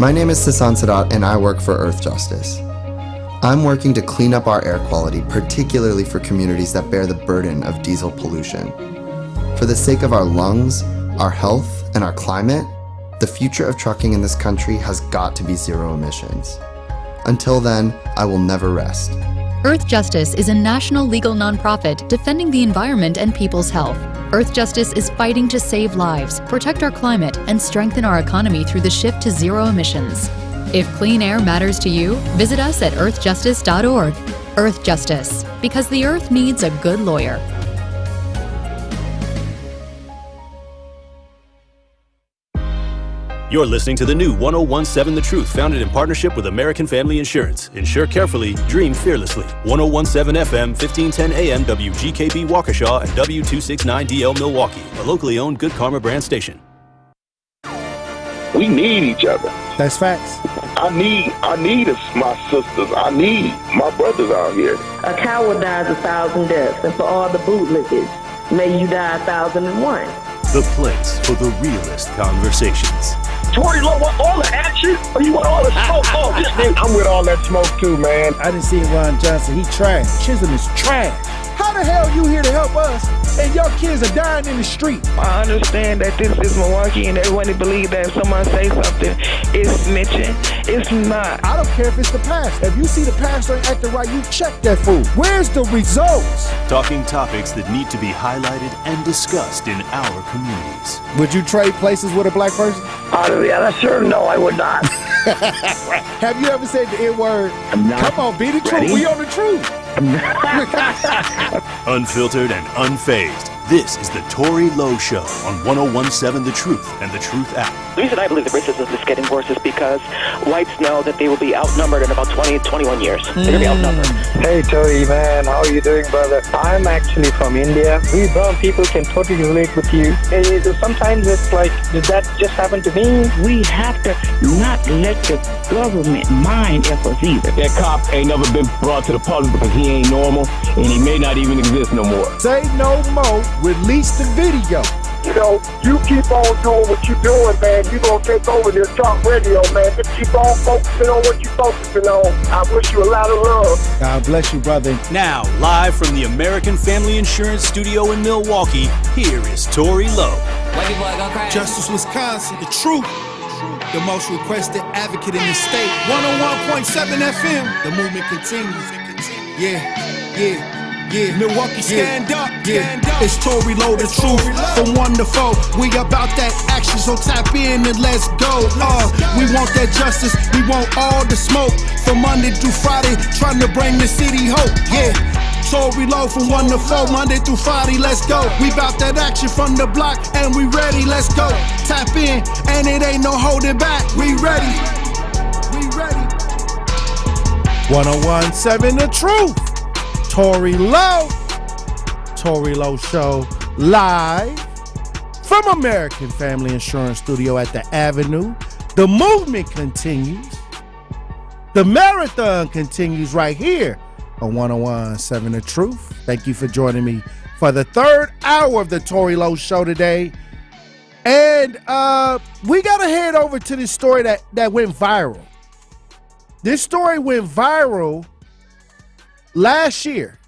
My name is Sasan Sadat, and I work for Earth Justice. I'm working to clean up our air quality, particularly for communities that bear the burden of diesel pollution. For the sake of our lungs, our health, and our climate, the future of trucking in this country has got to be zero emissions. Until then, I will never rest. Earth Justice is a national legal nonprofit defending the environment and people's health. Earth Justice is fighting to save lives, protect our climate, and strengthen our economy through the shift to zero emissions. If clean air matters to you, visit us at earthjustice.org. Earth Justice, because the earth needs a good lawyer. You're listening to the new 1017 The Truth, founded in partnership with American Family Insurance. Insure carefully, dream fearlessly. 1017 FM, 1510 AM, WGKB Waukesha, and W269DL Milwaukee, a locally owned Good Karma brand station. We need each other. That's facts. I need my sisters. I need my brothers out here. A coward dies 1,000 deaths, and for all the bootlickers, may you die 1,001. The place for the realest conversations. Tory, Lowe want all the action, or you want all the smoke? Oh, this thing. I'm with all that smoke too, man. I didn't see Ron Johnson. He trash. Chisholm is trash. How the hell you here to help us and your kids are dying in the street? I understand that this is Milwaukee and everyone believes that if someone say something, it's snitching. It's not. I don't care if it's the pastor. If you see the pastor ain't acting right, you check that fool. Where's the results? Talking topics that need to be highlighted and discussed in our communities. Would you trade places with a black person? Sure, no, I would not. Have you ever said the N-word? Come on, be the truth. We on the truth. Unfiltered and unfazed. This is the Tory Lowe Show on 1017 The Truth and the Truth app. The reason I believe the racism is getting worse is because whites know that they will be outnumbered in about 20 to 21 years. They're going to be outnumbered. Hey, Tory, man. How are you doing, brother? I'm actually from India. We brown people can totally relate with you. Sometimes it's like, did that just happen to me? We have to not let the government mind us either. That cop ain't never been brought to the public because he ain't normal, and he may not even exist no more. Say no more. Release the video. You know, you keep on doing what you're doing, man. You're going to take over this talk radio, man. Just keep on focusing on what you're focusing on. I wish you a lot of love. God bless you, brother. Now, live from the American Family Insurance Studio in Milwaukee, here is Tory Lowe. Justice, Wisconsin, the truth. The most requested advocate in the state. 101.7 FM. The movement continues. Yeah. Milwaukee, stand up. It's Tory Lowe, the truth. From 1 to 4, we about that action, so tap in and let's go. We want that justice, we want all the smoke. From Monday through Friday, trying to bring the city hope. Tory Lowe from 1 to 4, Monday through Friday, let's go. We bout that action from the block, and we ready, let's go. Tap in, and it ain't no holding back. We ready. We ready. 1017 The Truth. Tory Lowe. Tory Lowe Show live from American Family Insurance Studio at the Avenue. The movement continues. The marathon continues right here on 1017 The Truth. Thank you for joining me for the third hour of the Tory Lowe Show today. And we got to head over to this story that went viral. This story went viral last year.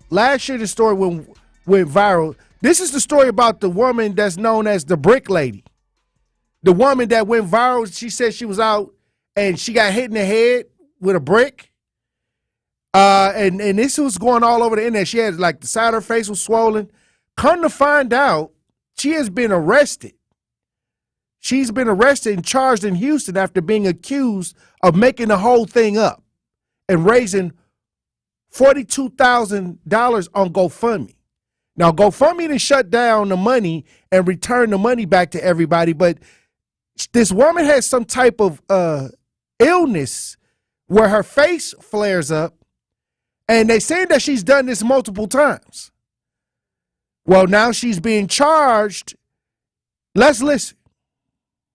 Last year, the story went viral. This is the story about the woman that's known as the Brick Lady. The woman that went viral, she said she was out and she got hit in the head with a brick. And this was going all over the internet. She had, like, the side of her face was swollen. Come to find out, she has been arrested. She's been arrested and charged in Houston after being accused of making the whole thing up and raising $42,000 on GoFundMe. Now, GoFundMe done shut down the money and returned the money back to everybody, but this woman has some type of illness where her face flares up, and they saying that she's done this multiple times. Well, now she's being charged. Let's listen.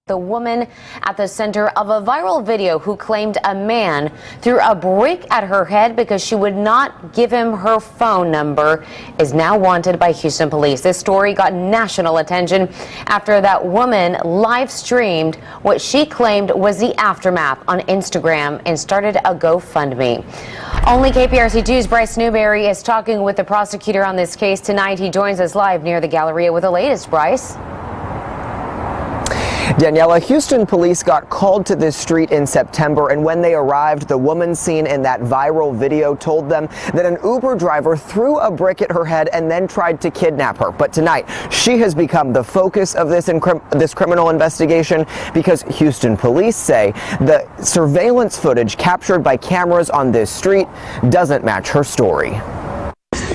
The woman at the center of a viral video who claimed a man threw a brick at her head because she would not give him her phone number is now wanted by Houston police. This story got national attention after that woman live streamed what she claimed was the aftermath on Instagram and started a GoFundMe. Only KPRC2's Bryce Newberry is talking with the prosecutor on this case tonight. He joins us live near the Galleria with the latest. Bryce? Daniela, Houston police got called to this street in September, and when they arrived, the woman seen in that viral video told them that an Uber driver threw a brick at her head and then tried to kidnap her. But tonight, she has become the focus of this criminal investigation because Houston police say the surveillance footage captured by cameras on this street doesn't match her story.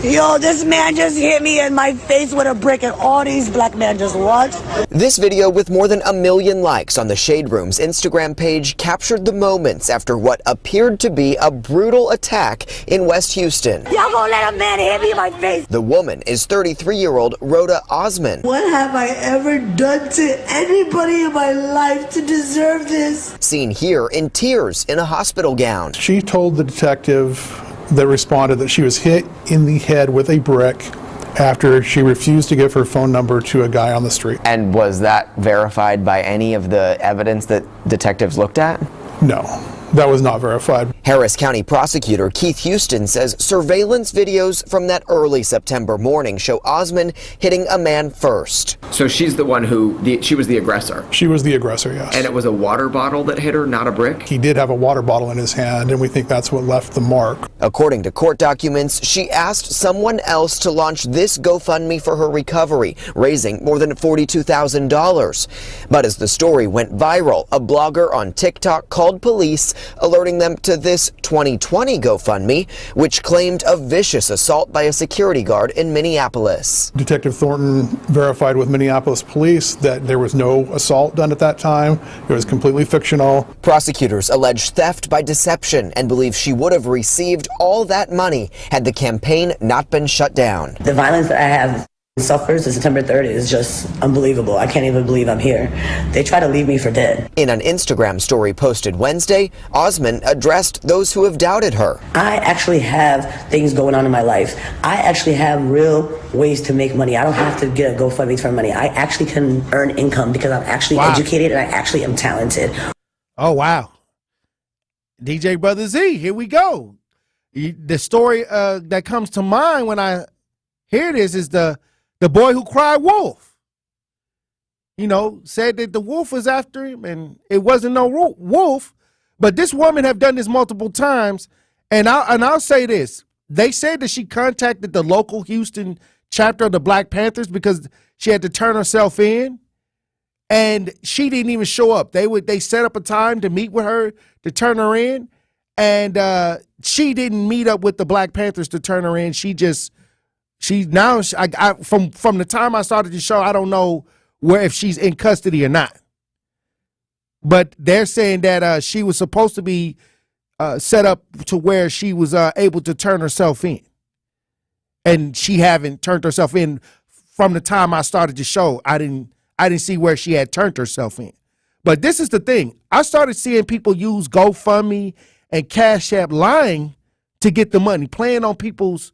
Yo, this man just hit me in my face with a brick, and all these black men just watched. This video with more than 1 million likes on the Shade Room's Instagram page captured the moments after what appeared to be a brutal attack in West Houston. Y'all gonna let a man hit me in my face? The woman is 33-year-old Rhoda Osman. What have I ever done to anybody in my life to deserve this? Seen here in tears in a hospital gown. She told the detective that responded that she was hit in the head with a brick after she refused to give her phone number to a guy on the street. And was that verified by any of the evidence that detectives looked at? No, that was not verified. Harris County prosecutor Keith Houston says surveillance videos from that early September morning show Osman hitting a man first. So she's the one she was the aggressor? She was the aggressor, yes. And it was a water bottle that hit her, not a brick? He did have a water bottle in his hand, and we think that's what left the mark. According to court documents, she asked someone else to launch this GoFundMe for her recovery, raising more than $42,000. But as the story went viral, a blogger on TikTok called police, alerting them to this 2020 GoFundMe, which claimed a vicious assault by a security guard in Minneapolis. Detective Thornton verified with Minneapolis police that there was no assault done at that time. It was completely fictional. Prosecutors allege theft by deception and believe she would have received all that money had the campaign not been shut down. The violence that I have suffered since September 3rd is just unbelievable. I can't even believe I'm here. They try to leave me for dead. In an Instagram story posted Wednesday, Osman addressed those who have doubted her. I actually have things going on in my life. I actually have real ways to make money. I don't have to get a GoFundMe for money. I actually can earn income because I'm actually educated and I actually am talented. Oh, wow. DJ Brother Z, here we go. The story that comes to mind when I hear this is the boy who cried wolf. You know, said that the wolf was after him and it wasn't no wolf. But this woman have done this multiple times. And I'll say this. They said that she contacted the local Houston chapter of the Black Panthers because she had to turn herself in. And she didn't even show up. They set up a time to meet with her to turn her in. And she didn't meet up with the Black Panthers to turn her in. From the time I started the show, I don't know if she's in custody or not. But they're saying that she was supposed to be set up to where she was able to turn herself in. And she haven't turned herself in from the time I started the show. I didn't see where she had turned herself in. But this is the thing. I started seeing people use GoFundMe and Cash App lying to get the money, playing on people's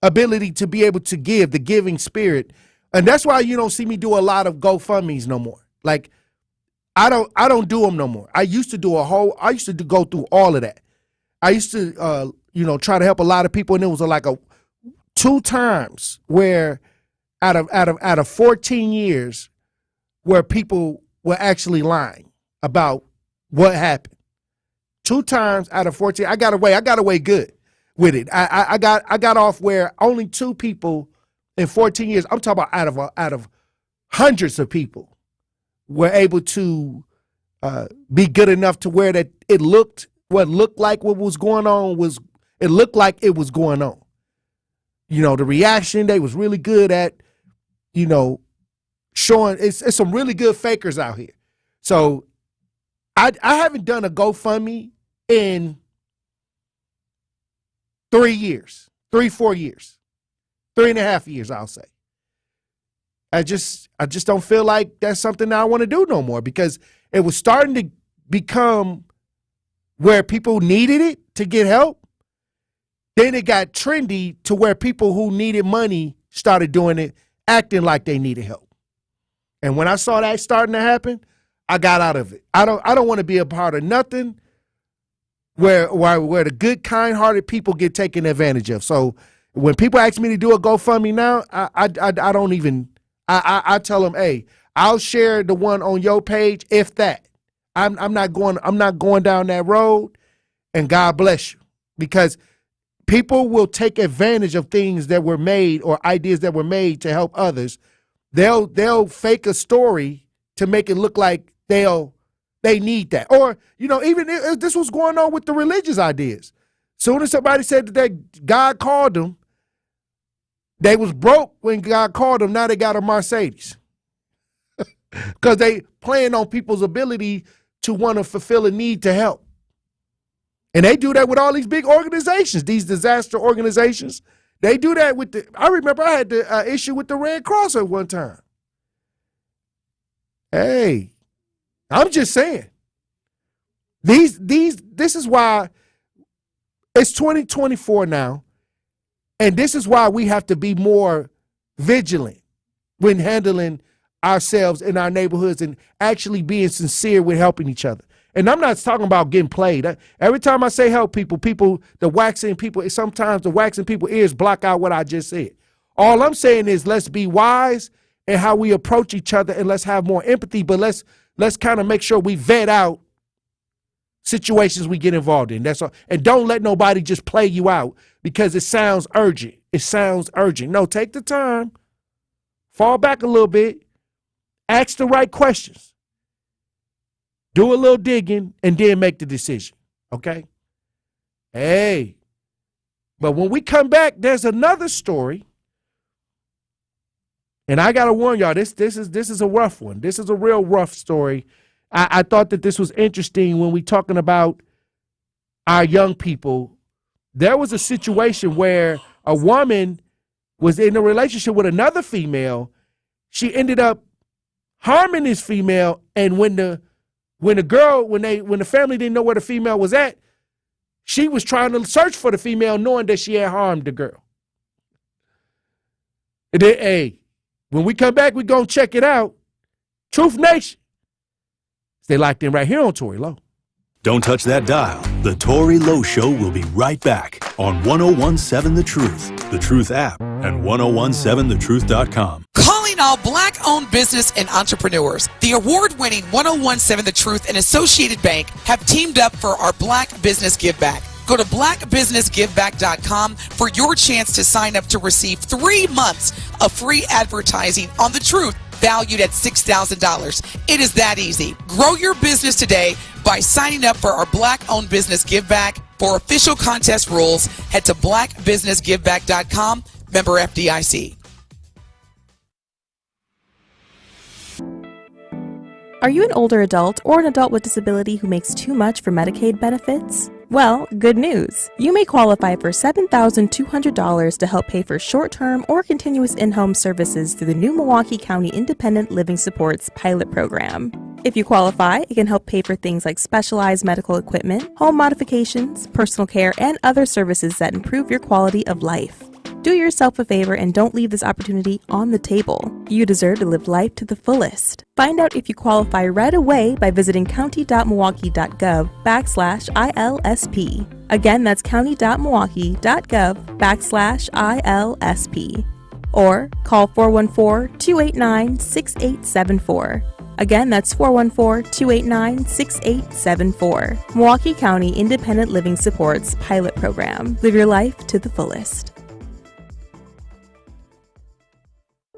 ability to be able to give, the giving spirit. And that's why you don't see me do a lot of GoFundMes no more. Like, I don't do them no more. I used to go through all of that. I used to try to help a lot of people, and it was like 2 times where out of 14 years where people were actually lying about what happened. 2 times out of 14, I got away good with it. I got off where only 2 people in 14 years, I'm talking about out of hundreds of people, were able to be good enough to where that it looked like what was going on it looked like it was going on. The reaction, they was really good at, showing. It's some really good fakers out here. So I haven't done a GoFundMe in 3 years, 3-4 years, 3.5 years, I'll say. I just don't feel like that's something that I want to do no more, because it was starting to become where people needed it to get help. Then it got trendy to where people who needed money started doing it, acting like they needed help. And when I saw that starting to happen, I got out of it. I don't want to be a part of nothing where the good, kind-hearted people get taken advantage of. So when people ask me to do a GoFundMe now, I don't even. I tell them, hey, I'll share the one on your page, if that. I'm not going down that road, and God bless you, because people will take advantage of things that were made or ideas that were made to help others. They'll fake a story to make it look like they need that. Or, even if this was going on with the religious ideas. Soon as somebody said that God called them, they was broke when God called them. Now they got a Mercedes. Because they playing on people's ability to want to fulfill a need to help. And they do that with all these big organizations, these disaster organizations. They do that with I remember I had the issue with the Red Cross at one time. Hey, I'm just saying. This is why it's 2024 now. And this is why we have to be more vigilant when handling ourselves in our neighborhoods and actually being sincere with helping each other. And I'm not talking about getting played. Every time I say help people, sometimes the waxing people ears block out what I just said. All I'm saying is let's be wise in how we approach each other, and let's have more empathy, but let's kind of make sure we vet out situations we get involved in. That's all. And don't let nobody just play you out because it sounds urgent. No, take the time, fall back a little bit, ask the right questions. Do a little digging, and then make the decision, okay? Hey, but when we come back, there's another story, and I gotta warn y'all, this is a rough one. This is a real rough story. I thought that this was interesting when we talking about our young people. There was a situation where a woman was in a relationship with another female. She ended up harming this female, and when the family didn't know where the female was at, she was trying to search for the female, knowing that she had harmed the girl. And then, hey, when we come back, we're going to check it out. Truth Nation. Stay locked in right here on Tory Lowe. Don't touch that dial. The Tory Lowe Show will be right back on 1017 The Truth, The Truth app, and 1017thetruth.com. Calling all Black-owned business and entrepreneurs. The award-winning 1017 The Truth and Associated Bank have teamed up for our Black Business Give Back. Go to blackbusinessgiveback.com for your chance to sign up to receive 3 months of free advertising on The Truth, valued at $6,000. It is that easy. Grow your business today by signing up for our Black-owned business Give Back. For official contest rules, head to blackbusinessgiveback.com, member FDIC. Are you an older adult or an adult with disability who makes too much for Medicaid benefits? Well, good news. You may qualify for $7,200 to help pay for short-term or continuous in-home services through the new Milwaukee County Independent Living Supports pilot program. If you qualify, it can help pay for things like specialized medical equipment, home modifications, personal care, and other services that improve your quality of life. Do yourself a favor and don't leave this opportunity on the table. You deserve to live life to the fullest. Find out if you qualify right away by visiting county.milwaukee.gov/ILSP. Again, that's county.milwaukee.gov/ILSP. Or call 414-289-6874. Again, that's 414-289-6874. Milwaukee County Independent Living Supports Pilot Program. Live your life to the fullest.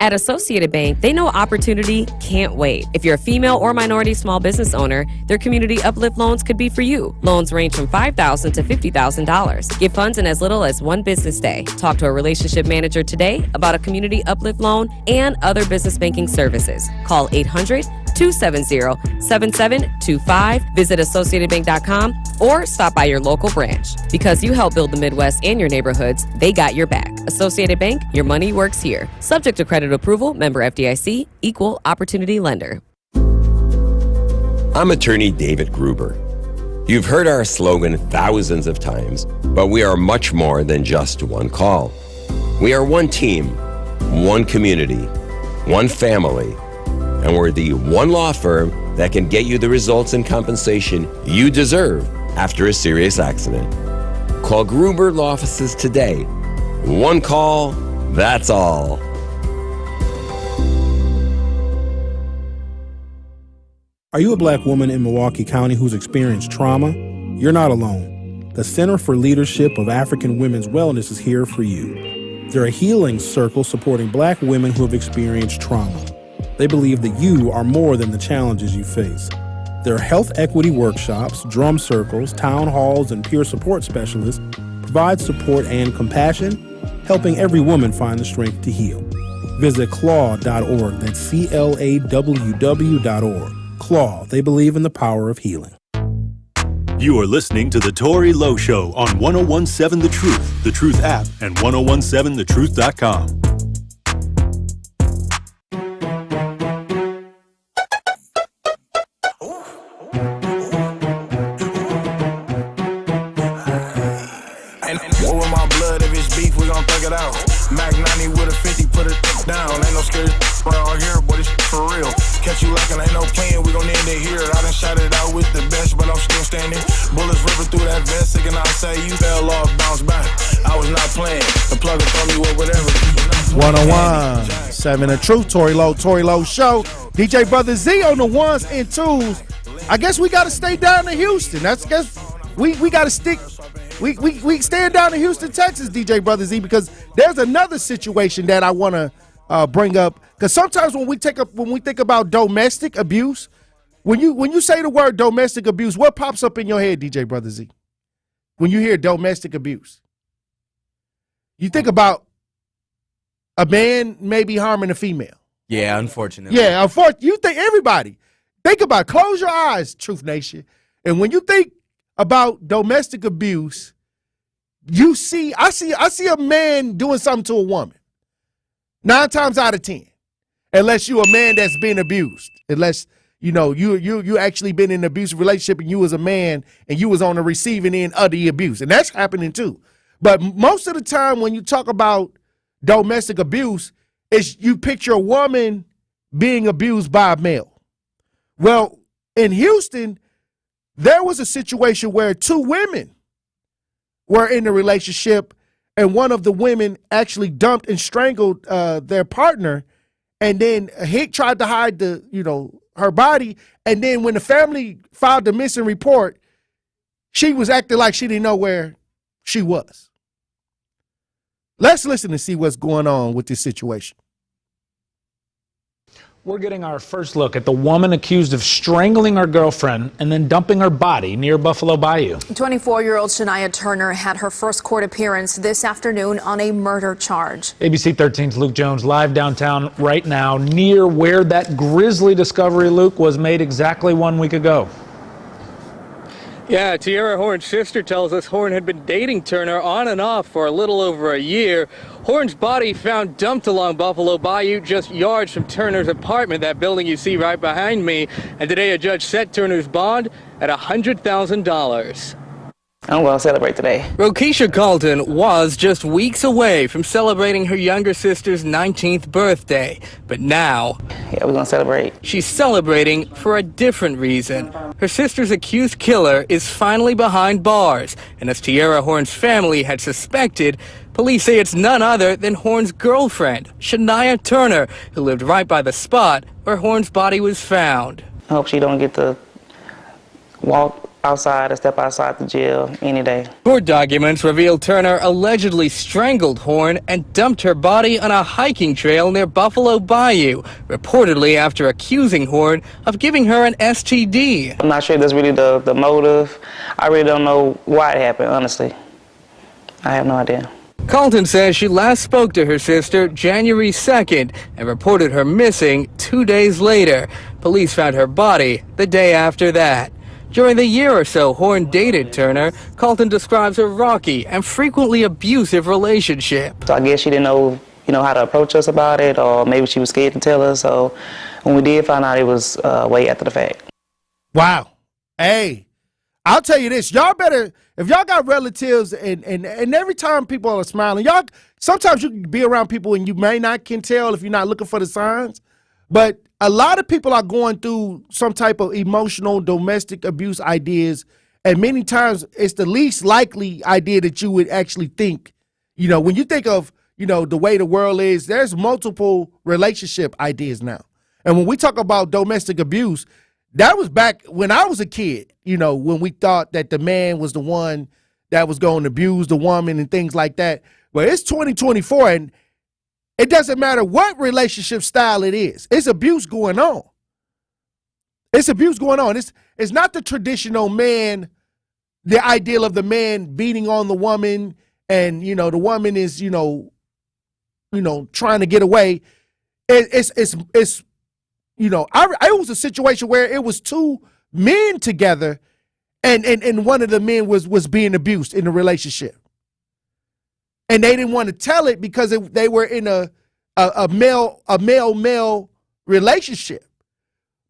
At Associated Bank, they know opportunity can't wait. If you're a female or minority small business owner, their community uplift loans could be for you. Loans range from $5,000 to $50,000. Get funds in as little as one business day. Talk to a relationship manager today about a community uplift loan and other business banking services. Call 800-270-7725. Visit AssociatedBank.com or stop by your local branch. Because you help build the Midwest and your neighborhoods, they got your back. Associated Bank, your money works here. Subject to credit approval, member FDIC, equal opportunity lender. I'm attorney David Gruber. You've heard our slogan thousands of times, but we are much more than just one call. We are one team, one community, one family, and we're the one law firm that can get you the results and compensation you deserve after a serious accident. Call Gruber Law Offices today. One call, that's all. Are you a black woman in Milwaukee County who's experienced trauma? You're not alone. The Center for Leadership of African Women's Wellness is here for you. They're a healing circle supporting black women who have experienced trauma. They believe that you are more than the challenges you face. There are health equity workshops, drum circles, town halls, and peer support specialists provide support and compassion, helping every woman find the strength to heal. Visit claw.org, that's CLAWW.org. Claw, they believe in the power of healing. You are listening to The Tory Lowe Show on 1017 The Truth app, and 1017thetruth.com. Mac 90 with a 50, put it down. Ain't no scary around here, but it's for real. Catch you lacking, ain't no playing, we gon' end it here. I done shot it out with the best, but I'm still standing. Bullets ripping through that vest, and I say you fell off, bounce back. I was not playing. The plug will throw me with whatever. 101.7 The Truth, Tory Lowe Show. DJ Brother Z on the ones and twos. I guess we gotta stay down in Houston. We gotta stick. We stand down in Houston, Texas, DJ Brother Z, because there's another situation that I want to bring up. Because sometimes when we think about domestic abuse, when you say the word domestic abuse, what pops up in your head, DJ Brother Z? When you hear domestic abuse, you think about a man maybe harming a female. Yeah, unfortunately. Yeah, unfortunately. You think everybody. Think about it. Close your eyes, Truth Nation. And when you think about domestic abuse, I see a man doing something to a woman 9 times out of 10, unless you a man that's been abused, unless you actually been in an abusive relationship and you was a man and you was on the receiving end of the abuse, and that's happening too. But most of the time when you talk about domestic abuse, is you picture a woman being abused by a male. Well, in Houston, there was a situation where 2 women were in a relationship, and one of the women actually dumped and strangled their partner, and then tried to hide her body. And then when the family filed the missing report, she was acting like she didn't know where she was. Let's listen and see what's going on with this situation. We're getting our first look at the woman accused of strangling her girlfriend and then dumping her body near Buffalo Bayou. 24-year-old Shania Turner had her first court appearance this afternoon on a murder charge. ABC 13's Luke Jones live downtown right now near where that grisly discovery, Luke, was made exactly 1 week ago. Yeah, Tierra Horn's sister tells us Horn had been dating Turner on and off for a little over a year. Horn's body found dumped along Buffalo Bayou, just yards from Turner's apartment, that building you see right behind me. And today a judge set Turner's bond at $100,000. I'm going to celebrate today. Rokisha Carlton was just weeks away from celebrating her younger sister's 19th birthday. But now, yeah, we're going to celebrate. She's celebrating for a different reason. Her sister's accused killer is finally behind bars. And as Tierra Horn's family had suspected, police say it's none other than Horn's girlfriend, Shania Turner, who lived right by the spot where Horn's body was found. I hope she don't get to walk outside or step outside the jail any day. Court documents reveal Turner allegedly strangled Horn and dumped her body on a hiking trail near Buffalo Bayou, reportedly after accusing Horn of giving her an STD. I'm not sure that's really the motive. I really don't know why it happened, honestly. I have no idea. Carlton says she last spoke to her sister January 2nd and reported her missing 2 days later. Police found her body the day after that. During the year or so Horn dated Turner, Carlton describes a rocky and frequently abusive relationship. So I guess she didn't know, how to approach us about it, or maybe she was scared to tell us. So when we did find out, it was way after the fact. Wow. Hey, I'll tell you this. Y'all better, if y'all got relatives and every time people are smiling, y'all, sometimes you can be around people and you may not can tell if you're not looking for the signs. But a lot of people are going through some type of emotional domestic abuse ideas, and many times it's the least likely idea that you would actually think. When you think of, the way the world is, there's multiple relationship ideas now. And when we talk about domestic abuse, that was back when I was a kid, when we thought that the man was the one that was going to abuse the woman and things like that. But it's 2024, and it doesn't matter what relationship style it is. It's abuse going on. It's abuse going on. It's not the traditional man, the ideal of the man beating on the woman and, the woman is, trying to get away. It was a situation where it was two men together and one of the men was being abused in the relationship. And they didn't want to tell it because they were in a male relationship.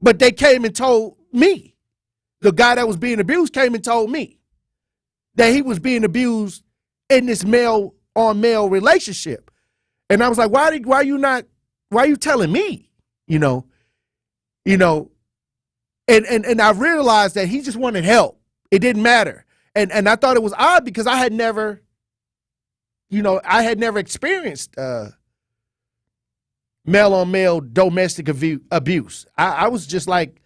But they came and told me, the guy that was being abused came and told me that he was being abused in this male on male relationship. And I was like, why are you telling me? And I realized that he just wanted help. It didn't matter. And I thought it was odd because I had never experienced male-on-male domestic abuse. I was just like,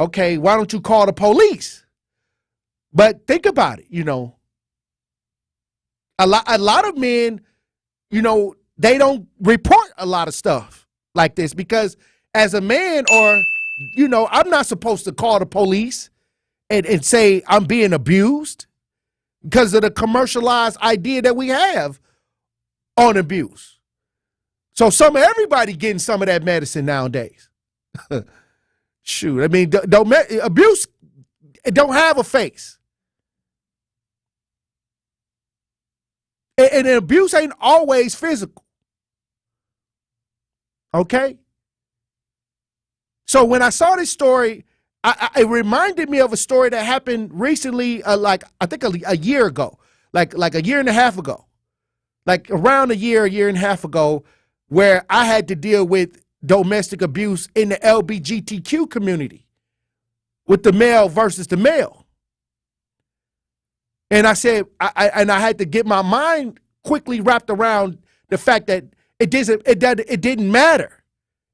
okay, why don't you call the police? But think about it, a lot of men, they don't report a lot of stuff like this because as a man I'm not supposed to call the police and say I'm being abused because of the commercialized idea that we have on abuse. So everybody getting some of that medicine nowadays. Shoot, I mean, abuse don't have a face. And abuse ain't always physical. Okay? So when I saw this story, it reminded me of a story that happened recently, I think a year ago, like a year and a half ago, like around a year and a half ago, where I had to deal with domestic abuse in the LGBTQ community with the male versus the male. And I said, I had to get my mind quickly wrapped around the fact that it didn't matter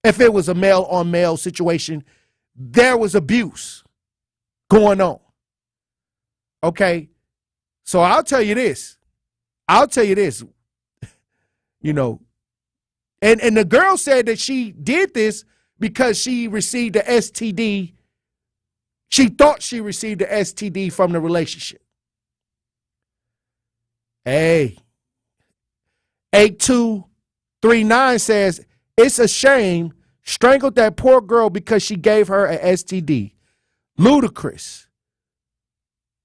if it was a male on male situation. There was abuse going on. Okay. So I'll tell you this, and the girl said that she did this because she received a STD. She thought she received a STD from the relationship. Hey, 8239 says, it's a shame. Strangled that poor girl because she gave her a STD. Ludicrous.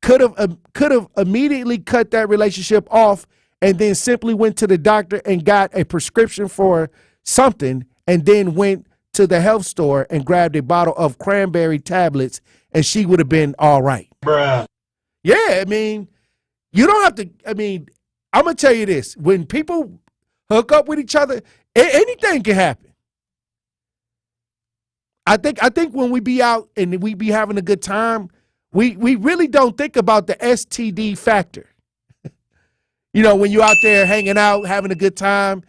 Could have immediately cut that relationship off and then simply went to the doctor and got a prescription for something and then went to the health store and grabbed a bottle of cranberry tablets and she would have been all right. Bruh. Yeah, I mean, you don't have to, I mean, I'm going to tell you this. When people hook up with each other, anything can happen. I think when we be out and we be having a good time, we really don't think about the STD factor. You know, when you're out there hanging out, having a good time,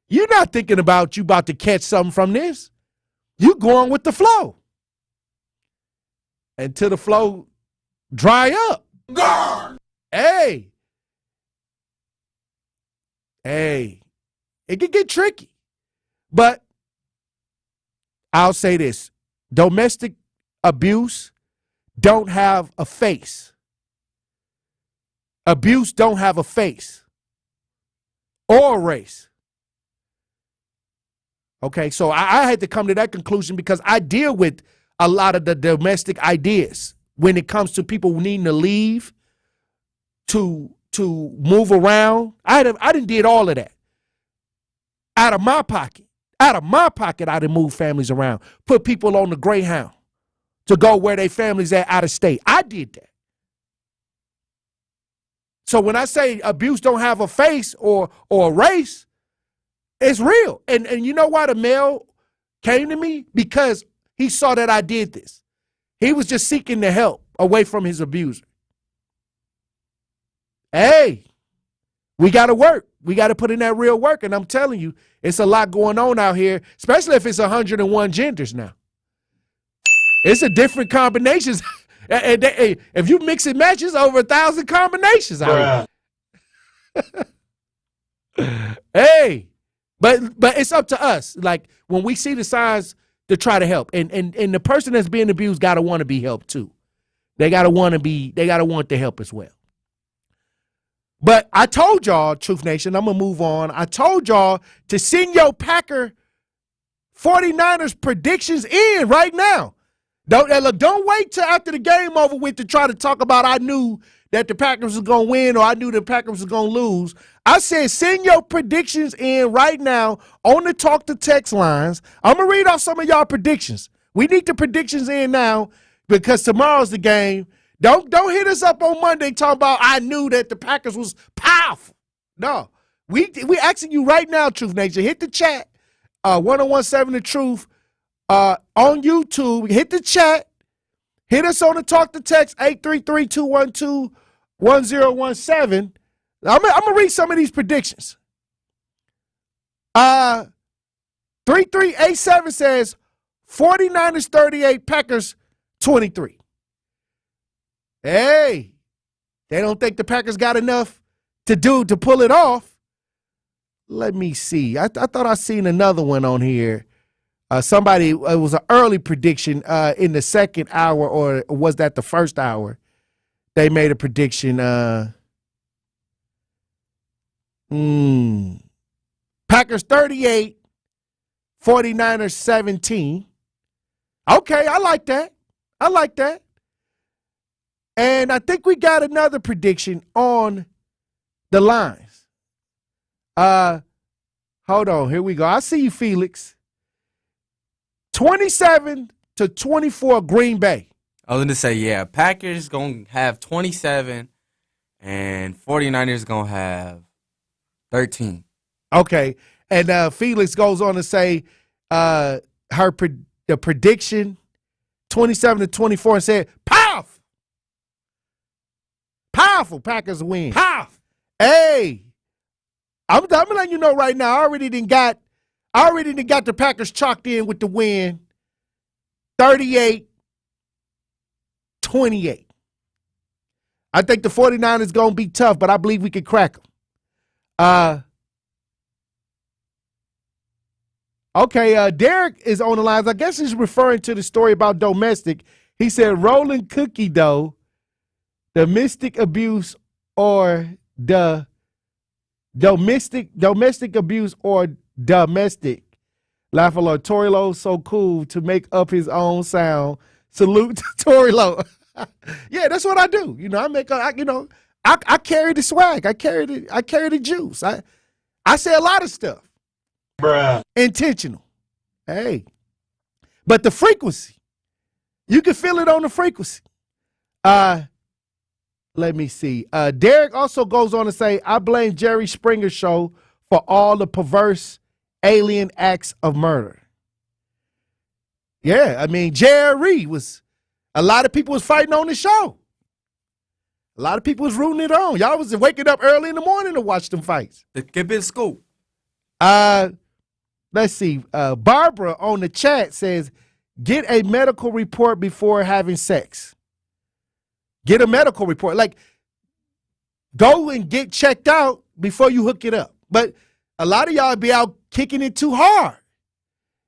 you're not thinking about you about to catch something from this. You going with the flow. Until the flow dry up. Guard. Hey, it can get tricky. But I'll say this. Domestic abuse don't have a face. Abuse don't have a face or a race. Okay, so I had to come to that conclusion because I deal with a lot of the domestic ideas when it comes to people needing to leave, to move around. I done did all of that. Out of my pocket, I done moved families around, put people on the Greyhound to go where their families at out of state. I did that. So when I say abuse don't have a face or a race, it's real. And you know why the male came to me? Because he saw that I did this. He was just seeking the help away from his abuser. Hey, we got to work. We got to put in that real work. And I'm telling you, it's a lot going on out here, especially if it's 101 genders now. It's a different combinations. If you mix and match, it's over 1,000 combinations out here. Hey, but it's up to us. Like when we see the signs to try to help, and the person that's being abused got to want to be helped too. They got to want the help as well. But I told y'all, Truth Nation, I'm going to move on. I told y'all to send your Packer 49ers predictions in right now. Don't wait till after the game over with to try to talk about I knew that the Packers was going to win or I knew the Packers was going to lose. I said send your predictions in right now on the Talk to Text lines. I'm going to read off some of y'all predictions. We need the predictions in now because tomorrow's the game. Don't hit us up on Monday talking about I knew that the Packers was powerful. No. We asking you right now, Truth Nation. Hit the chat. 1017 The Truth. On YouTube. Hit the chat. Hit us on the Talk to Text 833-212-1017. I'm gonna read some of these predictions. 3387 says 49ers 38, Packers 23. Hey, they don't think the Packers got enough to do to pull it off. Let me see. I thought I seen another one on here. It was an early prediction in the second hour, or was that the first hour? They made a prediction. Packers 38, 49ers 17. Okay, I like that. And I think we got another prediction on the lines. Hold on, here we go. I see you, Felix. 27-24 Green Bay. I was going to say, yeah, Packers going to have 27 and 49ers going to have 13. Okay. And Felix goes on to say the prediction 27-24 and said, powerful Packers win. Powerful. Hey, I'm letting you know right now, I already done got the Packers chalked in with the win. 38-28. I think the 49ers going to be tough, but I believe we can crack them. Okay, Derek is on the lines. I guess he's referring to the story about domestic. He said rolling cookie dough, domestic abuse, or the domestic abuse or domestic. Laugh along. Tory Lowe so cool to make up his own sound. Salute to Tory Lowe. Yeah, that's what I do. I carry the swag. I carry the juice. I say a lot of stuff. Bruh. Intentional. Hey. But the frequency, you can feel it on the frequency. Let me see. Derek also goes on to say, I blame Jerry Springer's show for all the perverse alien acts of murder. Yeah, I mean, Jerry a lot of people was fighting on the show. A lot of people was rooting it on. Y'all was waking up early in the morning to watch them fights. The kid in school. Let's see. Barbara on the chat says, get a medical report before having sex. Get a medical report. Like, go and get checked out before you hook it up. But a lot of y'all be out kicking it too hard.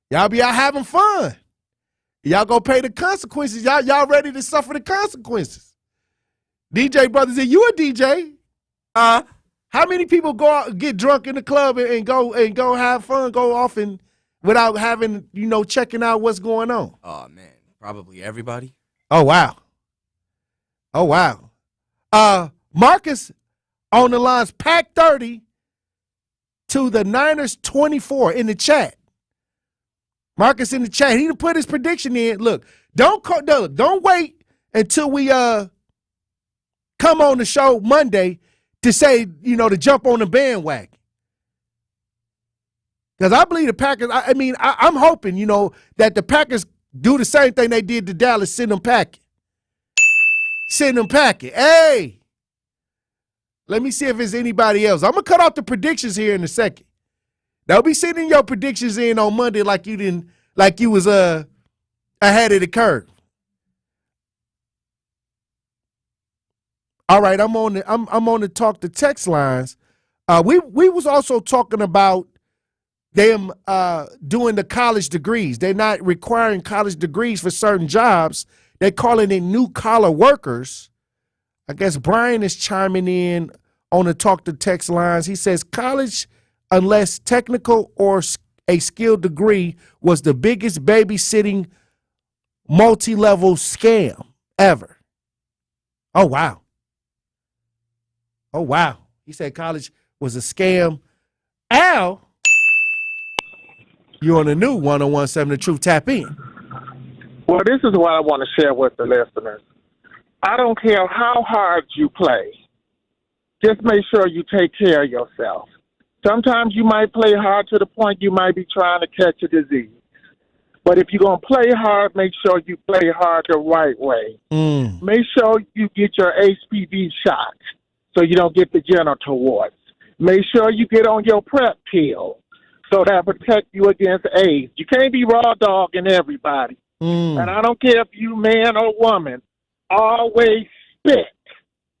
Y'all be out having fun. Y'all gonna pay the consequences. Y'all ready to suffer the consequences. DJ Brother said, you a DJ? How many people go out, get drunk in the club and go have fun, go off and without having, checking out what's going on? Oh man, probably everybody. Oh wow. Marcus on the lines, pack 30 to the Niners 24 in the chat. Marcus in the chat, he done put his prediction in. Look, don't wait until we come on the show Monday to say, to jump on the bandwagon. Because I believe the Packers, I'm hoping, that the Packers do the same thing they did to Dallas, send them packing. Hey, let me see if there's anybody else. I'm going to cut off the predictions here in a second. Don't be sending your predictions in on Monday like you was ahead of the curve. All right, I'm on the talk to text lines. We was also talking about them doing the college degrees. They're not requiring college degrees for certain jobs. They're calling it new collar workers. I guess Brian is chiming in on the talk to text lines. He says college, unless technical or a skilled degree, was the biggest babysitting multi-level scam ever. Oh, wow. He said college was a scam. Al, you're on the new 101.7 The Truth. Tap in. Well, this is what I want to share with the listeners. I don't care how hard you play. Just make sure you take care of yourself. Sometimes you might play hard to the point you might be trying to catch a disease. But if you're going to play hard, make sure you play hard the right way. Make sure you get your HPV shot so you don't get the genital warts. Make sure you get on your PrEP pill so that protect you against AIDS. You can't be raw dogging everybody. And I don't care if you man or woman, always spit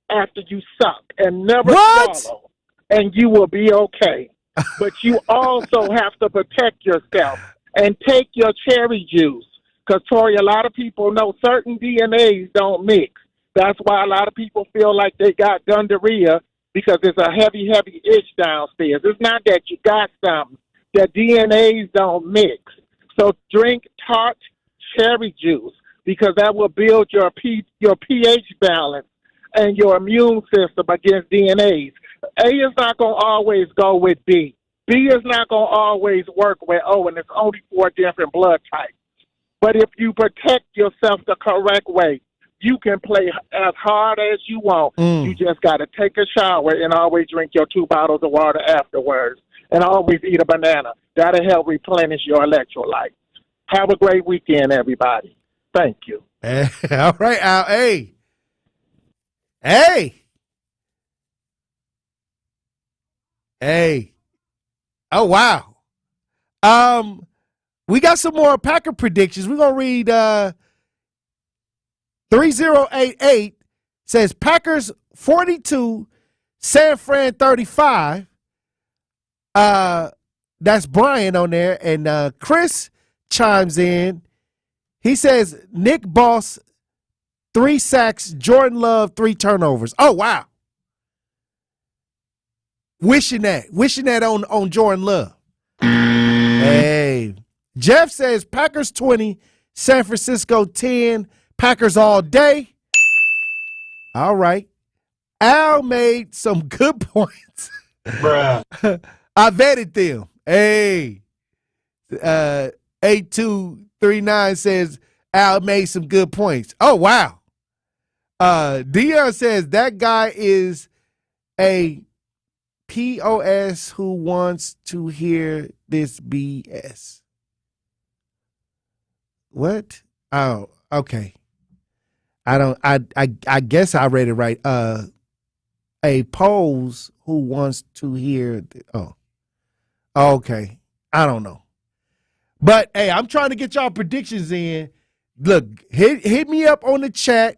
after you suck and never swallow, and you will be okay. But you also have to protect yourself and take your cherry juice. Because, Tory, a lot of people know certain DNAs don't mix. That's why a lot of people feel like they got gonorrhea because it's a heavy, heavy itch downstairs. It's not that you got something. The DNAs don't mix. So drink tart cherry juice because that will build your pH balance and your immune system against DNAs. A is not going to always go with B. B is not going to always work with O, and it's only 4 different blood types. But if you protect yourself the correct way, you can play as hard as you want. You just got to take a shower and always drink your 2 bottles of water afterwards and always eat a banana. That'll help replenish your electrolytes. Have a great weekend, everybody. Thank you. All right, Al. Hey. Oh, wow. We got some more Packer predictions. We're going to read 3088 says Packers 42, San Fran 35. That's Brian on there. And Chris chimes in. He says, Nick Boss, 3 sacks, Jordan Love, 3 turnovers. Oh, wow. Wishing that on Jordan Love. Hey. Jeff says Packers 20, San Francisco 10, Packers all day. All right. Al made some good points. Bruh. I vetted them. Hey. 8239 says Al made some good points. Oh, wow. Dion says that guy is a POS who wants to hear this BS. What? Oh, okay. I guess I read it right. A pose who wants to hear okay. I don't know. But hey, I'm trying to get y'all predictions in. Look, hit me up on the chat.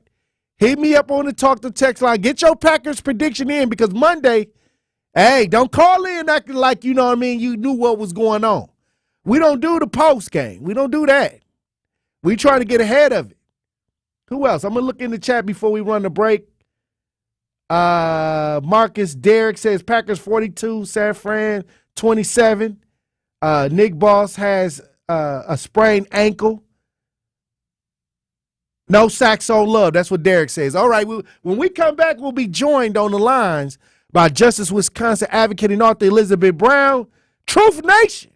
Hit me up on the talk to text line. Get your Packers prediction in because Monday, hey, don't call in acting like you know what I mean. You knew what was going on. We don't do the post game. We don't do that. We trying to get ahead of it. Who else? I'm gonna look in the chat before we run the break. Marcus Derrick says Packers 42, San Fran 27. Nick Boss has a sprained ankle. No sacks on Love. That's what Derek says. All right, when we come back, we'll be joined on the lines by Justice Wisconsin advocate and author Elizabeth Brown. Truth Nation.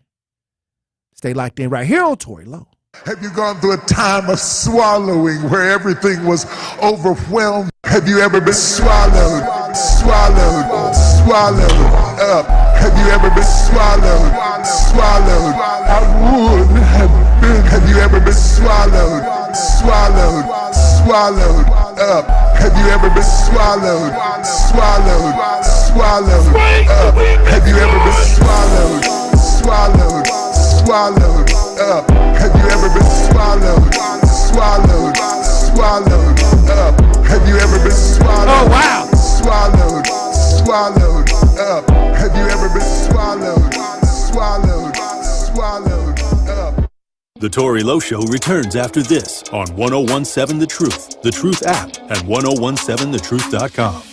Stay locked in right here on Tory Lowe. Have you gone through a time of swallowing where everything was overwhelmed? Have you ever been swallowed up? Have you ever been swallowed? I would have been. Have you ever been swallowed up? Have you ever been swallowed up? Have you ever been swallowed up? Have you ever been swallowed up? Have you ever been swallowed? Oh, wow. Swallowed up. Have you ever been swallowed up? The Tory Lowe Show returns after this on 1017 The Truth app, and 1017thetruth.com.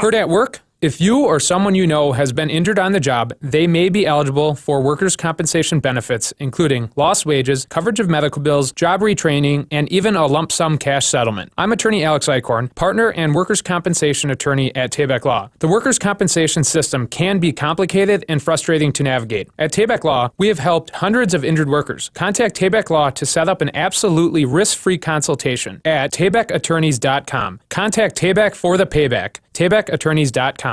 Heard at work? If you or someone you know has been injured on the job, they may be eligible for workers' compensation benefits, including lost wages, coverage of medical bills, job retraining, and even a lump sum cash settlement. I'm attorney Alex Eichhorn, partner and workers' compensation attorney at Tabak Law. The workers' compensation system can be complicated and frustrating to navigate. At Tabak Law, we have helped hundreds of injured workers. Contact Tabak Law to set up an absolutely risk-free consultation at tabakattorneys.com. Contact Tabak for the payback. tabakattorneys.com.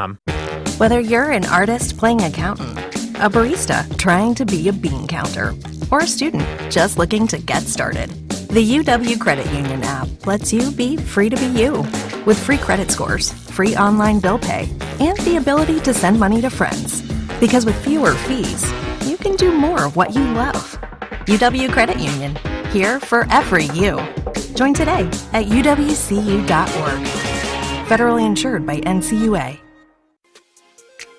Whether you're an artist playing accountant, a barista trying to be a bean counter, or a student just looking to get started, the UW Credit Union app lets you be free to be you. With free credit scores, free online bill pay, and the ability to send money to friends. Because with fewer fees, you can do more of what you love. UW Credit Union, here for every you. Join today at uwcu.org. Federally insured by NCUA.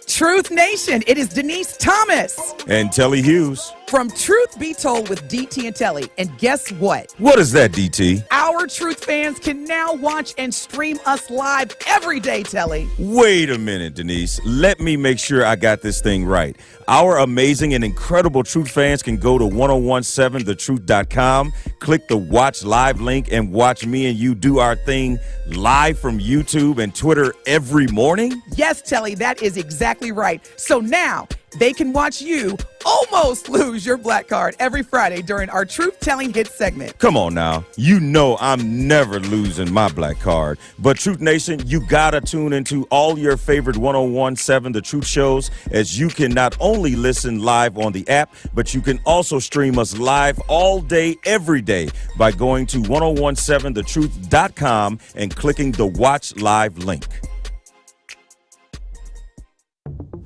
Truth Nation, it is Denise Thomas. And Telly Hughes. From Truth Be Told with DT and Telly. And guess what? What is that, DT? Our Truth fans can now watch and stream us live every day, Telly. Wait a minute, Denise. Let me make sure I got this thing right. Our amazing and incredible Truth fans can go to 1017thetruth.com, click the Watch Live link, and watch me and you do our thing live from YouTube and Twitter every morning? Yes, Telly, that is exactly right. So now they can watch you almost lose your black card every Friday during our Truth Telling Hit segment. Come on now. You know I'm never losing my black card. But Truth Nation, you gotta tune into all your favorite 1017 The Truth shows, as you can not only listen live on the app, but you can also stream us live all day, every day by going to 1017thetruth.com and clicking the Watch Live link.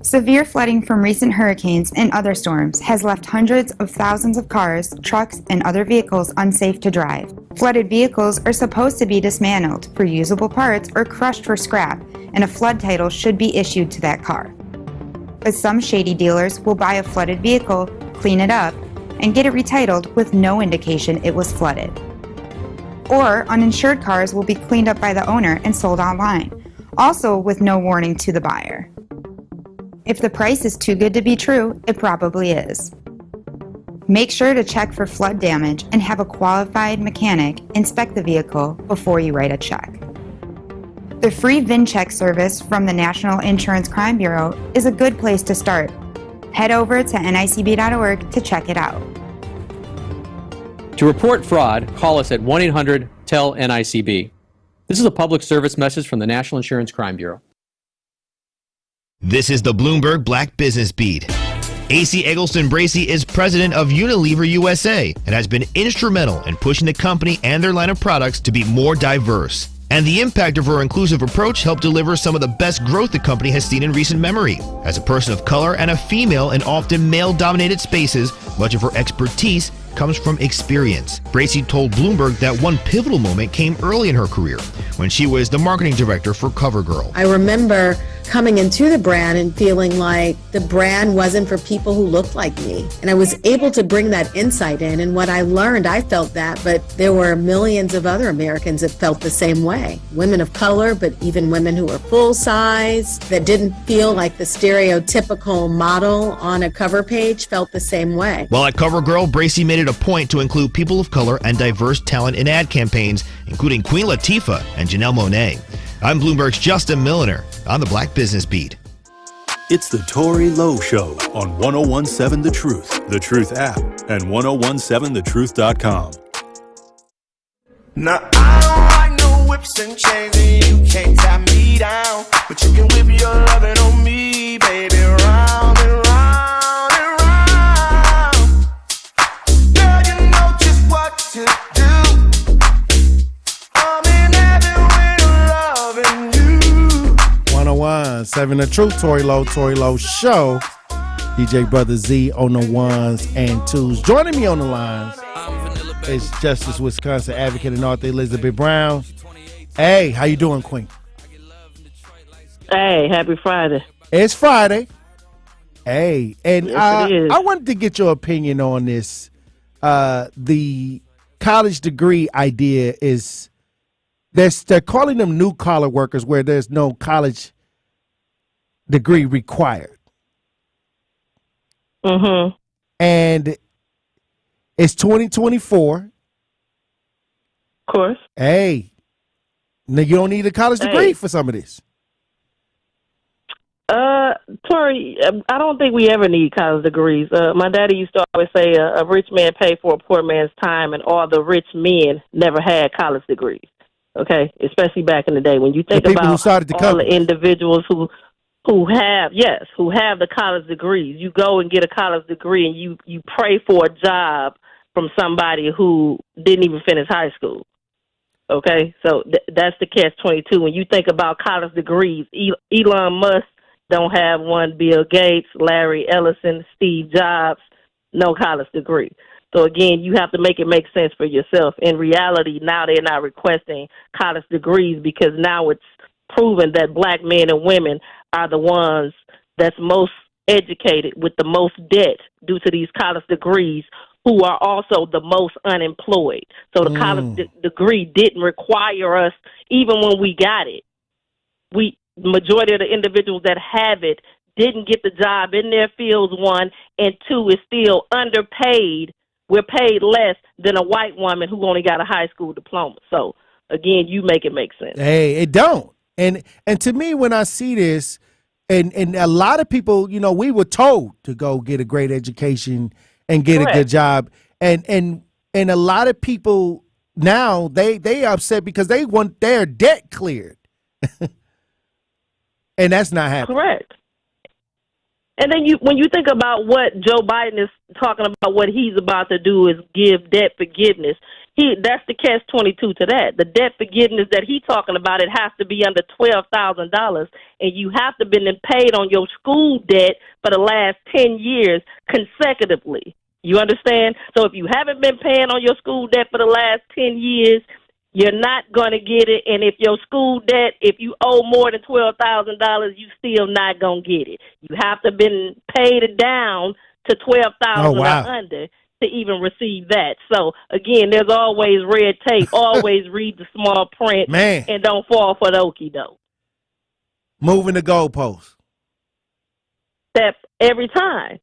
Severe flooding from recent hurricanes and other storms has left hundreds of thousands of cars, trucks, and other vehicles unsafe to drive. Flooded vehicles are supposed to be dismantled for usable parts or crushed for scrap, and a flood title should be issued to that car. But some shady dealers will buy a flooded vehicle, clean it up, and get it retitled with no indication it was flooded. Or uninsured cars will be cleaned up by the owner and sold online, also with no warning to the buyer. If the price is too good to be true, it probably is. Make sure to check for flood damage and have a qualified mechanic inspect the vehicle before you write a check. The free VIN check service from the National Insurance Crime Bureau is a good place to start. Head over to nicb.org to check it out. To report fraud, call us at 1-800-TEL-NICB. This is a public service message from the National Insurance Crime Bureau. This is the Bloomberg Black Business Beat. AC Eggleston Bracey is president of Unilever USA and has been instrumental in pushing the company and their line of products to be more diverse. And the impact of her inclusive approach helped deliver some of the best growth the company has seen in recent memory. As a person of color and a female in often male-dominated spaces, much of her expertise comes from experience. Bracey told Bloomberg that one pivotal moment came early in her career, when she was the marketing director for CoverGirl. I remember coming into the brand and feeling like the brand wasn't for people who looked like me. And I was able to bring that insight in. And what I learned, I felt that, but there were millions of other Americans that felt the same way. Women of color, but even women who were full size, that didn't feel like the stereotypical model on a cover page, felt the same way. While at CoverGirl, Bracey made it a point to include people of color and diverse talent in ad campaigns, including Queen Latifah and Janelle Monáe. I'm Bloomberg's Justin Milliner on the Black Business Beat. It's the Tory Lowe Show on 1017 The Truth app, and 1017thetruth.com. Now, I don't like no whips and chains, and you can't tie me down. But you can whip your lovin' on me, baby, round and round and round. Girl, you know just what to do. I'm in heaven when I'm loving you. 1017 The Truth, Tory Lowe Show. DJ Brother Z on the ones and twos. Joining me on the lines is Justice Wisconsin advocate and author Elizabeth Brown. Hey, how you doing, Queen? Hey, happy Friday. It's Friday. Hey, and Yes, it is. I wanted to get your opinion on this. The college degree idea is they're calling them new collar workers where there's no college degree required. Mm-hmm. And it's 2024. Of course. Hey, now you don't need a college degree for some of this. Tory, I don't think we ever need college degrees. My daddy used to always say a rich man paid for a poor man's time, and all the rich men never had college degrees. Okay, especially back in the day when you think about all the individuals who have the college degrees. You go and get a college degree, and you pray for a job from somebody who didn't even finish high school. Okay, so that's the catch-22. When you think about college degrees, Elon Musk don't have one. Bill Gates, Larry Ellison, Steve Jobs, no college degree. So again, you have to make it make sense for yourself. In reality, now they're not requesting college degrees because now it's proven that black men and women are the ones that's most educated with the most debt due to these college degrees, who are also the most unemployed. So the college degree didn't require us, even when we got it. Majority of the individuals that have it didn't get the job in their fields, one, and two, is still underpaid. We're paid less than a white woman who only got a high school diploma. So, again, you make it make sense. Hey, it don't. And to me, when I see this, and a lot of people, you know, we were told to go get a great education and get a good job. And a lot of people now, they upset because they want their debt cleared. And that's not happening. Correct. And then when you think about what Joe Biden is talking about, what he's about to do is give debt forgiveness. That's the catch-22 to that. The debt forgiveness that he's talking about, it has to be under $12,000, and you have to have been paid on your school debt for the last 10 years consecutively. You understand? So if you haven't been paying on your school debt for the last 10 years, You're not going to get it. And if your school debt, if you owe more than $12,000, you still not going to get it. You have to been paid it down to $12,000 or under to even receive that. So, again, there's always red tape. Always read the small print. Man. And don't fall for the okie doke. Moving the goalposts. Step every time.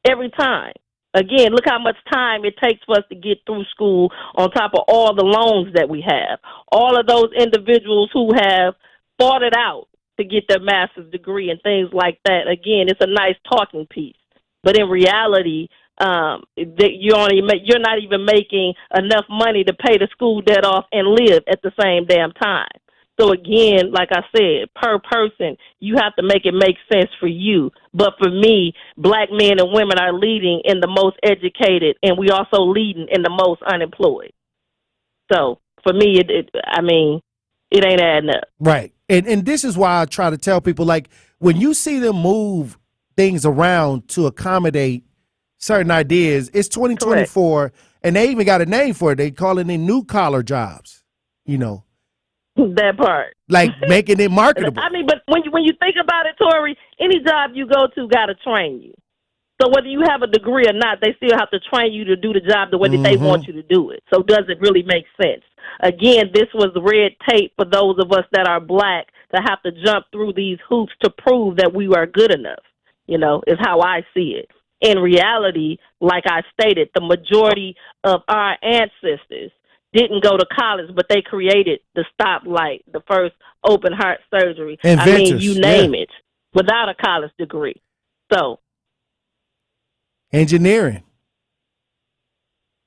Every time. Again, look how much time it takes for us to get through school on top of all the loans that we have. All of those individuals who have fought it out to get their master's degree and things like that. Again, it's a nice talking piece. But in reality, you're not even making enough money to pay the school debt off and live at the same damn time. So again, like I said, per person, you have to make it make sense for you. But for me, black men and women are leading in the most educated, and we also leading in the most unemployed. So for me, it ain't adding up. Right. And this is why I try to tell people, like, when you see them move things around to accommodate certain ideas, it's 2024, Correct. And they even got a name for it. They call it new collar jobs, you know. That part. Like making it marketable. I mean, but when you think about it, Tory, any job you go to got to train you. So whether you have a degree or not, they still have to train you to do the job the way that they want you to do it. So does it really make sense? Again, this was red tape for those of us that are black to have to jump through these hoops to prove that we are good enough, you know, is how I see it. In reality, like I stated, the majority of our ancestors didn't go to college, but they created the stoplight, the first open heart surgery. Inventors, I mean, you name it, without a college degree. So, engineering,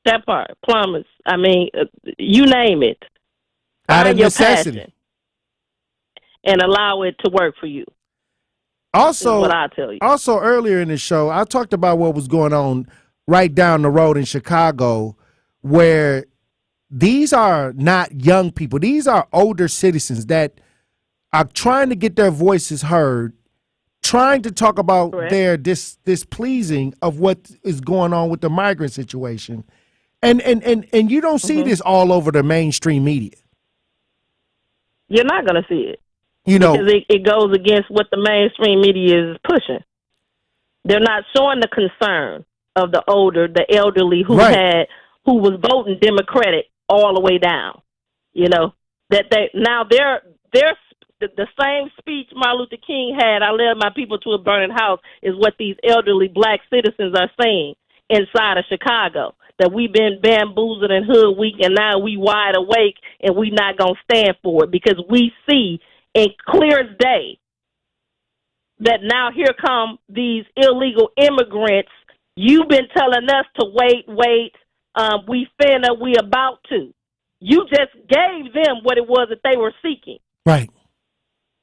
that part, plumbers. I mean, you name it. Out of Find your necessity, passion and allow it to work for you. Also, is what I tell you. Also, earlier in the show, I talked about what was going on right down the road in Chicago, where these are not young people. These are older citizens that are trying to get their voices heard, trying to talk about Correct. their displeasing of what is going on with the migrant situation. And you don't see this all over the mainstream media. You're not going to see it. You know, because it goes against what the mainstream media is pushing. They're not showing the concern of the elderly who was voting Democratic all the way down. You know, that they're the same speech Martin Luther King had, "I led my people to a burning house," is what these elderly black citizens are saying inside of Chicago. That we've been bamboozled and hoodwinked, and now we wide awake, and we not gonna stand for it because we see in clear as day that now here come these illegal immigrants. You've been telling us to wait. We about to. You just gave them what it was that they were seeking. Right.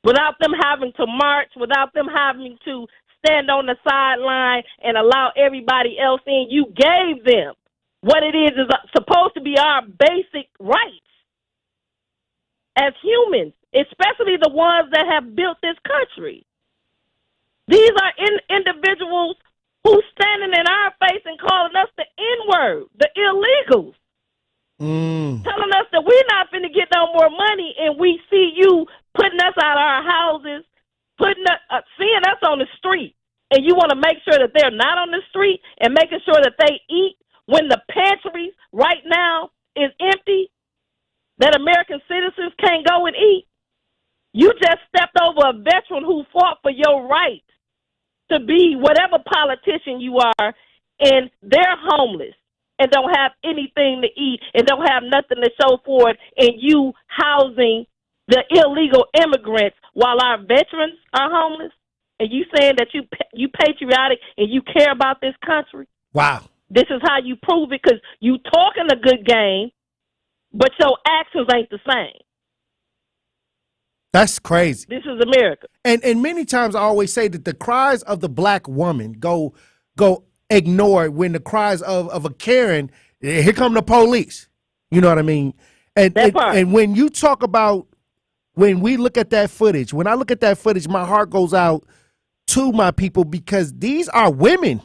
Without them having to march, without them having to stand on the sideline and allow everybody else in, you gave them what it is supposed to be our basic rights as humans, especially the ones that have built this country. These are individuals who's standing in our face and calling us the N-word, the illegals. Telling us that we're not finna get no more money, and we see you putting us out of our houses, seeing us on the street, and you want to make sure that they're not on the street and making sure that they eat when the pantries right now is empty, that American citizens can't go and eat. You just stepped over a veteran who fought for your right to be whatever politician you are, and they're homeless and don't have anything to eat and don't have nothing to show for it, and you housing the illegal immigrants while our veterans are homeless, and you saying that you patriotic and you care about this country. Wow. This is how you prove it, because you talking a good game, but your actions ain't the same. That's crazy. This is America. And many times I always say that the cries of the black woman go ignored when the cries of a Karen, here come the police. You know what I mean? And when you talk about, when we look at that footage, when I look at that footage, my heart goes out to my people, because these are women,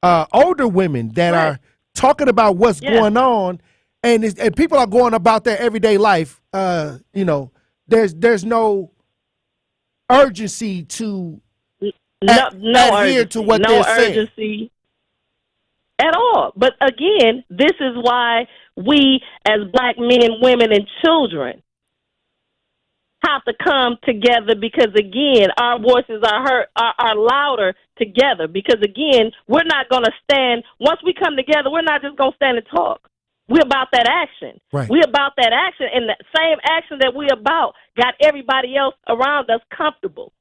older women that are talking about what's going on, and people are going about their everyday life. There's no urgency to adhere to what they're saying. No urgency at all. But again, this is why we as black men, women, and children have to come together, because again, our voices are louder together, because again, we're not going to stand, once we come together, we're not just going to stand and talk. We're about that action. Right. We're about that action, and the same action that we're about got everybody else around us comfortable,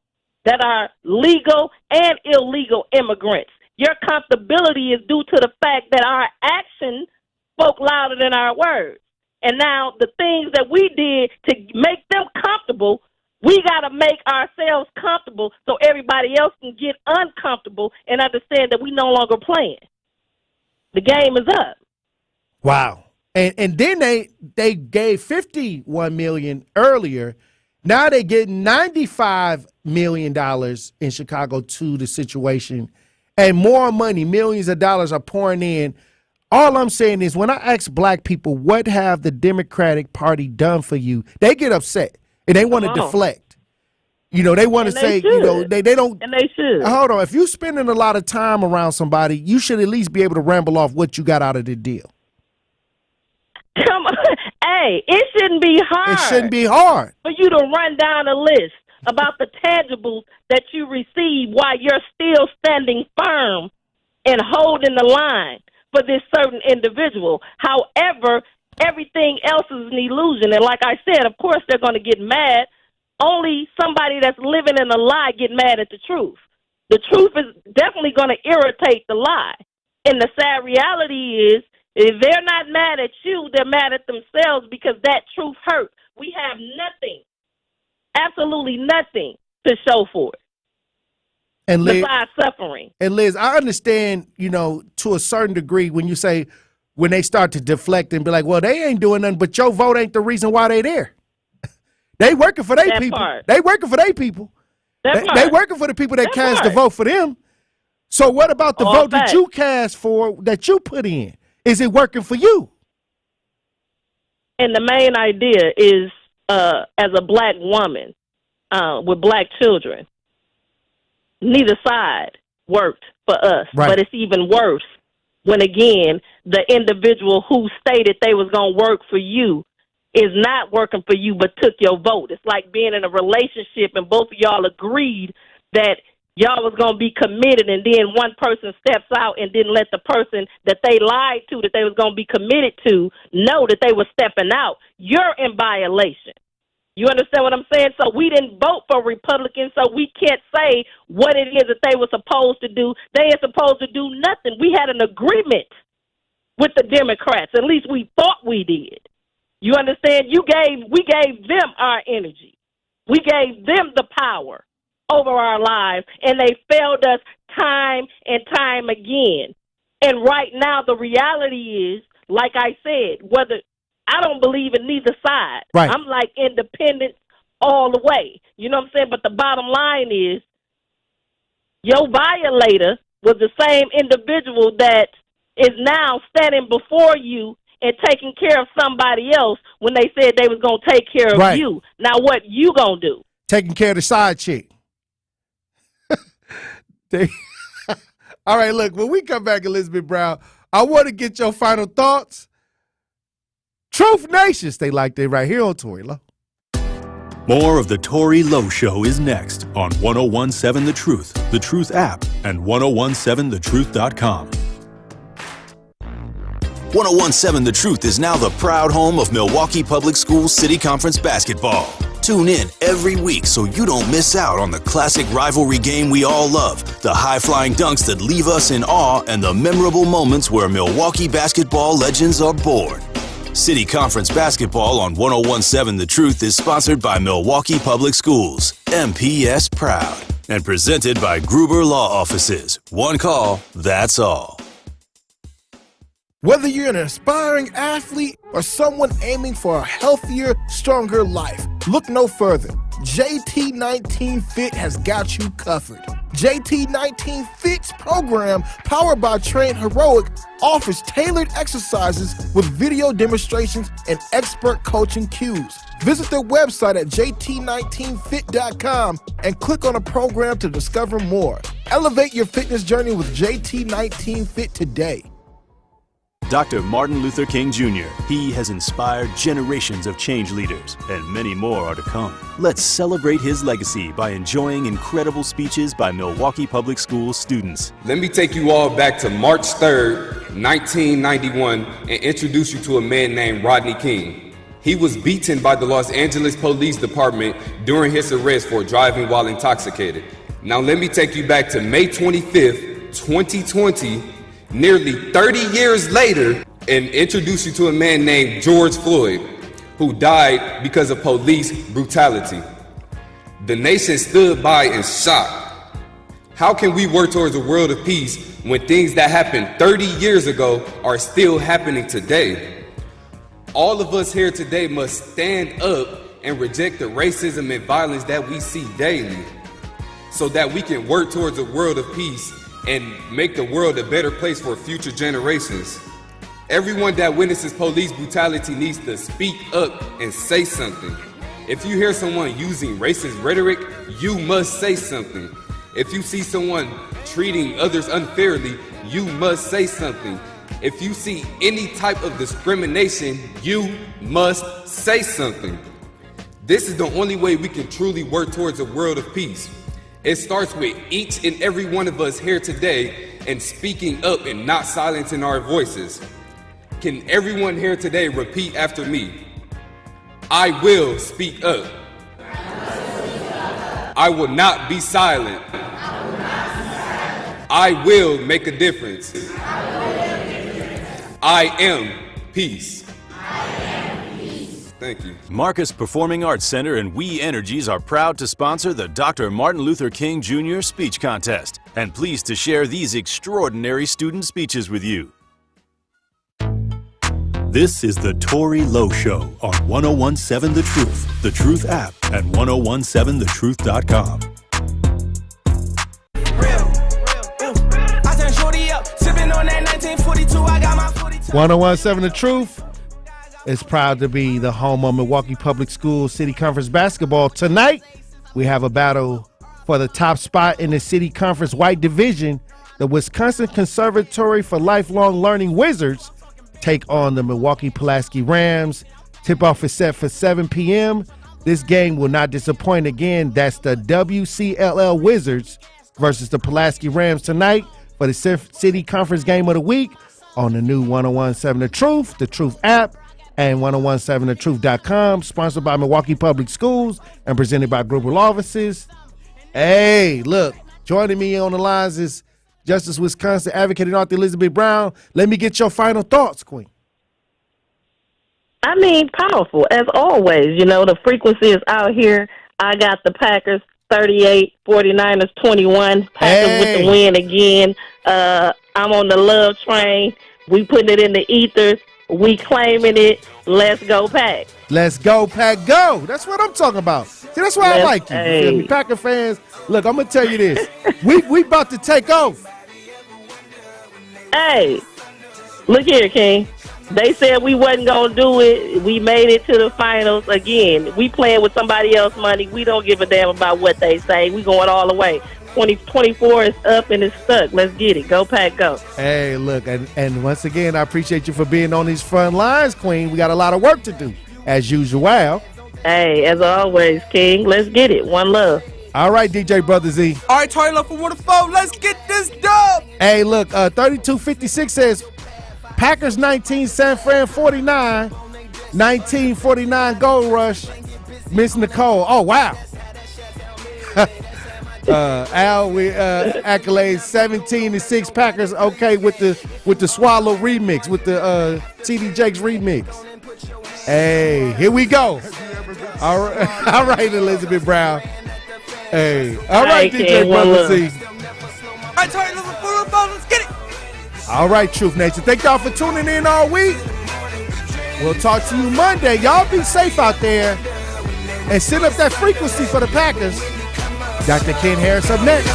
that are legal and illegal immigrants. Your comfortability is due to the fact that our action spoke louder than our words. And now the things that we did to make them comfortable, we got to make ourselves comfortable so everybody else can get uncomfortable and understand that we no longer playing. The game is up. Wow. And then they gave $51 million earlier. Now they get $95 million in Chicago to the situation, and more money, millions of dollars are pouring in. All I'm saying is, when I ask black people, what have the Democratic Party done for you, they get upset and they want to deflect. They want to say, they don't. And they should. Hold on. If you're spending a lot of time around somebody, you should at least be able to ramble off what you got out of the deal. Come on. Hey, it shouldn't be hard. It shouldn't be hard for you to run down a list about the tangibles that you receive while you're still standing firm and holding the line for this certain individual. However, everything else is an illusion. And like I said, of course they're going to get mad. Only somebody that's living in a lie get mad at the truth. The truth is definitely going to irritate the lie. And the sad reality is, if they're not mad at you, they're mad at themselves, because that truth hurt. We have nothing, absolutely nothing to show for it. And Liz, besides suffering. And Liz, I understand, to a certain degree when you say, when they start to deflect and be like, well, they ain't doing nothing, but your vote ain't the reason why they there. They working for their people. Part. They working for their people. They working for the people that cast the vote for them. So what about the vote that you cast for, that you put in? Is it working for you? And the main idea is, as a black woman with black children, neither side worked for us. Right. But it's even worse when, again, the individual who stated they was going to work for you is not working for you but took your vote. It's like being in a relationship and both of y'all agreed that y'all was going to be committed, and then one person steps out and didn't let the person that they lied to, that they was going to be committed to, know that they were stepping out. You're in violation. You understand what I'm saying? So we didn't vote for Republicans, so we can't say what it is that they were supposed to do. They ain't supposed to do nothing. We had an agreement with the Democrats. At least we thought we did. You understand? We gave them our energy. We gave them the power over our lives, and they failed us time and time again. And right now, the reality is, like I said, I don't believe in neither side. Right. I'm like independent all the way. You know what I'm saying? But the bottom line is, your violator was the same individual that is now standing before you and taking care of somebody else when they said they was going to take care of you. Now what you going to do? Taking care of the side chick. All right, look, when we come back, Elizabeth Brown, I want to get your final thoughts. Truth Nation, stay like they right here on Tory Lowe. More of the Tory Lowe Show is next on 1017 The Truth app, and 1017thetruth.com. 1017 The Truth is now the proud home of Milwaukee Public Schools City Conference basketball. Tune in every week so you don't miss out on the classic rivalry game we all love, the high-flying dunks that leave us in awe, and the memorable moments where Milwaukee basketball legends are born. City Conference basketball on 1017 The Truth is sponsored by Milwaukee Public Schools, MPS proud, and presented by Gruber Law Offices. One call, that's all. Whether you're an aspiring athlete or someone aiming for a healthier, stronger life, look no further. JT19 Fit has got you covered. JT19 Fits program, powered by Train Heroic, offers tailored exercises with video demonstrations and expert coaching cues. Visit their website at jt19fit.com and click on a program to discover more. Elevate your fitness journey with JT19 Fit today. Dr. Martin Luther King Jr. He has inspired generations of change leaders, and many more are to come. Let's celebrate his legacy by enjoying incredible speeches by Milwaukee Public Schools students. Let me take you all back to March 3rd, 1991, and introduce you to a man named Rodney King. He was beaten by the Los Angeles Police Department during his arrest for driving while intoxicated. Now let me take you back to May 25th, 2020, nearly 30 years later, and introduce you to a man named George Floyd, who died because of police brutality. The nation stood by in shock. How can we work towards a world of peace when things that happened 30 years ago are still happening today? All of us here today must stand up and reject the racism and violence that we see daily, so that we can work towards a world of peace and make the world a better place for future generations. Everyone that witnesses police brutality needs to speak up and say something. If you hear someone using racist rhetoric, you must say something. If you see someone treating others unfairly, you must say something. If you see any type of discrimination, you must say something. This is the only way we can truly work towards a world of peace. It starts with each and every one of us here today and speaking up and not silencing our voices. Can everyone here today repeat after me? I will speak up. I will not be silent. I will make a difference. I am peace. Thank you. Marcus Performing Arts Center and We Energies are proud to sponsor the Dr. Martin Luther King Jr. Speech Contest and pleased to share these extraordinary student speeches with you. This is the Tory Lowe Show on 1017 The Truth app, and 1017thetruth.com. 1017 The Truth is proud to be the home of Milwaukee Public Schools City Conference basketball. Tonight, we have a battle for the top spot in the City Conference White Division. The Wisconsin Conservatory for Lifelong Learning Wizards take on the Milwaukee Pulaski Rams. Tip-off is set for 7 p.m. This game will not disappoint. Again, that's the WCLL Wizards versus the Pulaski Rams tonight for the City Conference Game of the Week on the new 1017 The Truth app, and 1017thetruth.com, sponsored by Milwaukee Public Schools and presented by Group of Law Offices. Hey, look, joining me on the lines is Justice Wisconsin advocate and author Elizabeth Brown. Let me get your final thoughts, Queen. I mean, powerful, as always. You know, the frequency is out here. I got the Packers 38, 49ers 21. Packers with the win again. I'm on the love train. We putting it in the ethers. We claiming it. Let's go, Pack. Let's go, Pack, go. That's what I'm talking about. See, that's why I like you. You feel me? Packer fans, look, I'm going to tell you this. we about to take off. Hey, look here, King. They said we wasn't going to do it. We made it to the finals again. We playing with somebody else's money. We don't give a damn about what they say. We going all the way. 2024 is up and it's stuck. Let's get it. Go, Pack, go. Hey, look, and once again, I appreciate you for being on these front lines, Queen. We got a lot of work to do, as usual. Hey, as always, King, let's get it. One love. All right, DJ Brother Z. All right, Tory, love for 104. Let's get this dub. Hey, look, 3256 says Packers 19, San Fran 49, 1949 Gold Rush, Miss Nicole. Oh, wow. Al, we accolades 17-6 Packers. Okay, with the Swallow remix, with the TD Jakes remix. Hey, here we go. All right, Elizabeth Brown. Hey, all right, DJ Brother Z. All right, Tory, let's get it. All right, Truth Nation. Thank y'all for tuning in all week. We'll talk to you Monday. Y'all be safe out there and send up that frequency for the Packers. Dr. Ken Harris up next.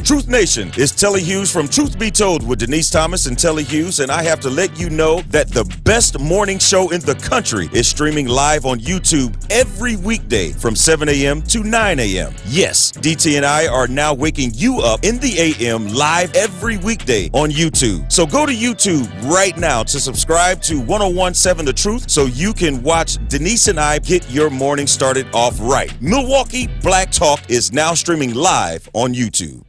Truth Nation is Telly Hughes from Truth Be Told with Denise Thomas and Telly Hughes, and I have to let you know that the best morning show in the country is streaming live on YouTube every weekday from 7 a.m. to 9 a.m. Yes, DT and I are now waking you up in the a.m. live every weekday on YouTube. So go to YouTube right now to subscribe to 1017 The Truth so you can watch Denise and I get your morning started off right. Milwaukee Black Talk is now streaming live on YouTube.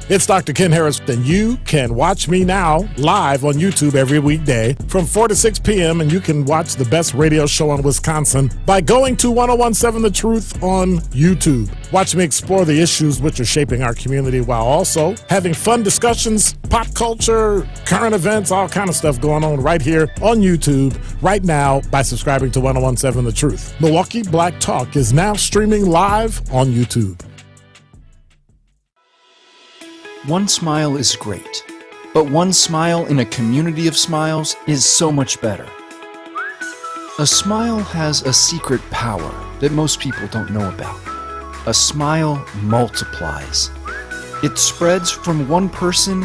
It's Dr. Ken Harris, and you can watch me now live on YouTube every weekday from 4 to 6 p.m., and you can watch the best radio show in Wisconsin by going to 1017 The Truth on YouTube. Watch me explore the issues which are shaping our community while also having fun discussions, pop culture, current events, all kind of stuff going on right here on YouTube right now by subscribing to 1017 The Truth. Milwaukee Black Talk is now streaming live on YouTube. One smile is great, but one smile in a community of smiles is so much better. A smile has a secret power that most people don't know about. A smile multiplies. It spreads from one person